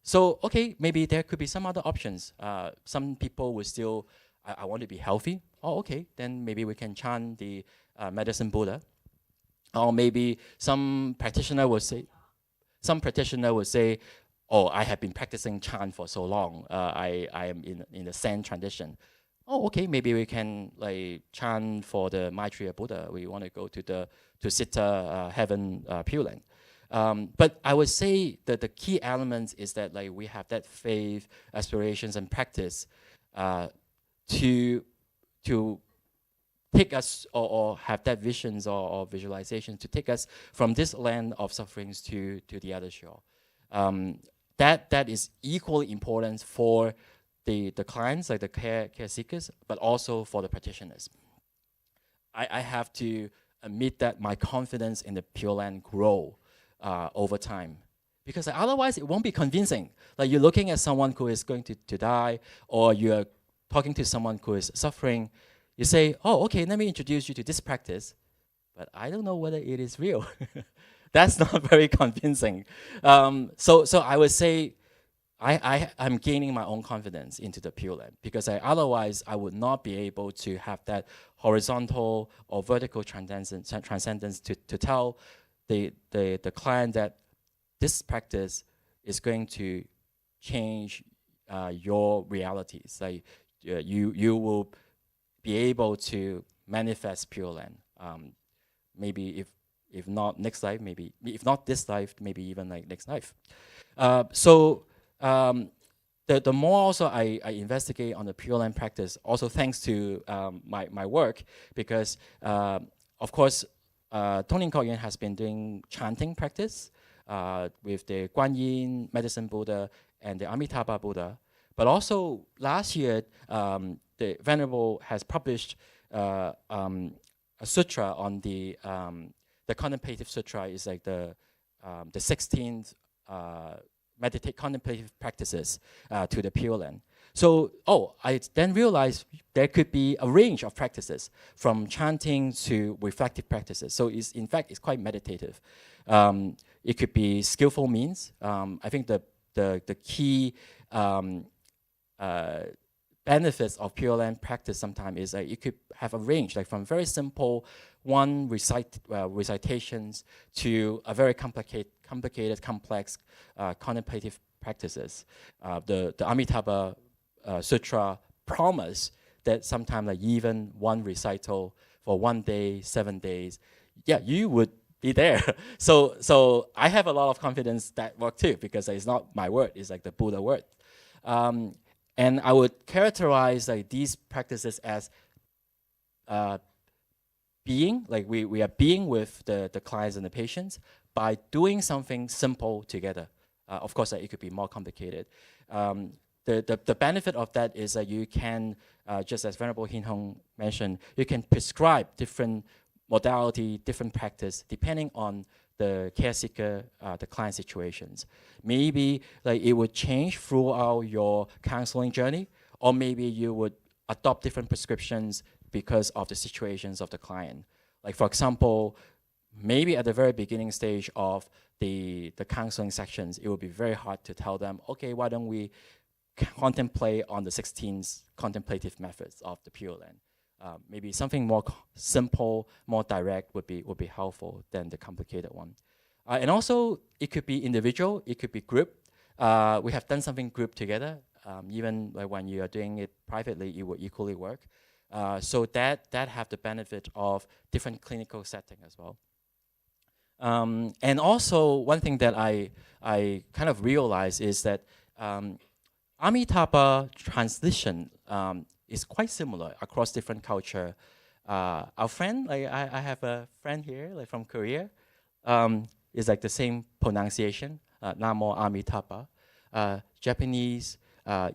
So okay, maybe there could be some other options. Some people will still, I want to be healthy. Oh, okay, then maybe we can chant the medicine Buddha. Or maybe some practitioner will say, oh, I have been practicing chant for so long. I am in the Zen tradition. Oh, okay, maybe we can like chant for the Maitreya Buddha. We want to go to Siddha heaven Pure Land. But I would say that the key elements is that like we have that faith, aspirations, and practice to take us or have that visions or visualization to take us from this land of sufferings to the other shore. That is equally important for the clients, like the care seekers, but also for the practitioners. I have to admit that my confidence in the Pure Land grow over time, because otherwise it won't be convincing. Like you're looking at someone who is going to die, or you're talking to someone who is suffering. You say, oh, okay, let me introduce you to this practice, but I don't know whether it is real. That's not very convincing. So I would say I'm gaining my own confidence into the Pure Land, because otherwise I would not be able to have that horizontal or vertical transcendence to tell the client that this practice is going to change your realities. Like you will be able to manifest Pure Land. Maybe if not next life, maybe if not this life, maybe even like next life. The more also I investigate on the Pure Land practice, also thanks to my work, because of course Tony Koyen has been doing chanting practice with the Guan Yin Medicine Buddha and the Amitabha Buddha. But also last year, the Venerable has published a sutra on the contemplative sutra. Is like the 16th contemplative practices to the Pure Land. So, I then realized there could be a range of practices, from chanting to reflective practices. So in fact, it's quite meditative. It could be skillful means. I think the key benefits of Pure Land practice sometimes is that you could have a range, like from very simple recitations to a very complicated, complex contemplative practices. The Amitabha Sutra promise that sometimes like even one recital for 1 day, 7 days, yeah, you would be there. So I have a lot of confidence that work too, because it's not my word, it's like the Buddha word. And I would characterize like these practices as being, like we are being with the clients and the patients by doing something simple together. Of course, it could be more complicated. The benefit of that is that you can, just as Venerable Hin Hong mentioned, you can prescribe different modality, different practice, depending on the care seeker, the client situations. Maybe like it would change throughout your counseling journey, or maybe you would adopt different prescriptions because of the situations of the client. Like for example, maybe at the very beginning stage of the counseling sections, it would be very hard to tell them, okay, why don't we contemplate on the 16 contemplative methods of the Pure Land. Maybe something more simple, more direct would be helpful than the complicated one. And also, it could be individual, it could be group. We have done something group together. Even like when you are doing it privately, it will equally work. So that have the benefit of different clinical setting as well. And also, one thing that I kind of realized is that Amitabha translation is quite similar across different culture. Our friend, like I have a friend here, like from Korea, is like the same pronunciation, Namo Amitabha. Japanese,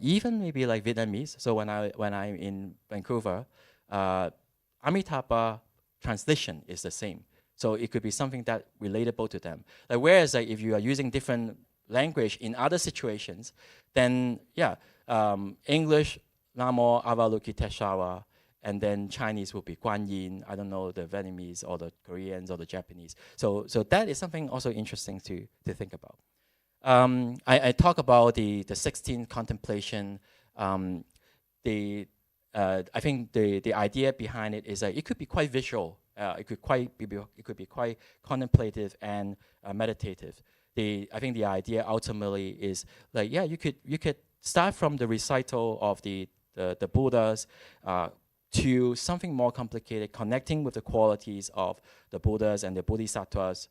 even maybe like Vietnamese. So when I'm in Vancouver, Amitabha translation is the same. So it could be something that relatable to them. Like whereas like if you are using different language in other situations, then yeah, English Namo Avalokiteshvara, and then Chinese will be Guan Yin. I don't know the Vietnamese or the Koreans or the Japanese. So that is something also interesting to think about. I talk about the 16 contemplation. I think the idea behind it is that it could be quite visual. It could be quite contemplative and meditative. I think the idea ultimately is like, yeah, you could start from the recital of the Buddhas to something more complicated, connecting with the qualities of the Buddhas and the Bodhisattvas,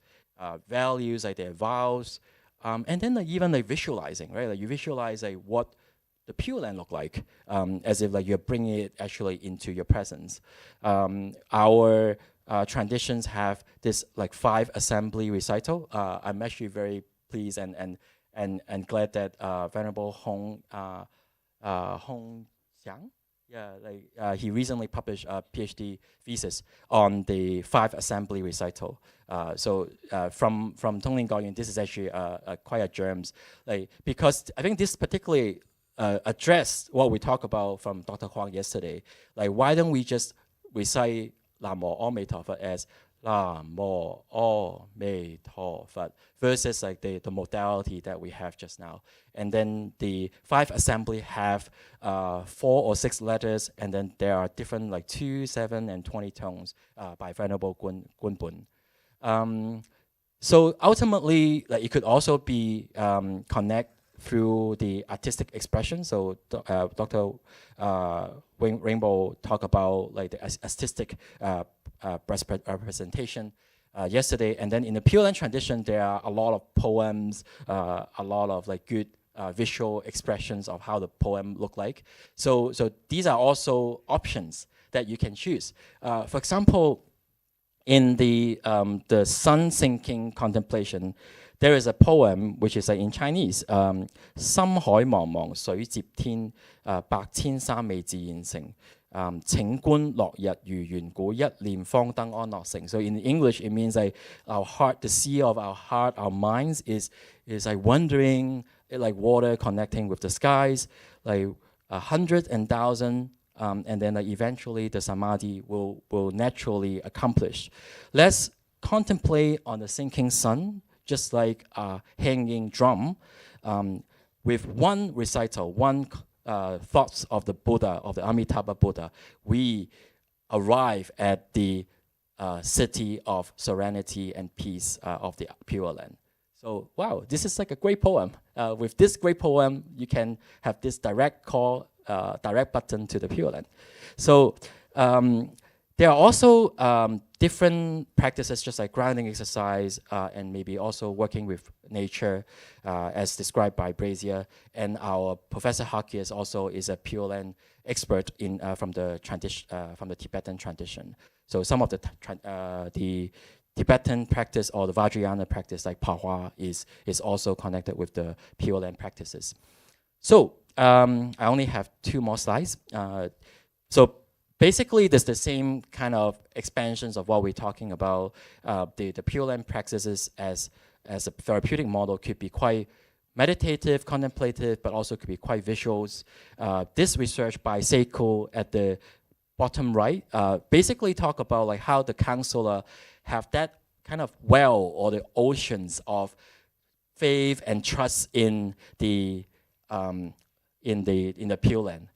values like their vows, and then like even like visualizing, right? Like you visualize like what the Pure Land look like, as if like you're bringing it actually into your presence. Our traditions have this like 5 assembly recital. I'm actually very pleased and glad that Venerable Hong Xiang, yeah, like he recently published a PhD thesis on the 5 assembly recital. So from Tongling Gaoyun, this is actually quite a germs, like because I think this particularly addressed what we talked about from Dr. Huang yesterday. Like why don't we just recite Namo Ame Topha as Namo Ame Topha versus like the modality that we have just now. And then the 5 assembly have 4 or 6 letters, and then there are different like 2, 7, and 20 tones by Venerable Gunbun. So ultimately, like it could also be connect through the artistic expression. So Dr. Rainbow talked about like the artistic representation yesterday. And then in the Pure Land tradition, there are a lot of poems, a lot of like good visual expressions of how the poem look like. So these are also options that you can choose. For example, in the sun sinking contemplation, there is a poem which is in Chinese, 深海茫茫水接天，百千山未自然成。請觀落日如遠古，一念方登安樂城. So in English, it means like our heart, the sea of our heart, our minds is like wandering, like water connecting with the skies, like 100 and 1,000. And then eventually the samadhi will naturally accomplish. Let's contemplate on the sinking sun, just like a hanging drum, with one recital, one thoughts of the Buddha, of the Amitabha Buddha, we arrive at the city of serenity and peace of the Pure Land. So, wow, this is like a great poem. With this great poem, you can have this direct call, direct button to the Pure Land. So, there are also different practices, just like grounding exercise, and maybe also working with nature, as described by Brazier. And our Professor Harkias also is a Pure Land expert from the Tibetan tradition. So some of the Tibetan practice or the Vajrayana practice, like Pahua, is also connected with the Pure Land practices. So I only have 2 more slides. So basically, there's the same kind of expansions of what we're talking about. The Pure Land practices as a therapeutic model could be quite meditative, contemplative, but also could be quite visuals. This research by Seiko at the bottom right basically talk about like how the counselor have that kind of well or the oceans of faith and trust in the Pure Land.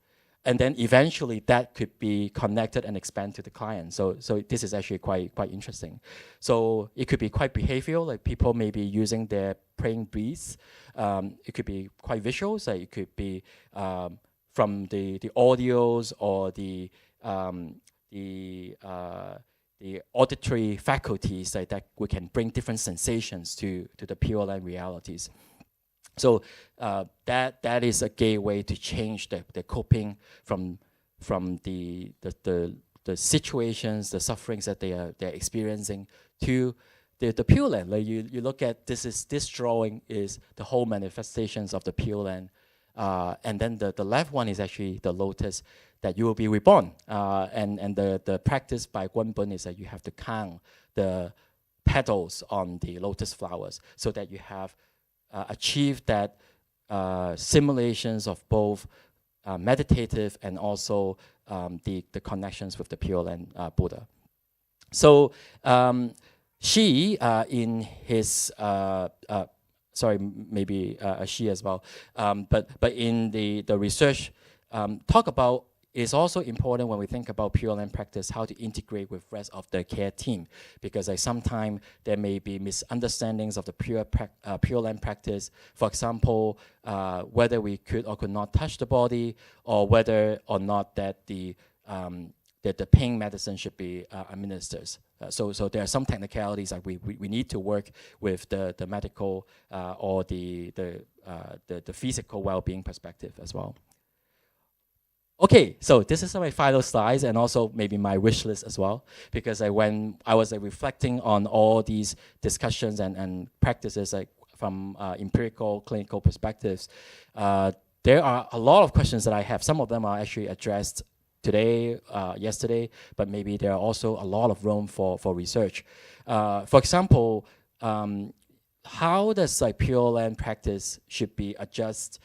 And then eventually that could be connected and expand to the client. So this is actually quite interesting. So it could be quite behavioral, like people may be using their praying breaths. It could be quite visual, so it could be from the audios or the auditory faculties that we can bring different sensations to the Pure Land realities. So that is a gateway to change the coping from the situations, the sufferings that they're experiencing to the Pure Land. Like you look at this drawing is the whole manifestations of the Pure Land And then the left one is actually the lotus that you will be reborn. And the practice by Guanbun is that you have to count the petals on the lotus flowers so that you have achieved that simulations of both meditative and also the connections with the Pure Land Buddha. So she, in his, sorry, maybe she as well, but in the research, talk about is also important when we think about Pure Land practice, how to integrate with rest of the care team, because sometimes there may be misunderstandings of the Pure Land practice. For example, whether we could or could not touch the body, or whether or not that the pain medicine should be administered. So there are some technicalities that we need to work with the medical or the physical well-being perspective as well. Okay, so this is my final slides and also maybe my wish list as well, because when I was reflecting on all these discussions and practices from empirical, clinical perspectives, there are a lot of questions that I have. Some of them are actually addressed today, yesterday, but maybe there are also a lot of room for research. For example, how does Pure Land practice should be adjusted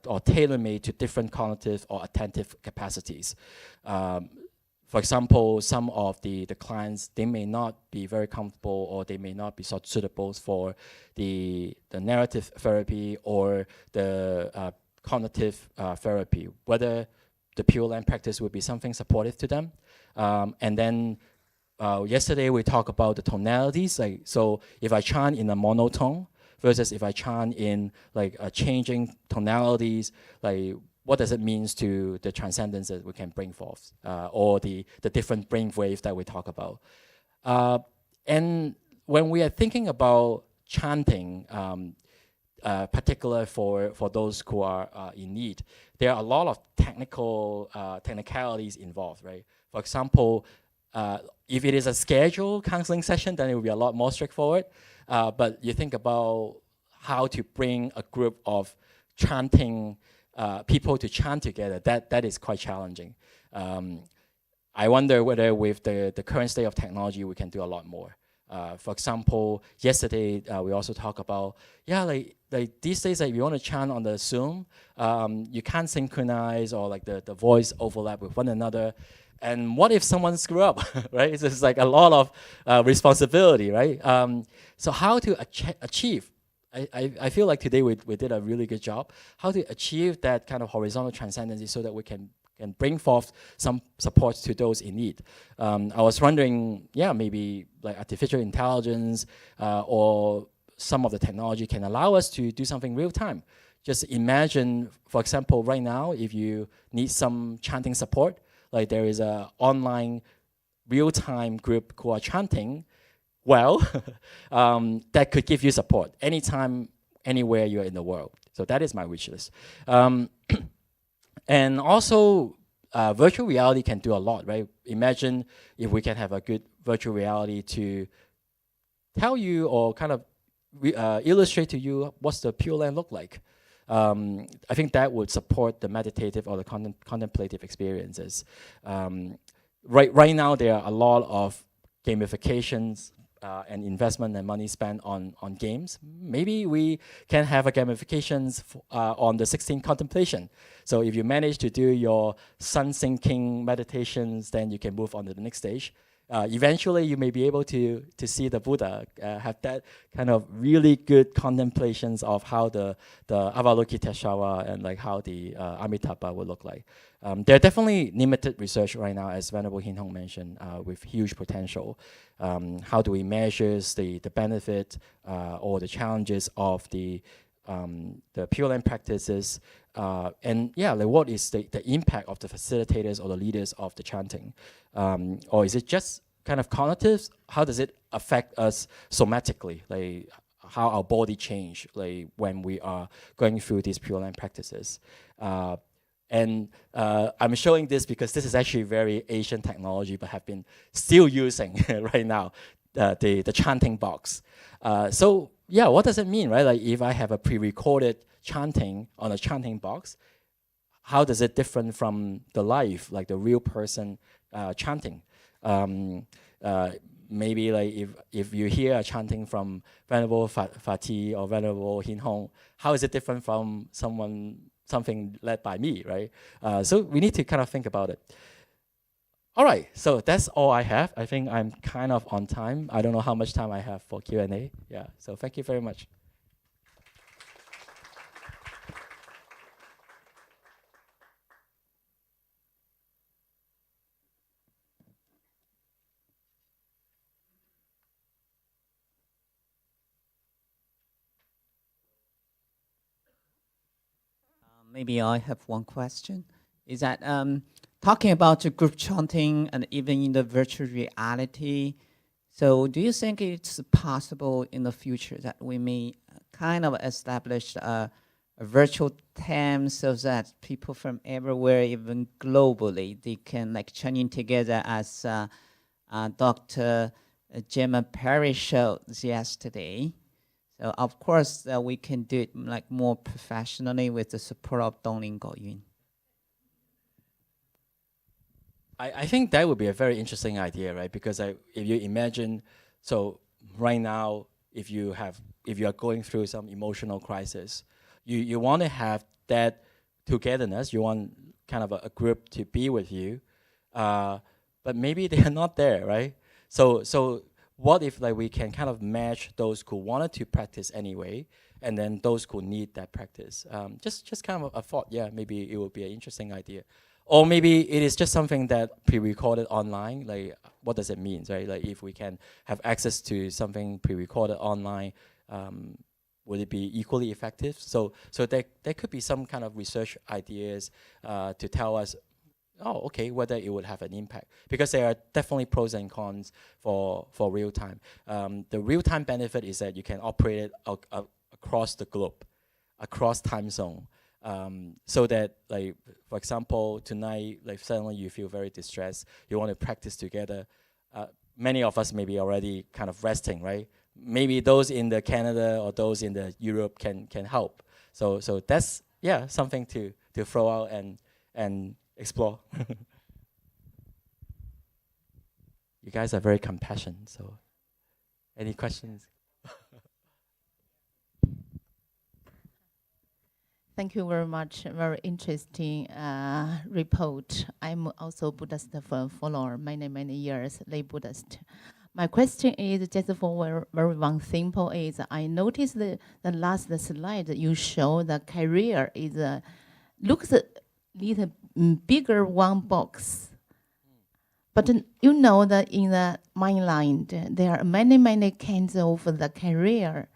or tailor-made to different cognitive or attentive capacities? For example, some of the clients, they may not be very comfortable or they may not be sort of suitable for the narrative therapy or the cognitive therapy, whether the Pure Land practice would be something supportive to them. And then yesterday we talked about the tonalities. So if I chant in a monotone versus if I chant in changing tonalities, what does it mean to the transcendence that we can bring forth, or the different brain waves that we talk about. And when we are thinking about chanting, particular for those who are in need, there are a lot of technicalities involved, right? For example, if it is a scheduled counseling session, then it will be a lot more straightforward. But you think about how to bring a group of chanting people to chant together, that is quite challenging. I wonder whether with the current state of technology, we can do a lot more. For example, yesterday we also talked about, these days if you want to chant on the Zoom, you can't synchronize or the voice overlap with one another. And what if someone screw up, right? It's just a lot of responsibility, right? So how to achieve, I feel like today we did a really good job, how to achieve that kind of horizontal transcendency so that we can bring forth some support to those in need. I was wondering, maybe artificial intelligence or some of the technology can allow us to do something real time. Just imagine, for example, right now, if you need some chanting support, there is an online real-time group who are chanting, that could give you support anytime, anywhere you're in the world. So that is my wish list. And also, virtual reality can do a lot, right? Imagine if we can have a good virtual reality to tell you or kind of illustrate to you what's the Pure Land look like. I think that would support the meditative or the contemplative experiences. Right now, there are a lot of gamifications and investment and money spent on games. Maybe we can have a gamifications on the 16 contemplation. So if you manage to do your sun sinking meditations, then you can move on to the next stage. Eventually, you may be able to see the Buddha, have that kind of really good contemplations of how the Avalokiteshvara and how the Amitabha would look like. There are definitely limited research right now, as Venerable Hin Hong mentioned, with huge potential. How do we measure the benefit or the challenges of the Pure Land practices? And what is the impact of the facilitators or the leaders of the chanting? Or is it just kind of cognitive? How does it affect us somatically? How our body change when we are going through these Pure Land practices? And I'm showing this because this is actually very Asian technology, but have been still using right now, the chanting box. So yeah, what does it mean, right? Like if I have a pre-recorded chanting on a chanting box, how does it different from the live, like the real person chanting? Maybe like if you hear a chanting from Venerable Fati or Venerable Hin Hong, how is it different from something led by me, right? So we need to kind of think about it. All right, so that's all I have. I think I'm kind of on time. I don't know how much time I have for Q&A. Yeah, so thank you very much. Maybe I have one question. Is that talking about the group chanting and even in the virtual reality, so do you think it's possible in the future that we may kind of establish a virtual TAM so that people from everywhere, even globally, they can like join together as Dr. Gemma Perry showed yesterday? So of course we can do it like more professionally with the support of Dongling Goyun. I think that would be a very interesting idea, right? Because if you imagine, so right now, if you are going through some emotional crisis, you want to have that togetherness. You want kind of a group to be with you, but maybe they are not there, right? So what if like we can kind of match those who wanted to practice anyway, and then those who need that practice? Just kind of a thought. Yeah, maybe it would be an interesting idea. Or maybe it is just something that pre-recorded online. Like, what does it mean, right? Like, if we can have access to something pre-recorded online, would it be equally effective? So there could be some kind of research ideas to tell us, oh, okay, whether it would have an impact. Because there are definitely pros and cons for real time. The real time benefit is that you can operate it across the globe, across time zone. So that, like, for example, tonight, like suddenly you feel very distressed, you want to practice together. Many of us may be already kind of resting, right? Maybe those in the Canada or those in the Europe can help. So that's, yeah, something to throw out and explore. You guys are very compassionate, so any questions? Thank you very much. Very interesting report. I'm also Buddhist follower, many years, lay Buddhist. My question is just for very one simple is, I noticed the last slide you show the career is looks a little bigger one box. But you know that in the mind there are many kinds of the career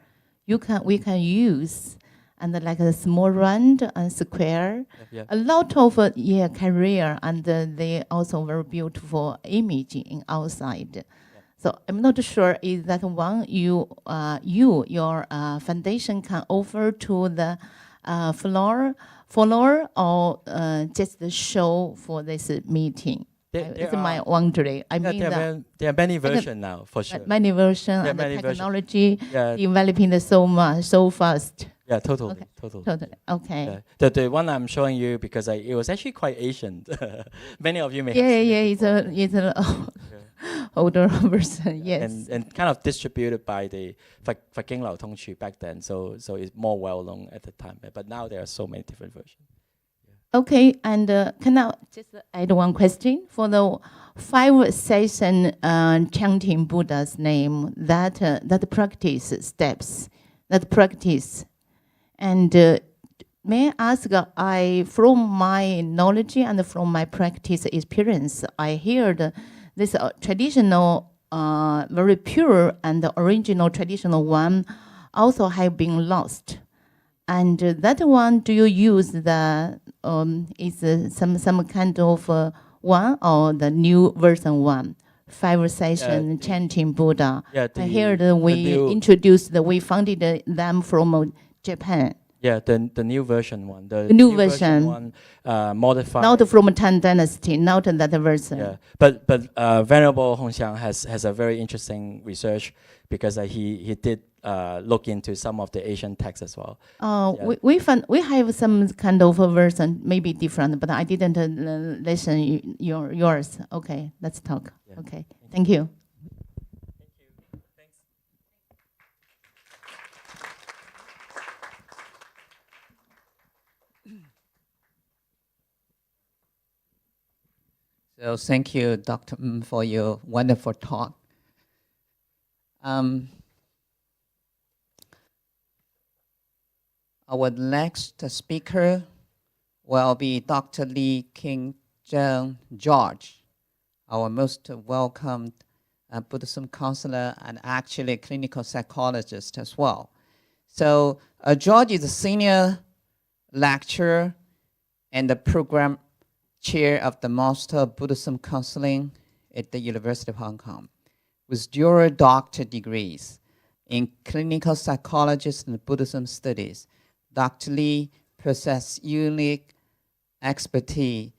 we can use. And like a small round and square, a lot of career, and they also very beautiful image in outside. So I'm not sure is that one your foundation can offer to the follower or just the show for this meeting. It's my wondering. I mean, there are many versions now, for sure. Many versions, and the technology developing so fast. Yeah, totally. Okay. Yeah. The one I'm showing you, because it was actually quite ancient. Many of you may have seen it's an older version, yes. And kind of distributed by the Faking Lao Tong Chu back then, so it's more well known at the time. But now there are so many different versions. Okay, and can I just add one question? For the 5-session chanting Buddha's name, that practice steps, that practice. And may I ask, from my knowledge and from my practice experience, I heard this traditional, very pure and original traditional one also have been lost. And that one, do you use the, is some kind of one or the new version one? 5-session chanting Buddha. Yeah, I heard we founded them from Japan. Yeah, the new version one. The new version. one modified. Not from Tang Dynasty, not that version. Yeah, but Venerable Hongxiang has a very interesting research because he did look into some of the Asian texts as well. Yeah. We have some kind of a version, maybe different, but I didn't listen yours. Okay, let's talk. Yeah. Okay, thank you. So thank you, Dr. for your wonderful talk. Our next speaker will be Dr. Lee King Jung George, our most welcomed Buddhism counselor and actually clinical psychologist as well. So George is a senior lecturer and the program chair of the Master of Buddhism Counseling at the University of Hong Kong, with dual doctor degrees in clinical psychologist and Buddhism studies. Dr. Lee possesses unique expertise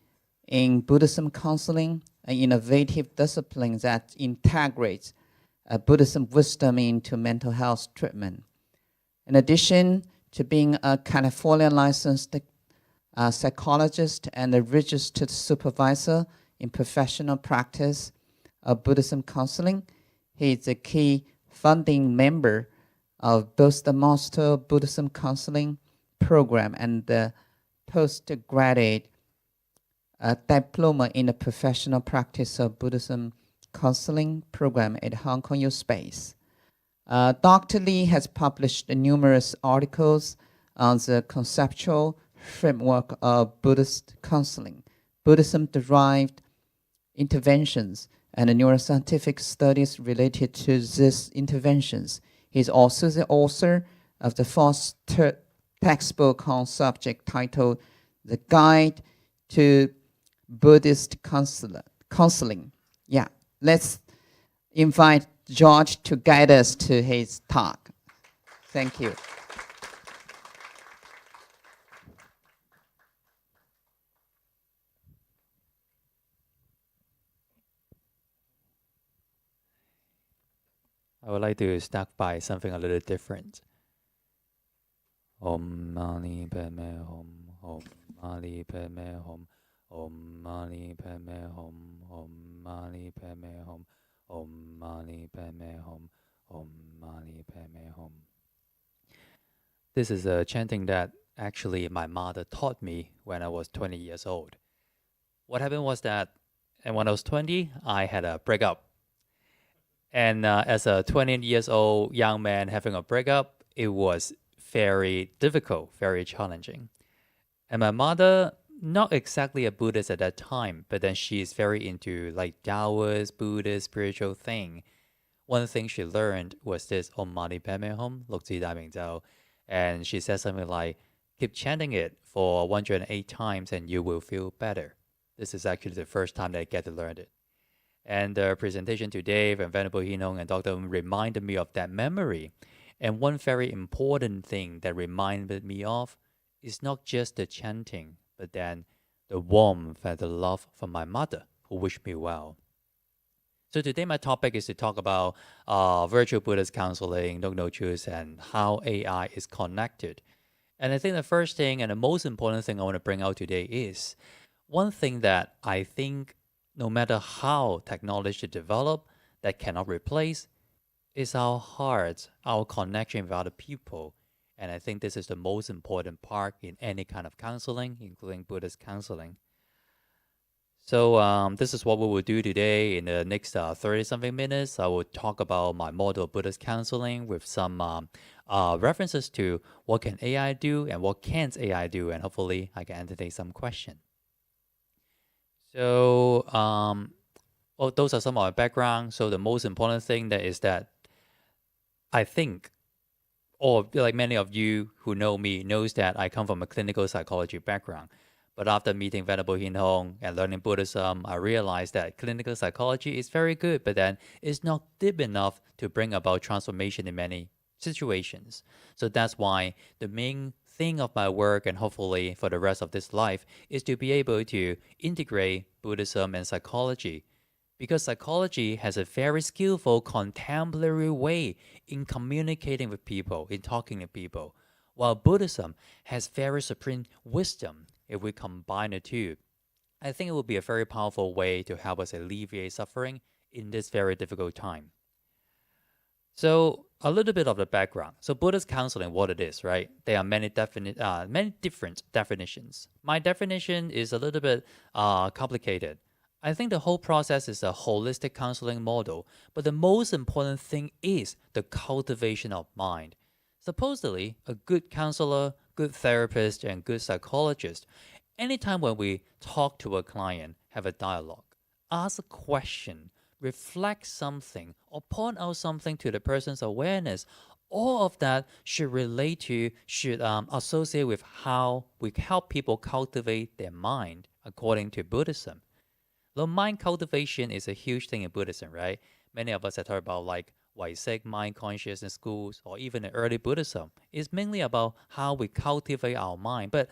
in Buddhism counseling, an innovative discipline that integrates Buddhism wisdom into mental health treatment. In addition to being a California licensed psychologist and a registered supervisor in professional practice of Buddhism counseling, he is a key founding member of both the Master of Buddhism Counseling program and the postgraduate diploma in the professional practice of Buddhism counseling program at Hong Kong U Space. Dr. Lee has published numerous articles on the conceptual framework of Buddhist counseling, Buddhism-derived interventions, and the neuroscientific studies related to these interventions. He is also the author of the first textbook on subject titled The Guide to Buddhist Counseling. Yeah, let's invite George to guide us to his talk. Thank you. I would like to start by something a little different. Om Mani Padme Hum, Om Mani Padme Hum, Om Mani Padme Hum, Om Mani Padme Hum, Om Mani Padme Hum, Om Mani Padme Hum. This is a chanting that actually my mother taught me when I was 20 years old. What happened was that, and when I was 20, I had a breakup. And as a 20 years old young man having a breakup, it was very difficult, very challenging. And my mother, not exactly a Buddhist at that time, but then she is very into like Taoist, Buddhist, spiritual thing. One thing she learned was this Om Mani Padme Hum, Luk Ji Dai Ming Zhao. And she said something like, keep chanting it for 108 times and you will feel better. This is actually the first time that I get to learn it. And the presentation today from Venerable Hin Hong and Dr. reminded me of that memory. And one very important thing that reminded me of is not just the chanting, but then the warmth and the love from my mother who wished me well. So today my topic is to talk about virtual Buddhist counseling, no choose, and how AI is connected. And I think the first thing and the most important thing I want to bring out today is one thing that I think no matter how technology develop, that cannot replace is our hearts, our connection with other people. And I think this is the most important part in any kind of counseling, including Buddhist counseling. So this is what we will do today. In the next 30-something minutes, I will talk about my model of Buddhist counseling with some references to what can AI do and what can't AI do, and hopefully I can entertain some questions. So those are some of my background. So the most important thing that is that I think, or like many of you who know me knows that I come from a clinical psychology background. But after meeting Venerable Hin Hong and learning Buddhism, I realized that clinical psychology is very good, but then it's not deep enough to bring about transformation in many situations. So that's why the main thing of my work, and hopefully for the rest of this life, is to be able to integrate Buddhism and psychology. Because psychology has a very skillful contemporary way in communicating with people, in talking to people, while Buddhism has very supreme wisdom. If we combine the two, I think it will be a very powerful way to help us alleviate suffering in this very difficult time. So a little bit of the background. So Buddhist counseling, what it is, right? There are many different definitions. My definition is a little bit complicated. I think the whole process is a holistic counseling model, but the most important thing is the cultivation of mind. Supposedly, a good counselor, good therapist, and good psychologist, anytime when we talk to a client, have a dialogue, ask a question, reflect something, or point out something to the person's awareness, all of that should associate with how we help people cultivate their mind according to Buddhism. Though mind cultivation is a huge thing in Buddhism, right? Many of us have heard about like Waisek mind consciousness schools, or even in early Buddhism. It's mainly about how we cultivate our mind. But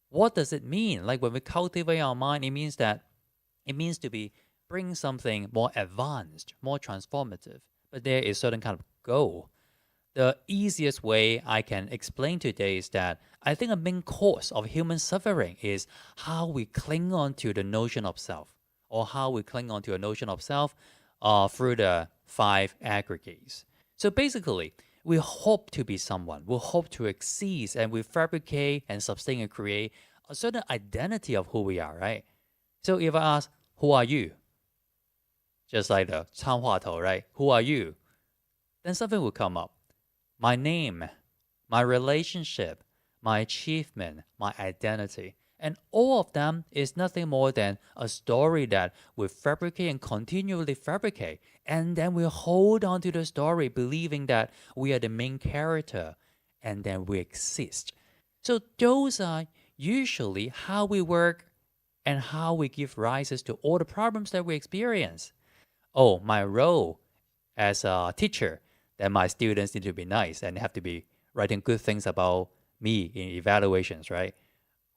what does it mean? Like when we cultivate our mind, it means to bring something more advanced, more transformative. But there is certain kind of goal. The easiest way I can explain today is that I think a main cause of human suffering is how we cling on to the notion of self, or how we cling on to a notion of self through the 5 aggregates. So basically, we hope to be someone, we hope to exceed, and we fabricate and sustain and create a certain identity of who we are, right? So if I ask, who are you? Just like the 参话头, right? Who are you? Then something will come up. My name, my relationship, my achievement, my identity. And all of them is nothing more than a story that we fabricate and continually fabricate. And then we hold on to the story believing that we are the main character, and then we exist. So those are usually how we work and how we give rises to all the problems that we experience. Oh, my role as a teacher, then my students need to be nice and have to be writing good things about me in evaluations, right?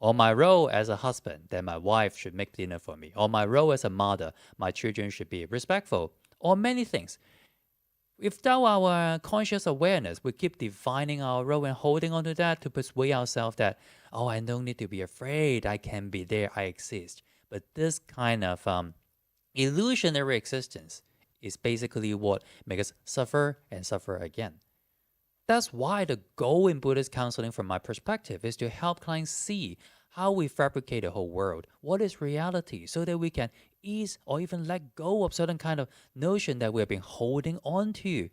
Or my role as a husband, then my wife should make dinner for me. Or my role as a mother, my children should be respectful. Or many things. Without our conscious awareness, we keep defining our role and holding on to that to persuade ourselves that, oh, I don't need to be afraid. I can be there. I exist. But this kind of illusionary existence is basically what makes us suffer and suffer again. That's why the goal in Buddhist counseling, from my perspective, is to help clients see how we fabricate the whole world, what is reality, so that we can ease or even let go of certain kind of notion that we have been holding on to,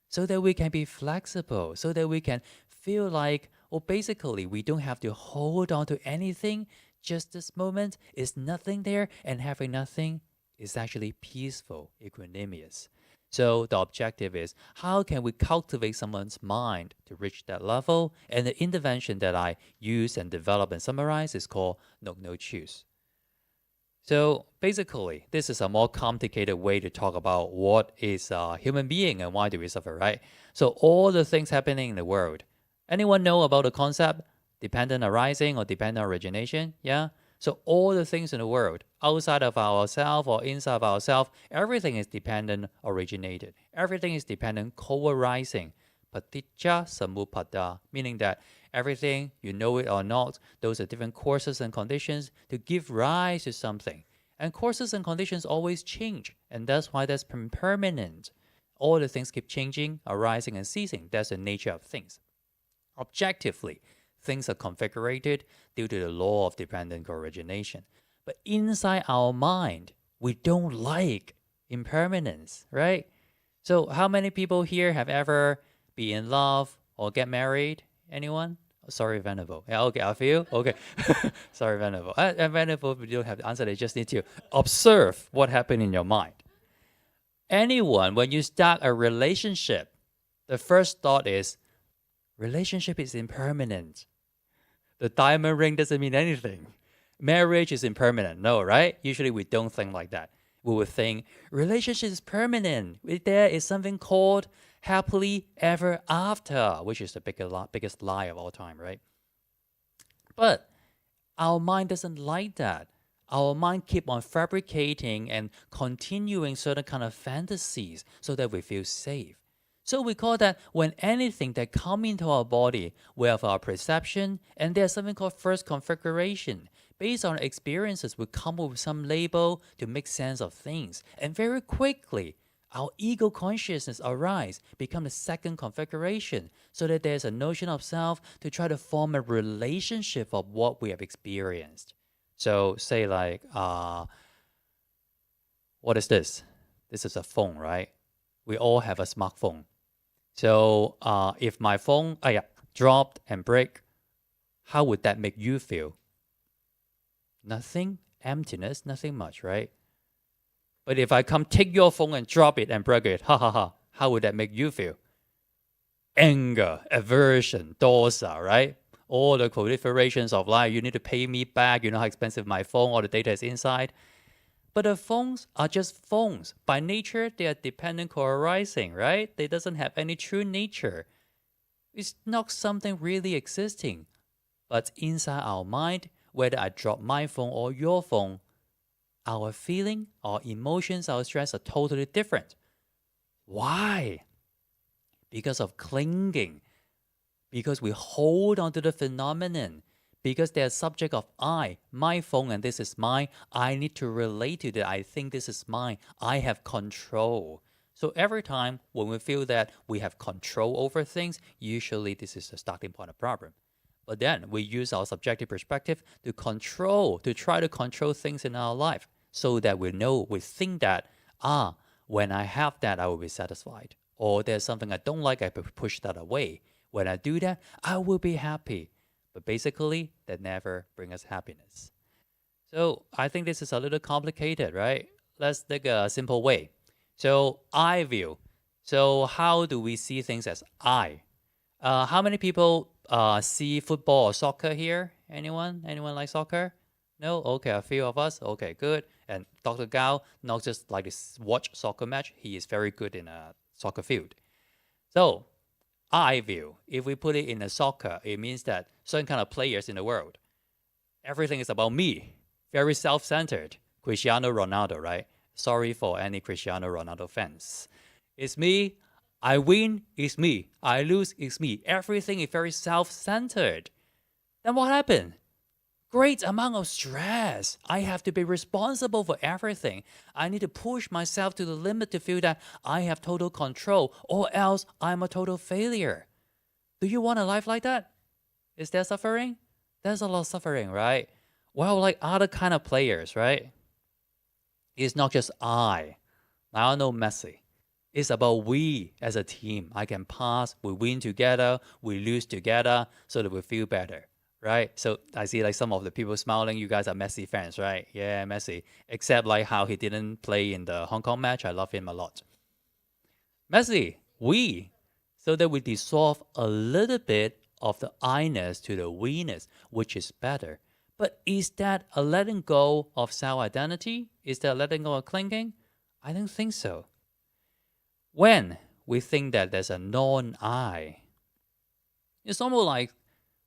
so that we can be flexible, so that we can feel like, well, basically, we don't have to hold on to anything. Just this moment is nothing there, and having nothing is actually peaceful, equanimous. So the objective is, how can we cultivate someone's mind to reach that level? And the intervention that I use and develop and summarize is called no choose. So basically, this is a more complicated way to talk about what is a human being and why do we suffer, right? So all the things happening in the world. Anyone know about the concept dependent arising or dependent origination? Yeah? So all the things in the world, outside of ourselves or inside of ourselves, everything is dependent originated. Everything is dependent co-arising. Paticca samuppada, meaning that everything, you know it or not, those are different causes and conditions to give rise to something. And causes and conditions always change, and that's why that's impermanent. All the things keep changing, arising and ceasing. That's the nature of things. Objectively, things are configured due to the law of dependent origination. But inside our mind, we don't like impermanence, right? So how many people here have ever been in love or get married? Anyone? Oh, sorry, Venerable. Yeah, okay, I feel. Okay. Sorry, Venerable. And Venerable, you don't have to answer. They just need to observe what happened in your mind. Anyone, when you start a relationship, the first thought is, relationship is impermanent. The diamond ring doesn't mean anything. Marriage is impermanent. No, right? Usually we don't think like that. We would think relationship is permanent. There is something called happily ever after, which is the biggest lie of all time, right? But our mind doesn't like that. Our mind keep on fabricating and continuing certain kind of fantasies so that we feel safe. So we call that when anything that come into our body, we have our perception, and there's something called first configuration. Based on experiences, we come up with some label to make sense of things. And very quickly, our ego consciousness arise, become the second configuration, so that there's a notion of self to try to form a relationship of what we have experienced. So say like, what is this? This is a phone, right? We all have a smartphone. So if my phone dropped and break, how would that make you feel? Nothing, emptiness, nothing much, right? But if I come take your phone and drop it and break it, how would that make you feel? Anger, aversion, dosa, right? All the proliferations of life, you need to pay me back, you know how expensive my phone, all the data is inside. But the phones are just phones. By nature, they are dependent co-arising, right? They doesn't have any true nature. It's not something really existing. But inside our mind, whether I drop my phone or your phone, our feeling, our emotions, our stress are totally different. Why? Because of clinging. Because we hold on to the phenomenon. Because they're subject of I, my phone, and this is mine. I need to relate to that. I think this is mine. I have control. So every time when we feel that we have control over things, usually this is the starting point of problem. But then we use our subjective perspective to try to control things in our life so that we think that, when I have that, I will be satisfied. Or there's something I don't like, I push that away. When I do that, I will be happy. But basically, that never brings us happiness. So I think this is a little complicated, right? Let's take a simple way. So I view. So how do we see things as I? How many people see football or soccer here? Anyone? Anyone like soccer? No? Okay, a few of us. Okay, good. And Dr. Gao, not just like this watch soccer match, he is very good in a soccer field. So I view, if we put it in a soccer, it means that certain kind of players in the world, everything is about me, very self-centered. Cristiano Ronaldo, right? Sorry for any Cristiano Ronaldo fans. It's me. I win, it's me. I lose, it's me. Everything is very self-centered. Then what happened? Great amount of stress. I have to be responsible for everything. I need to push myself to the limit to feel that I have total control, or else I'm a total failure. Do you want a life like that? Is there suffering? There's a lot of suffering, right? Well, like other kind of players, right? It's not just I don't know Messi. It's about we as a team. I can pass, we win together, we lose together, so that we feel better, right? So I see like some of the people smiling. You guys are Messi fans, right? Yeah, Messi. Except like how he didn't play in the Hong Kong match. I love him a lot. Messi, we. So that we dissolve a little bit of the I-ness to the we-ness, which is better. But is that a letting go of self-identity? Is that letting go of clinging? I don't think so. When we think that there's a non-I, it's almost like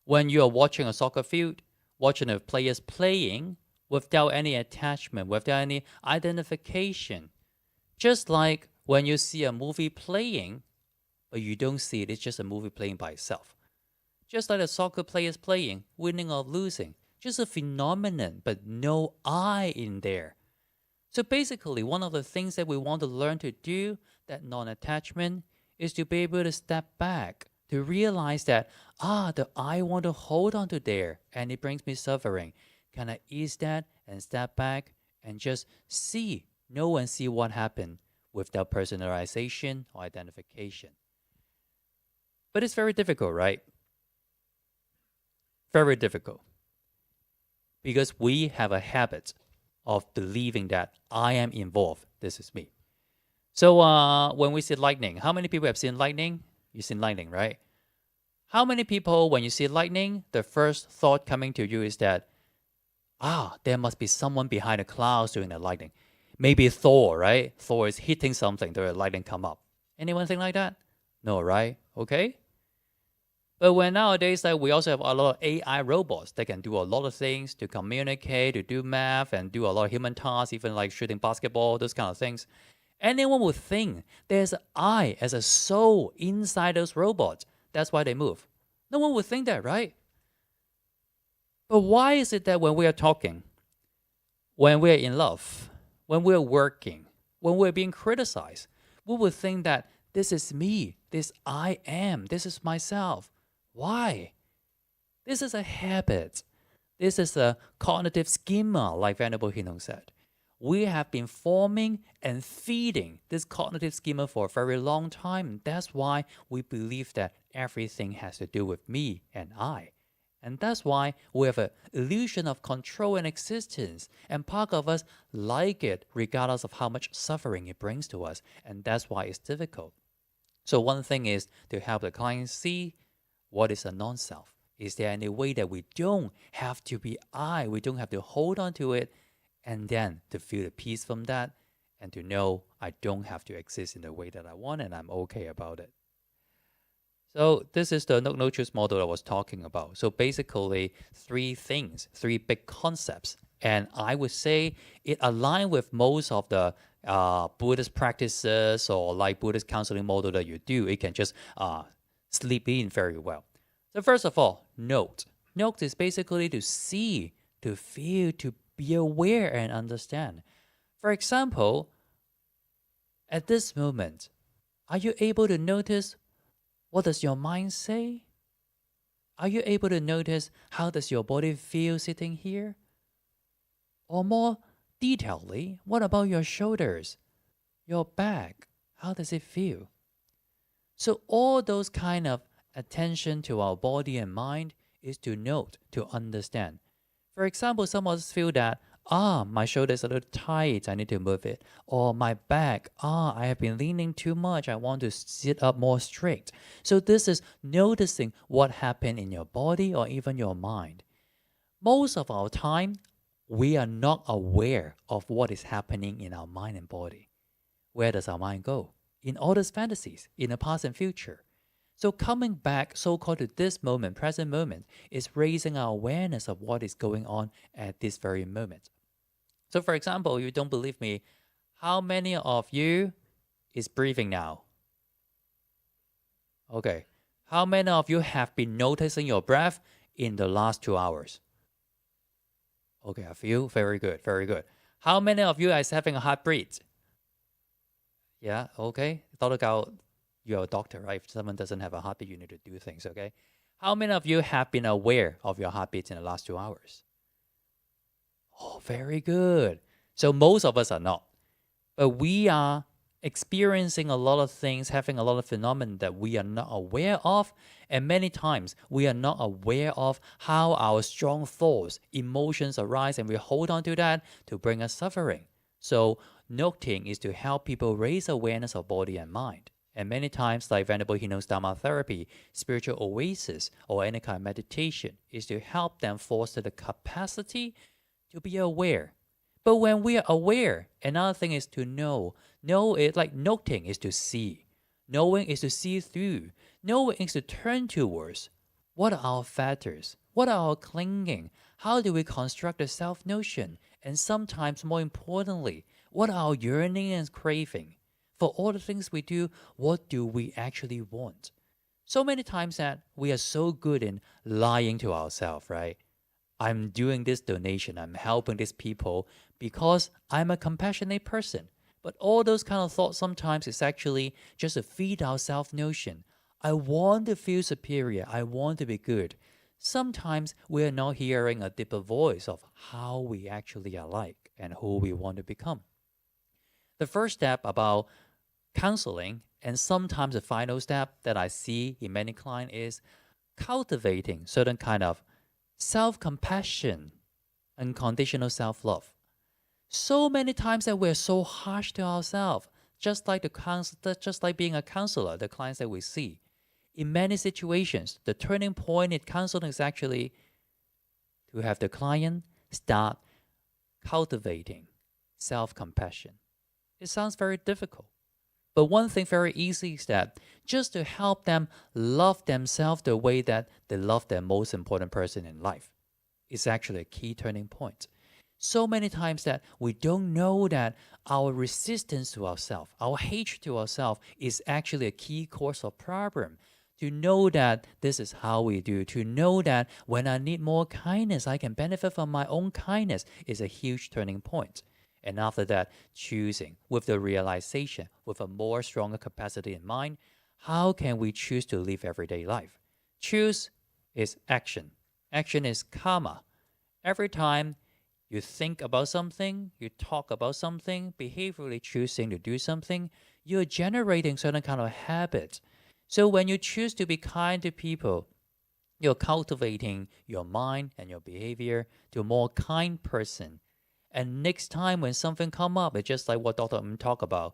when you are watching a soccer field, watching the players playing without any attachment, without any identification. Just like when you see a movie playing, but you don't see it, it's just a movie playing by itself. Just like the soccer players playing, winning or losing, just a phenomenon, but no I in there. So basically, one of the things that we want to learn to do, that non-attachment, is to be able to step back, to realize that, the I want to hold on to there, and it brings me suffering. Can I ease that and step back and just know and see what happened without personalization or identification? But it's very difficult, right? Very difficult. Because we have a habit of believing that I am involved. This is me. So when we see lightning, how many people have seen lightning? You've seen lightning, right? How many people, when you see lightning, the first thought coming to you is that, there must be someone behind the clouds doing the lightning. Maybe Thor, right? Thor is hitting something, the lightning come up. Anyone think like that? No, right? Okay. But when nowadays, like, we also have a lot of AI robots that can do a lot of things to communicate, to do math, and do a lot of human tasks, even like shooting basketball, those kind of things. Anyone would think there's an I as a soul inside those robots. That's why they move. No one would think that, right? But why is it that when we are talking, when we are in love, when we are working, when we're being criticized, we would think that this is me, this I am, this is myself. Why? This is a habit. This is a cognitive schema, like Venerable Hinong said. We have been forming and feeding this cognitive schema for a very long time. That's why we believe that everything has to do with me and I. And that's why we have an illusion of control and existence. And part of us like it regardless of how much suffering it brings to us. And that's why it's difficult. So one thing is to help the client see what is a non-self. Is there any way that we don't have to be I, we don't have to hold on to it, and then to feel the peace from that, and to know I don't have to exist in the way that I want and I'm okay about it. So this is the no choice model I was talking about. So basically 3 things, 3 big concepts. And I would say it aligns with most of the Buddhist practices or like Buddhist counseling model that you do. It can just sleep in very well. So first of all, note. Note is basically to see, to feel, to be aware and understand. For example, at this moment, are you able to notice what does your mind say? Are you able to notice how does your body feel sitting here? Or more detailedly, what about your shoulders, your back? How does it feel? So all those kind of attention to our body and mind is to note, to understand. For example, some of us feel that, my shoulder is a little tight, I need to move it. Or my back, I have been leaning too much, I want to sit up more straight. So this is noticing what happened in your body or even your mind. Most of our time, we are not aware of what is happening in our mind and body. Where does our mind go? In all those fantasies, in the past and future. So coming back so-called to this moment, present moment, is raising our awareness of what is going on at this very moment. So for example, if you don't believe me, how many of you is breathing now? Okay. How many of you have been noticing your breath in the last 2 hours? Okay, a few. Very good, very good. How many of you is having a heartbeat? Yeah, okay. Thought about you're a doctor, right? If someone doesn't have a heartbeat, you need to do things, okay? How many of you have been aware of your heartbeat in the last 2 hours? Oh, very good. So most of us are not. But we are experiencing a lot of things, having a lot of phenomena that we are not aware of. And many times we are not aware of how our strong thoughts, emotions arise, and we hold on to that to bring us suffering. So noting is to help people raise awareness of body and mind. And many times, like Venerable Hinong's Dharma therapy, spiritual oasis, or any kind of meditation, is to help them foster the capacity to be aware. But when we are aware, another thing is to know. Know it like noting is to see. Knowing is to see through. Knowing is to turn towards. What are our fetters? What are our clinging? How do we construct the self-notion? And sometimes, more importantly, what are our yearning and craving? For all the things we do, what do we actually want? So many times that we are so good in lying to ourselves, right? I'm doing this donation, I'm helping these people because I'm a compassionate person. But all those kind of thoughts sometimes is actually just to feed our self-notion. I want to feel superior, I want to be good. Sometimes we're not hearing a deeper voice of how we actually are like and who we want to become. The first step about counseling, and sometimes the final step that I see in many clients, is cultivating certain kind of self-compassion, unconditional self-love. So many times that we're so harsh to ourselves, just like being a counselor, the clients that we see. In many situations, the turning point in counseling is actually to have the client start cultivating self-compassion. It sounds very difficult. But one thing very easy is that just to help them love themselves the way that they love their most important person in life is actually a key turning point. So many times that we don't know that our resistance to ourselves, our hatred to ourselves is actually a key cause of problem. To know that this is how we do, to know that when I need more kindness, I can benefit from my own kindness is a huge turning point. And after that, choosing with the realization, with a more stronger capacity in mind, how can we choose to live everyday life? Choose is action. Action is karma. Every time you think about something, you talk about something, behaviorally choosing to do something, you're generating certain kind of habit. So when you choose to be kind to people, you're cultivating your mind and your behavior to a more kind person. And next time when something come up, it's just like what Dr. talked about.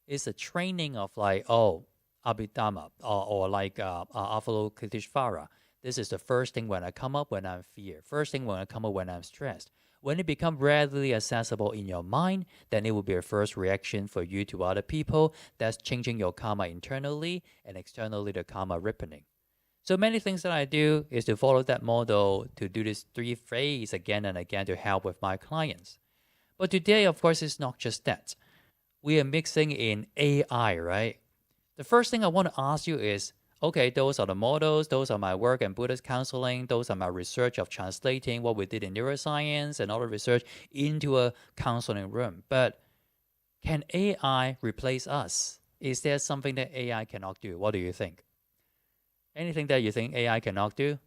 It's a training of like, Abhidhamma or like Avalokiteshvara. This is the first thing when I come up when I'm fear. First thing when I come up when I'm stressed. When it becomes readily accessible in your mind, then it will be a first reaction for you to other people. That's changing your karma internally and externally the karma ripening. So many things that I do is to follow that model, to do this 3 phase again and again to help with my clients. But today, of course, it's not just that. We are mixing in AI, right? The first thing I want to ask you is, okay, those are the models, those are my work in Buddhist counseling, those are my research of translating what we did in neuroscience and other research into a counseling room. But can AI replace us? Is there something that AI cannot do? What do you think? Anything that you think AI cannot do?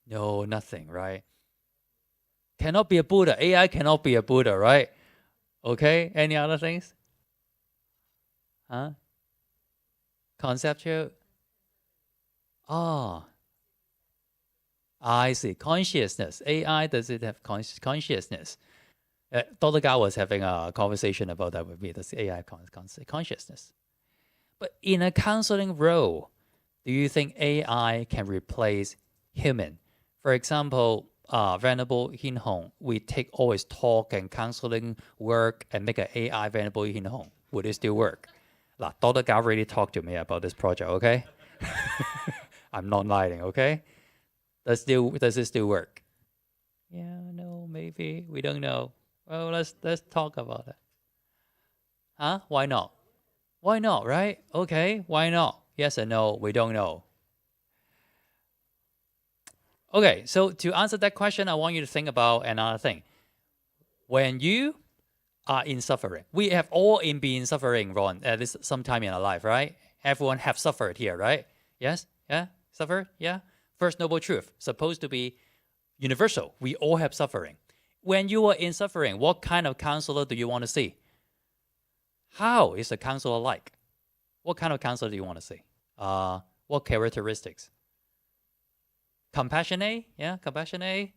No, nothing, right? Cannot be a Buddha. AI cannot be a Buddha, right? Okay, any other things? Huh? Conceptual? Oh, I see. Consciousness. AI, does it have consciousness? Dr. Gao was having a conversation about that with me. Does AI consciousness? But in a counseling role, do you think AI can replace human? For example, Venerable Hin Hong, we take always talk and counseling work and make an AI Venerable Hin Hong. Would it still work? Dr. Gao already talked to me about this project, okay? I'm not lying, okay? Does it still work? Yeah, no, maybe. We don't know. Well, let's talk about it. Huh? Why not? Why not, right? Okay, why not? Yes or no, we don't know. Okay, so to answer that question, I want you to think about another thing. When you are in suffering, we have all been suffering, Ron, at least sometime in our life, right? Everyone have suffered here, right? Yes? Yeah? Suffered? Yeah? First noble truth, supposed to be universal. We all have suffering. When you are in suffering, what kind of counselor do you want to see? How is a counselor like? What kind of counselor do you want to see? What characteristics? Compassionate? Yeah, compassionate.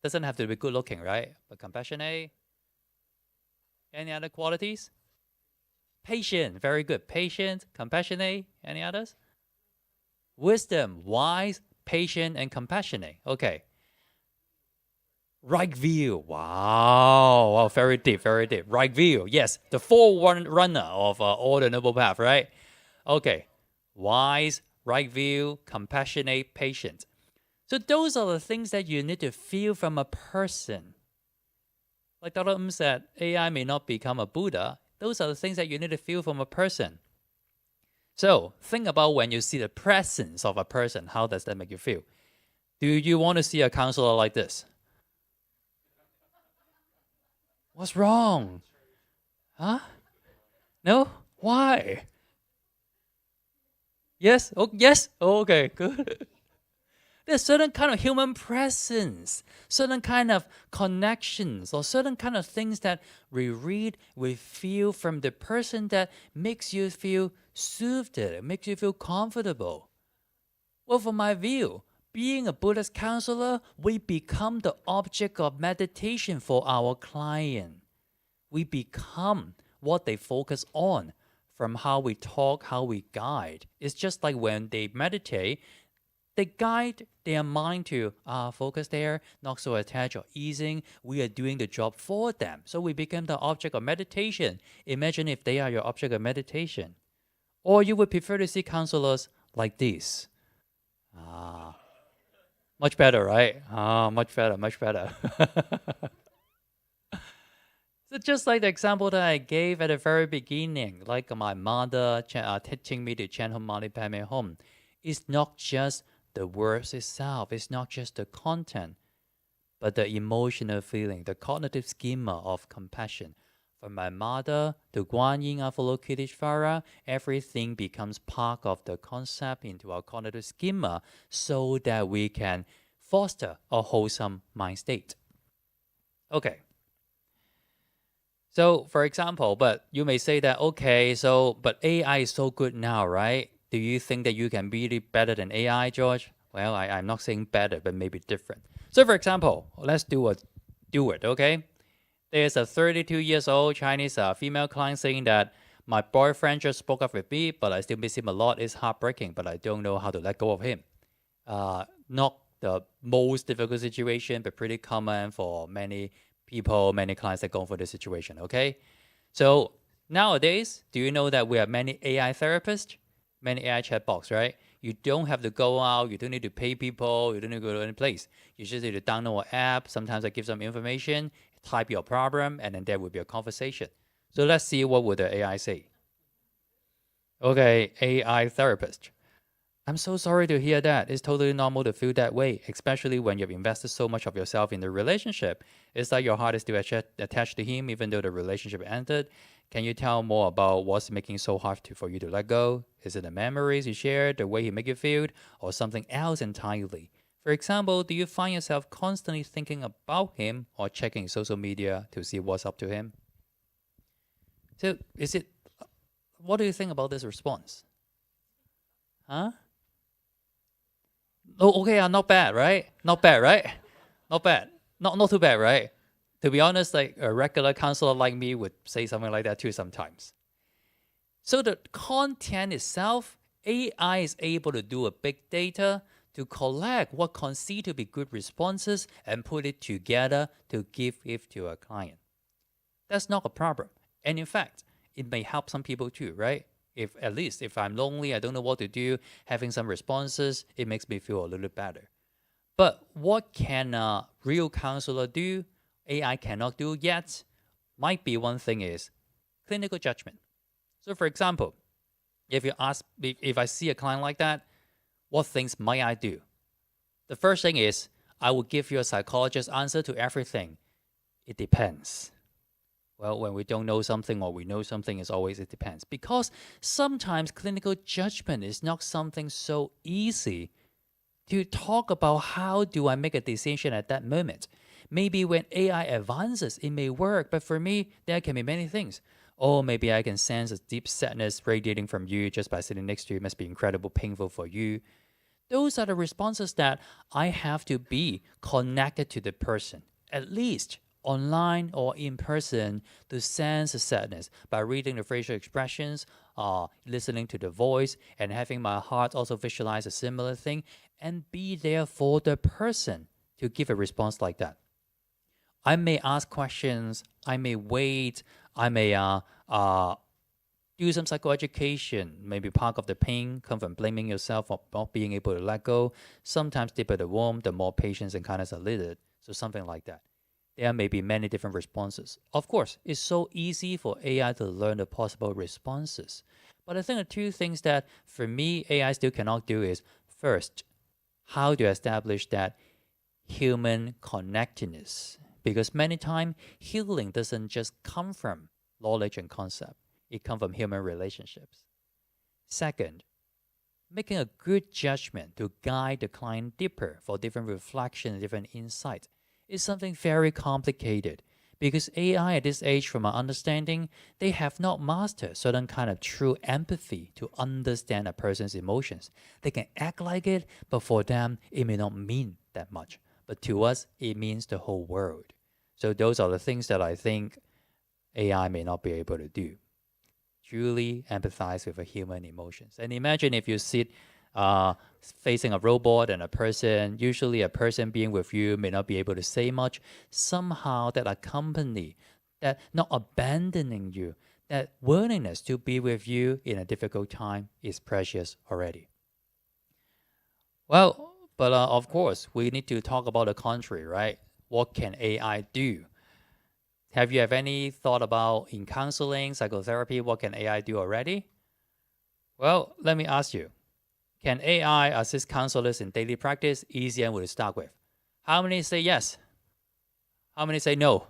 Doesn't have to be good looking, right? But compassionate. Any other qualities? Patient, very good. Patient, compassionate. Any others? Wisdom, wise, patient, and compassionate. Okay. Right view. Wow. Wow, very deep, very deep. Right view. Yes, the forerunner of all the noble path, right? Okay. Wise, right view, compassionate, patient. So those are the things that you need to feel from a person. Like Dr. said, AI may not become a Buddha. Those are the things that you need to feel from a person. So think about when you see the presence of a person, how does that make you feel? Do you want to see a counselor like this? What's wrong? Huh? No? Why? Yes? Oh, yes? Oh, okay, good. There's certain kind of human presence, certain kind of connections, or certain kind of things that we read, we feel from the person that makes you feel soothed, makes you feel comfortable. Well, from my view, being a Buddhist counselor, we become the object of meditation for our client. We become what they focus on from how we talk, how we guide. It's just like when they meditate, They guide their mind to focus there, not so attached or easing. We are doing the job for them. So we become the object of meditation. Imagine if they are your object of meditation. Or you would prefer to see counselors like this. Much better, right? Much better, much better. So just like the example that I gave at the very beginning, like my mother teaching me to chant Hum Mani Padme Hum, it's not just the words itself, it's not just the content, but the emotional feeling, the cognitive schema of compassion. From my mother to Guan Yin Avalokiteshvara, everything becomes part of the concept into our cognitive schema so that we can foster a wholesome mind state. Okay. So, for example, but you may say that, okay, but AI is so good now, right? Do you think that you can be better than AI, George? Well, I'm not saying better, but maybe different. So, for example, let's do it, okay? There's a 32 years old Chinese female client saying that my boyfriend just broke up with me, but I still miss him a lot. It's heartbreaking, but I don't know how to let go of him. Not the most difficult situation, but pretty common for many people, many clients that go for this situation, okay? So nowadays, do you know that we have many AI therapists, many AI chatbots, right? You don't have to go out, you don't need to pay people, you don't need to go to any place. You just need to download an app, sometimes I give some information, type your problem, and then there will be a conversation. So let's see what would the AI say. Okay, AI therapist. I'm so sorry to hear that. It's totally normal to feel that way, especially when you've invested so much of yourself in the relationship. It's like your heart is still attached to him even though the relationship ended. Can you tell more about what's making it so hard for you to let go? Is it the memories you shared, the way he made you feel, or something else entirely? For example, do you find yourself constantly thinking about him or checking social media to see what's up to him? So what do you think about this response? Huh? Oh, okay, not bad, right? Not bad, right? Not bad. Not too bad, right? To be honest, like a regular counselor like me would say something like that too sometimes. So the content itself, AI is able to do a big data to collect what considered to be good responses and put it together to give it to a client. That's not a problem. And in fact, it may help some people too, right? At least if I'm lonely, I don't know what to do, having some responses, it makes me feel a little better. But what can a real counselor do? AI cannot do yet. Might be one thing is clinical judgment. So for example, if I see a client like that, what things might I do? The first thing is I will give you a psychologist answer to everything. It depends. Well, when we don't know something or we know something, it's always it depends. Because sometimes clinical judgment is not something so easy to talk about how do I make a decision at that moment. Maybe when AI advances, it may work, but for me, there can be many things. Or maybe I can sense a deep sadness radiating from you just by sitting next to you. It must be incredibly painful for you. Those are the responses that I have to be connected to the person, at least online or in person, to sense the sadness by reading the facial expressions, listening to the voice, and having my heart also visualize a similar thing and be there for the person to give a response like that. I may ask questions, I may wait, I may do some psychoeducation. Maybe part of the pain come from blaming yourself for not being able to let go. Sometimes deeper the wound, the more patience and kindness are needed. So something like that. There may be many different responses. Of course, it's so easy for AI to learn the possible responses. But I think the two things that for me AI still cannot do is, first, how to establish that human connectedness. Because many times healing doesn't just come from knowledge and concept. It comes from human relationships. Second, making a good judgment to guide the client deeper for different reflections, different insights is something very complicated because AI at this age, from my understanding, they have not mastered certain kind of true empathy to understand a person's emotions. They can act like it, but for them, it may not mean that much. But to us, it means the whole world. So those are the things that I think AI may not be able to do. Truly empathize with a human emotions. And imagine if you sit facing a robot and a person, usually a person being with you may not be able to say much. Somehow that accompany, that not abandoning you, that willingness to be with you in a difficult time is precious already. Well, but of course, we need to talk about the contrary, right? What can AI do? Have you any thought about in counseling, psychotherapy, what can AI do already? Well, let me ask you. Can AI assist counselors in daily practice? Easy and we'll start with. How many say yes? How many say no?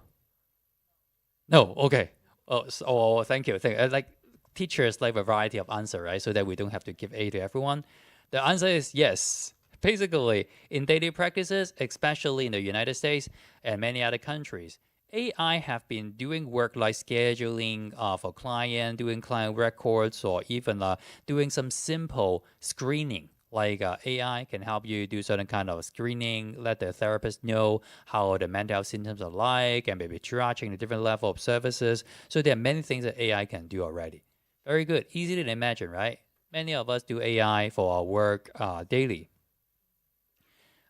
No, okay. Oh, thank you. Like teachers like a variety of answer, right? So that we don't have to give A to everyone. The answer is yes. Basically, in daily practices, especially in the United States and many other countries, AI have been doing work like scheduling for client, doing client records, or even doing some simple screening. Like AI can help you do certain kind of screening, let the therapist know how the mental health symptoms are like, and maybe triaging the different level of services. So there are many things that AI can do already. Very good. Easy to imagine, right? Many of us do AI for our work daily.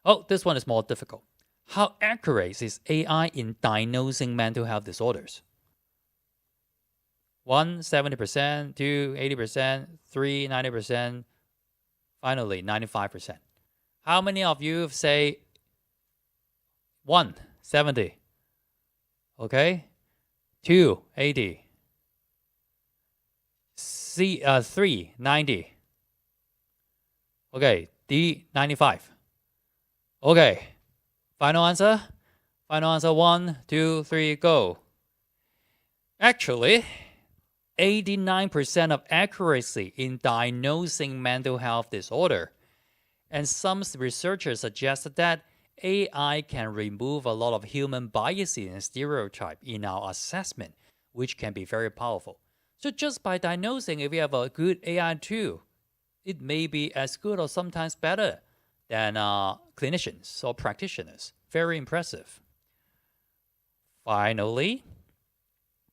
Oh, this one is more difficult. How accurate is AI in diagnosing mental health disorders? 1, 70%, 2, 80%, 3, 90%, finally 95%. How many of you say 1, 70? Okay. 2, 80. 3, 90. Okay. D, 95. Okay. Final answer? Final answer 1, 2, 3, go. Actually, 89% of accuracy in diagnosing mental health disorder. And some researchers suggested that AI can remove a lot of human biases and stereotype in our assessment, which can be very powerful. So just by diagnosing, if we have a good AI tool, it may be as good or sometimes better than clinicians or practitioners. Very impressive. Finally,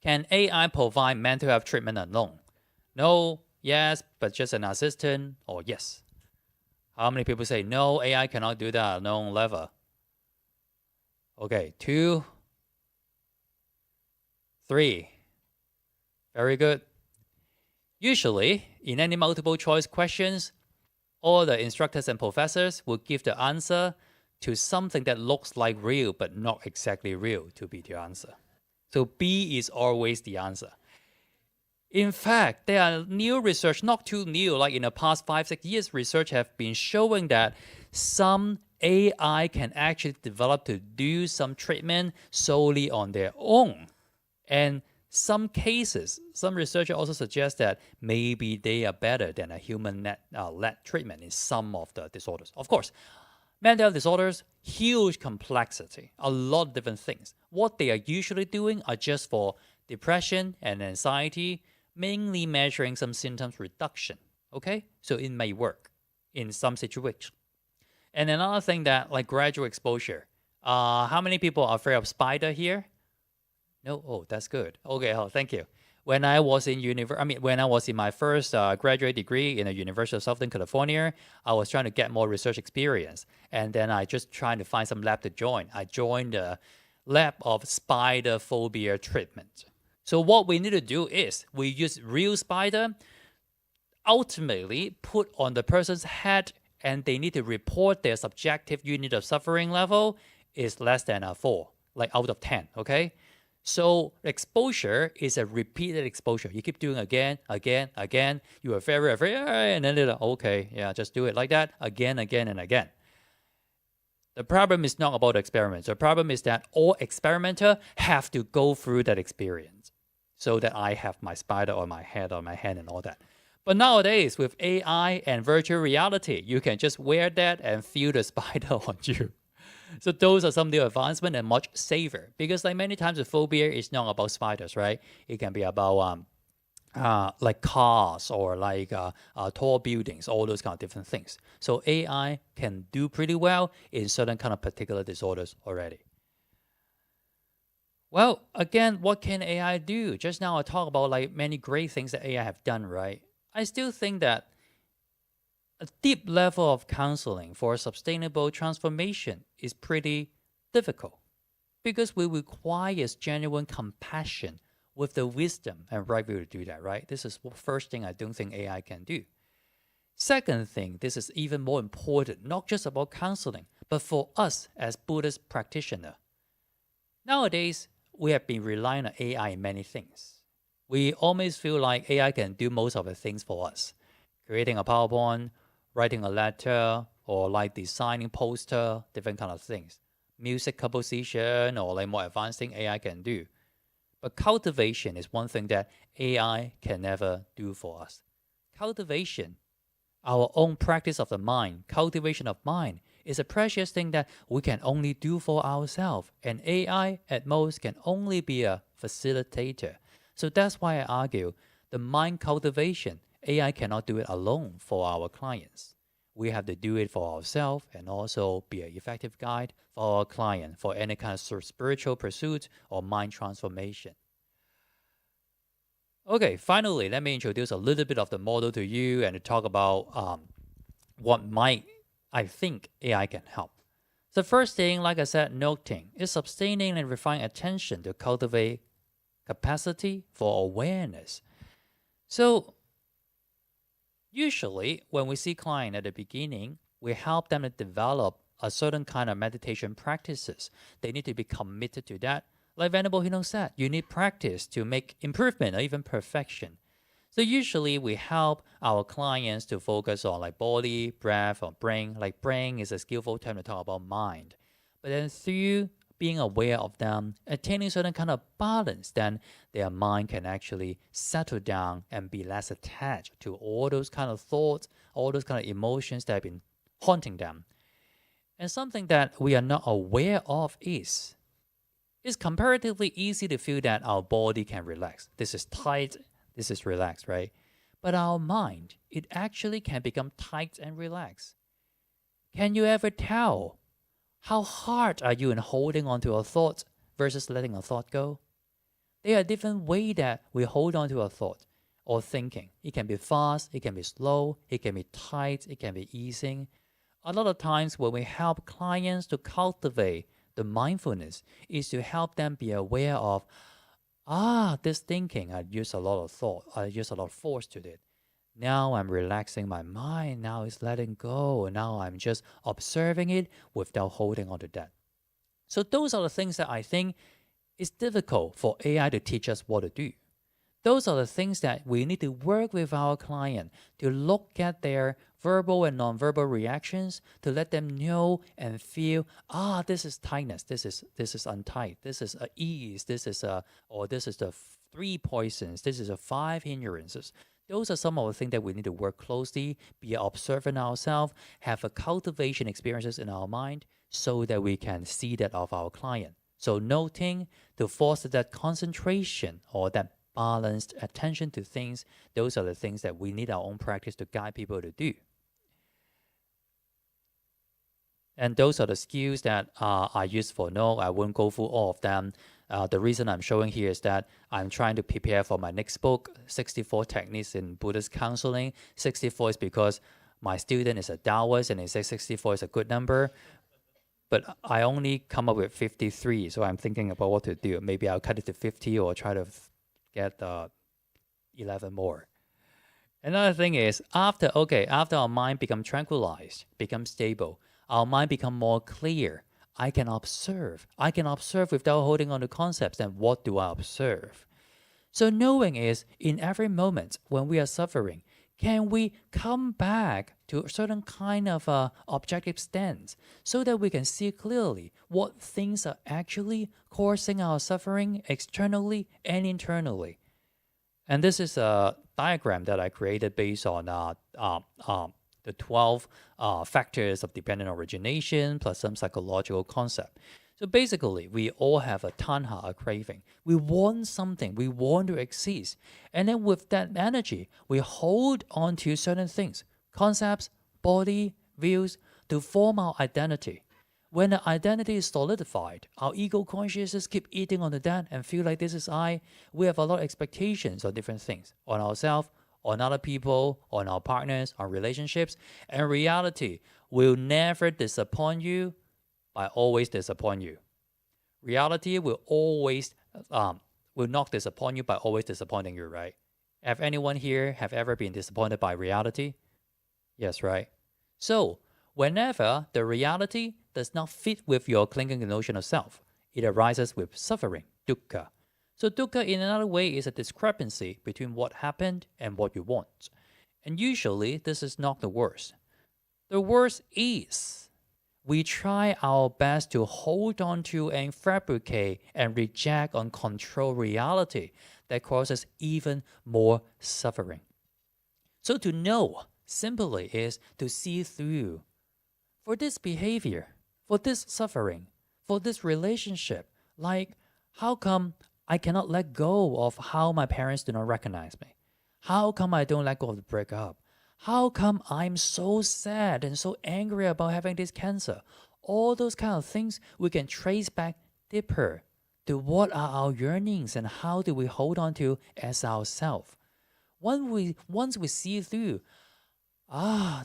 can AI provide mental health treatment alone? No, yes, but just an assistant, or yes. How many people say no, AI cannot do that alone, level? Okay, 2, 3. Very good. Usually, in any multiple choice questions, all the instructors and professors will give the answer to something that looks like real but not exactly real to be the answer. So B is always the answer. In fact, there are new research, not too new, like in the past 5, 6 years, research have been showing that some AI can actually develop to do some treatment solely on their own. And some cases, some researchers also suggest that maybe they are better than a human-led treatment in some of the disorders. Of course, mental health disorders, huge complexity, a lot of different things. What they are usually doing are just for depression and anxiety, mainly measuring some symptoms reduction. Okay? So it may work in some situations. And another thing that, like gradual exposure. How many people are afraid of spider here? No? Oh, that's good. Okay, oh, thank you. When I was in when I was in my first graduate degree in the University of Southern California, I was trying to get more research experience. And then I just trying to find some lab to join. I joined the lab of spider phobia treatment. So what we need to do is we use real spider, ultimately put on the person's head, and they need to report their subjective unit of suffering level is less than a 4, like out of 10, okay? So exposure is a repeated exposure. You keep doing again. You are very afraid, and then they're like, okay, yeah, just do it like that again, and again. The problem is not about the experiments. The problem is that all experimenter have to go through that experience so that I have my spider on my head, on my hand, and all that. But nowadays, with AI and virtual reality, you can just wear that and feel the spider on you. So those are some new advancements and much safer, because like many times the phobia is not about spiders, right? It can be about like cars or like tall buildings, all those kind of different things. So AI can do pretty well in certain kind of particular disorders already. Well, again, what can AI do? Just now I talked about like many great things that AI have done, right? I still think that a deep level of counseling for sustainable transformation is pretty difficult because we require genuine compassion with the wisdom and right way to do that, right? This is the first thing I don't think AI can do. Second thing, this is even more important, not just about counseling, but for us as Buddhist practitioners. Nowadays, we have been relying on AI in many things. We almost feel like AI can do most of the things for us. Creating a PowerPoint, writing a letter, or like designing poster, different kind of things. Music composition, or like more advanced thing AI can do. But cultivation is one thing that AI can never do for us. Cultivation, our own practice of the mind, cultivation of mind, is a precious thing that we can only do for ourselves. And AI, at most, can only be a facilitator. So that's why I argue the mind cultivation, AI cannot do it alone for our clients. We have to do it for ourselves and also be an effective guide for our client for any kind of spiritual pursuit or mind transformation. Okay, finally, let me introduce a little bit of the model to you and to talk about what might I think AI can help. The first thing, like I said, noting, is sustaining and refining attention to cultivate capacity for awareness. So usually when we see clients at the beginning, we help them to develop a certain kind of meditation practices. They need to be committed to that. Like Venerable Hino said, you need practice to make improvement or even perfection. So usually we help our clients to focus on like body, breath, or brain. Like brain is a skillful term to talk about mind. But then through being aware of them, attaining certain kind of balance, then their mind can actually settle down and be less attached to all those kind of thoughts, all those kind of emotions that have been haunting them. And something that we are not aware of is it's comparatively easy to feel that our body can relax. This is tight, this is relaxed, right? But our mind, it actually can become tight and relaxed. Can you ever tell how hard are you in holding on to a thought versus letting a thought go? There are different ways that we hold on to a thought or thinking. It can be fast, it can be slow, it can be tight, it can be easing. A lot of times when we help clients to cultivate the mindfulness is to help them be aware of, this thinking, I use a lot of thought, I use a lot of force to it. Now I'm relaxing my mind, now it's letting go, and now I'm just observing it without holding on to that. So those are the things that I think is difficult for AI to teach us what to do. Those are the things that we need to work with our client to look at their verbal and nonverbal reactions to let them know and feel, this is tightness, this is untight, this is ease, this is the 3 poisons, this is 5 hindrances. Those are some of the things that we need to work closely, be observant ourselves, have a cultivation experiences in our mind so that we can see that of our client. So noting to foster that concentration or that balanced attention to things, those are the things that we need our own practice to guide people to do. And those are the skills that are useful. No, I won't go through all of them. The reason I'm showing here is that I'm trying to prepare for my next book, 64 Techniques in Buddhist Counseling. 64 is because my student is a Taoist and he says 64 is a good number. But I only come up with 53, so I'm thinking about what to do. Maybe I'll cut it to 50 or try to get 11 more. Another thing is, after our mind becomes tranquilized, becomes stable, our mind becomes more clear. I can observe without holding on to concepts. Then what do I observe? So knowing is, in every moment when we are suffering, can we come back to a certain kind of objective stance so that we can see clearly what things are actually causing our suffering externally and internally? And this is a diagram that I created based on the 12 factors of dependent origination plus some psychological concept. So basically, we all have a tanha, a craving. We want something, we want to exist. And then with that energy, we hold on to certain things, concepts, body, views, to form our identity. When the identity is solidified, our ego consciousness keep eating onto that and feel like this is I. We have a lot of expectations on different things, on ourselves, on other people, on our partners, on relationships. And reality will never disappoint you by always disappoint you. Reality will always will not disappoint you by always disappointing you, right? Have anyone here have ever been disappointed by reality? Yes, right? So, whenever the reality does not fit with your clinging notion of self, it arises with suffering, dukkha. So dukkha in another way is a discrepancy between what happened and what you want. And usually this is not the worst. The worst is we try our best to hold on to and fabricate and reject and control reality that causes even more suffering. So to know simply is to see through. For this behavior, for this suffering, for this relationship, like how come I cannot let go of how my parents do not recognize me? How come I don't let go of the breakup? How come I'm so sad and so angry about having this cancer? All those kind of things we can trace back deeper to what are our yearnings and how do we hold on to as ourself. Once we see through,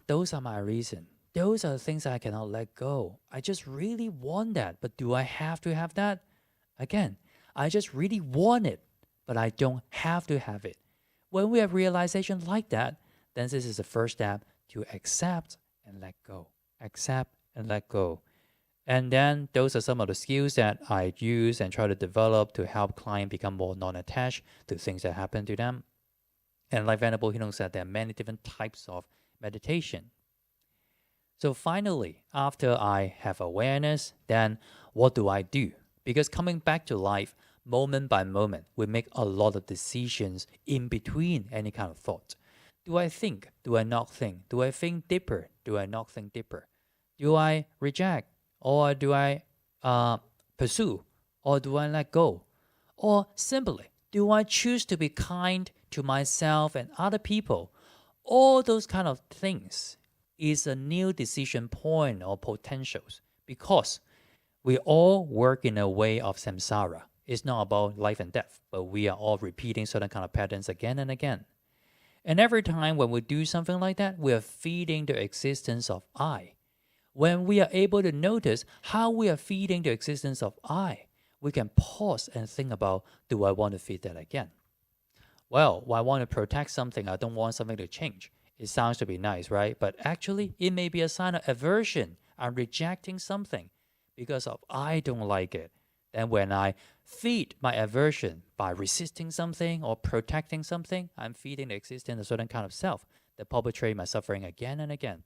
those are my reasons. Those are the things I cannot let go. I just really want that, but do I have to have that? Again, I just really want it, but I don't have to have it. When we have realization like that, then this is the first step to accept and let go. Accept and let go. And then those are some of the skills that I use and try to develop to help clients become more non-attached to things that happen to them. And like Venerable Hinong said, there are many different types of meditation. So finally, after I have awareness, then what do I do? Because coming back to life, moment by moment, we make a lot of decisions in between any kind of thought. Do I think? Do I not think? Do I think deeper? Do I not think deeper? Do I reject? Or do I pursue? Or do I let go? Or simply, do I choose to be kind to myself and other people? All those kind of things is a new decision point or potentials, because we all work in a way of samsara. It's not about life and death, but we are all repeating certain kind of patterns again and again. And every time when we do something like that, we are feeding the existence of I. When we are able to notice how we are feeding the existence of I, we can pause and think about, do I want to feed that again? Well, I want to protect something. I don't want something to change. It sounds to be nice, right? But actually, it may be a sign of aversion. I'm rejecting something because of I don't like it. Then when I feed my aversion by resisting something or protecting something, I'm feeding the existence of a certain kind of self that perpetrates my suffering again and again.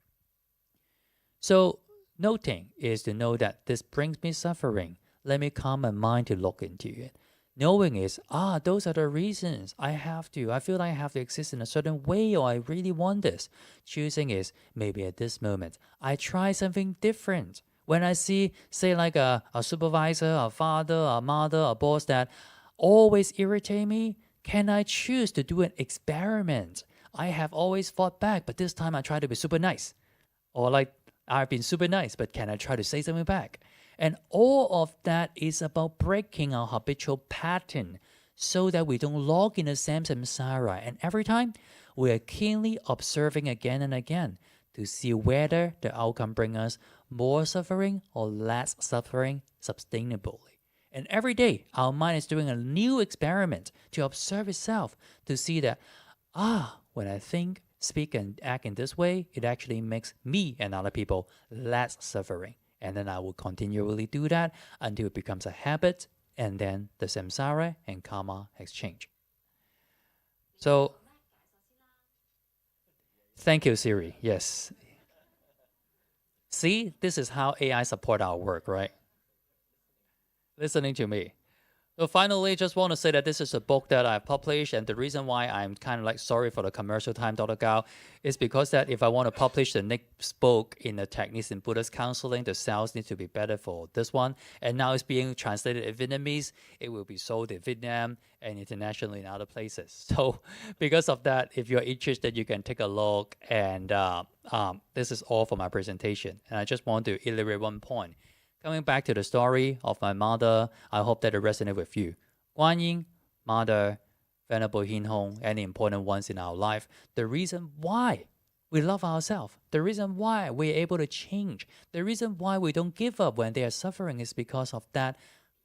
So noting is to know that this brings me suffering. Let me calm my mind to look into it. Knowing is, those are the reasons I feel like I have to exist in a certain way, or I really want this. Choosing is, maybe at this moment, I try something different. When I see, say like a supervisor, a father, a mother, a boss that always irritate me, can I choose to do an experiment? I have always fought back, but this time I try to be super nice. Or like, I've been super nice, but can I try to say something back? And all of that is about breaking our habitual pattern so that we don't log in the same samsara. And every time, we are keenly observing again and again to see whether the outcome brings us more suffering or less suffering sustainably. And every day, our mind is doing a new experiment to observe itself, to see that, when I think, speak, and act in this way, it actually makes me and other people less suffering. And then I will continually do that until it becomes a habit, and then the samsara and karma exchange. So, thank you, Siri. Yes. See, this is how AI support our work, right? Listening to me. So finally, just want to say that this is a book that I published, and the reason why I'm kind of like sorry for the commercial time, Dr. Gao, is because that if I want to publish the next book in the techniques in Buddhist counseling, the sales need to be better for this one. And now it's being translated in Vietnamese. It will be sold in Vietnam and internationally in other places. So because of that, if you're interested, you can take a look. And this is all for my presentation. And I just want to iterate one point. Coming back to the story of my mother, I hope that it resonates with you. Guan Yin, mother, Venerable Hin Hong, any important ones in our life, the reason why we love ourselves, the reason why we're able to change, the reason why we don't give up when they are suffering is because of that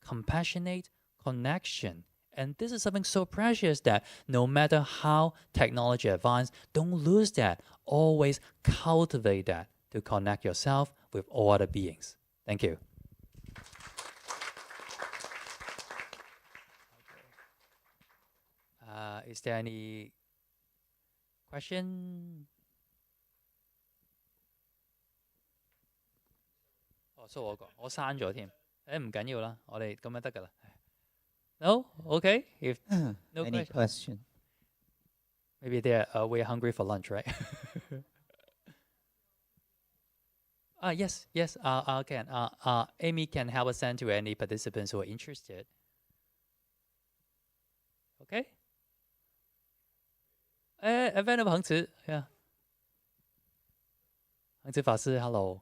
compassionate connection. And this is something so precious that no matter how technology advances, don't lose that. Always cultivate that to connect yourself with all other beings. Thank you. Is there any question? 哦，蘇我講，我刪咗添。誒唔緊要啦，我哋咁樣得㗎啦。No, okay. If no Any question, question? maybe we're hungry for lunch, right? Yes. Can Amy can help us send to any participants who are interested. Okay. Venerable 恒慈 yeah. 恒慈法師 hello.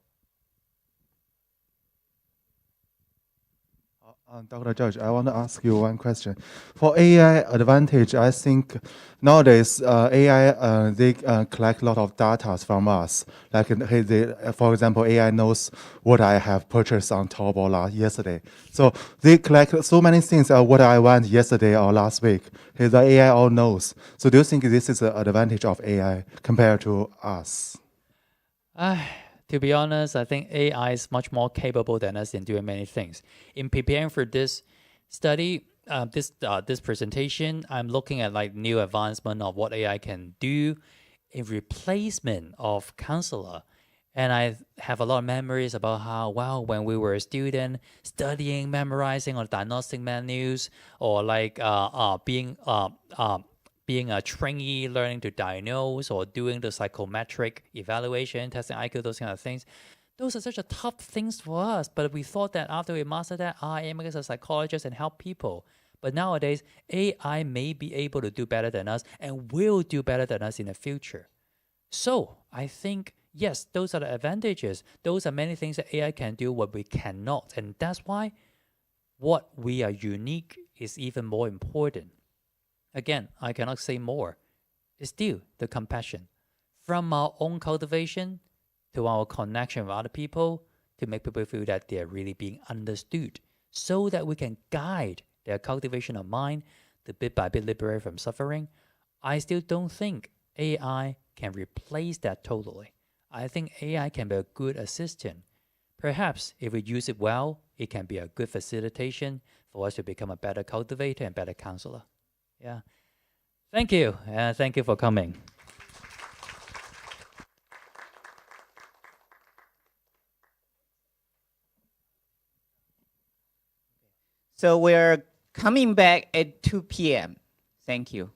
Dr. Judge, I want to ask you one question. For AI advantage, I think nowadays AI they collect a lot of data from us. Like for example, AI knows what I have purchased on Taobao yesterday. So they collect so many things what I went yesterday or last week. The AI all knows. So do you think this is an advantage of AI compared to us? To be honest, I think AI is much more capable than us in doing many things. In preparing for this study, this presentation, I'm looking at like new advancement of what AI can do in replacement of counselor. And I have a lot of memories about how, wow, when we were a student, studying, memorizing on diagnostic menus, or like being a trainee, learning to diagnose, or doing the psychometric evaluation, testing IQ, those kind of things. Those are such a tough things for us. But we thought that after we mastered that, I am a psychologist and help people. But nowadays, AI may be able to do better than us and will do better than us in the future. So I think, yes, those are the advantages. Those are many things that AI can do what we cannot. And that's why what we are unique is even more important. Again, I cannot say more. It's still the compassion. From our own cultivation to our connection with other people to make people feel that they're really being understood so that we can guide their cultivation of mind to bit by bit liberate from suffering. I still don't think AI can replace that totally. I think AI can be a good assistant. Perhaps if we use it well, it can be a good facilitation for us to become a better cultivator and better counselor. Yeah. Thank you. Thank you for coming. So we're coming back at 2 p.m. Thank you.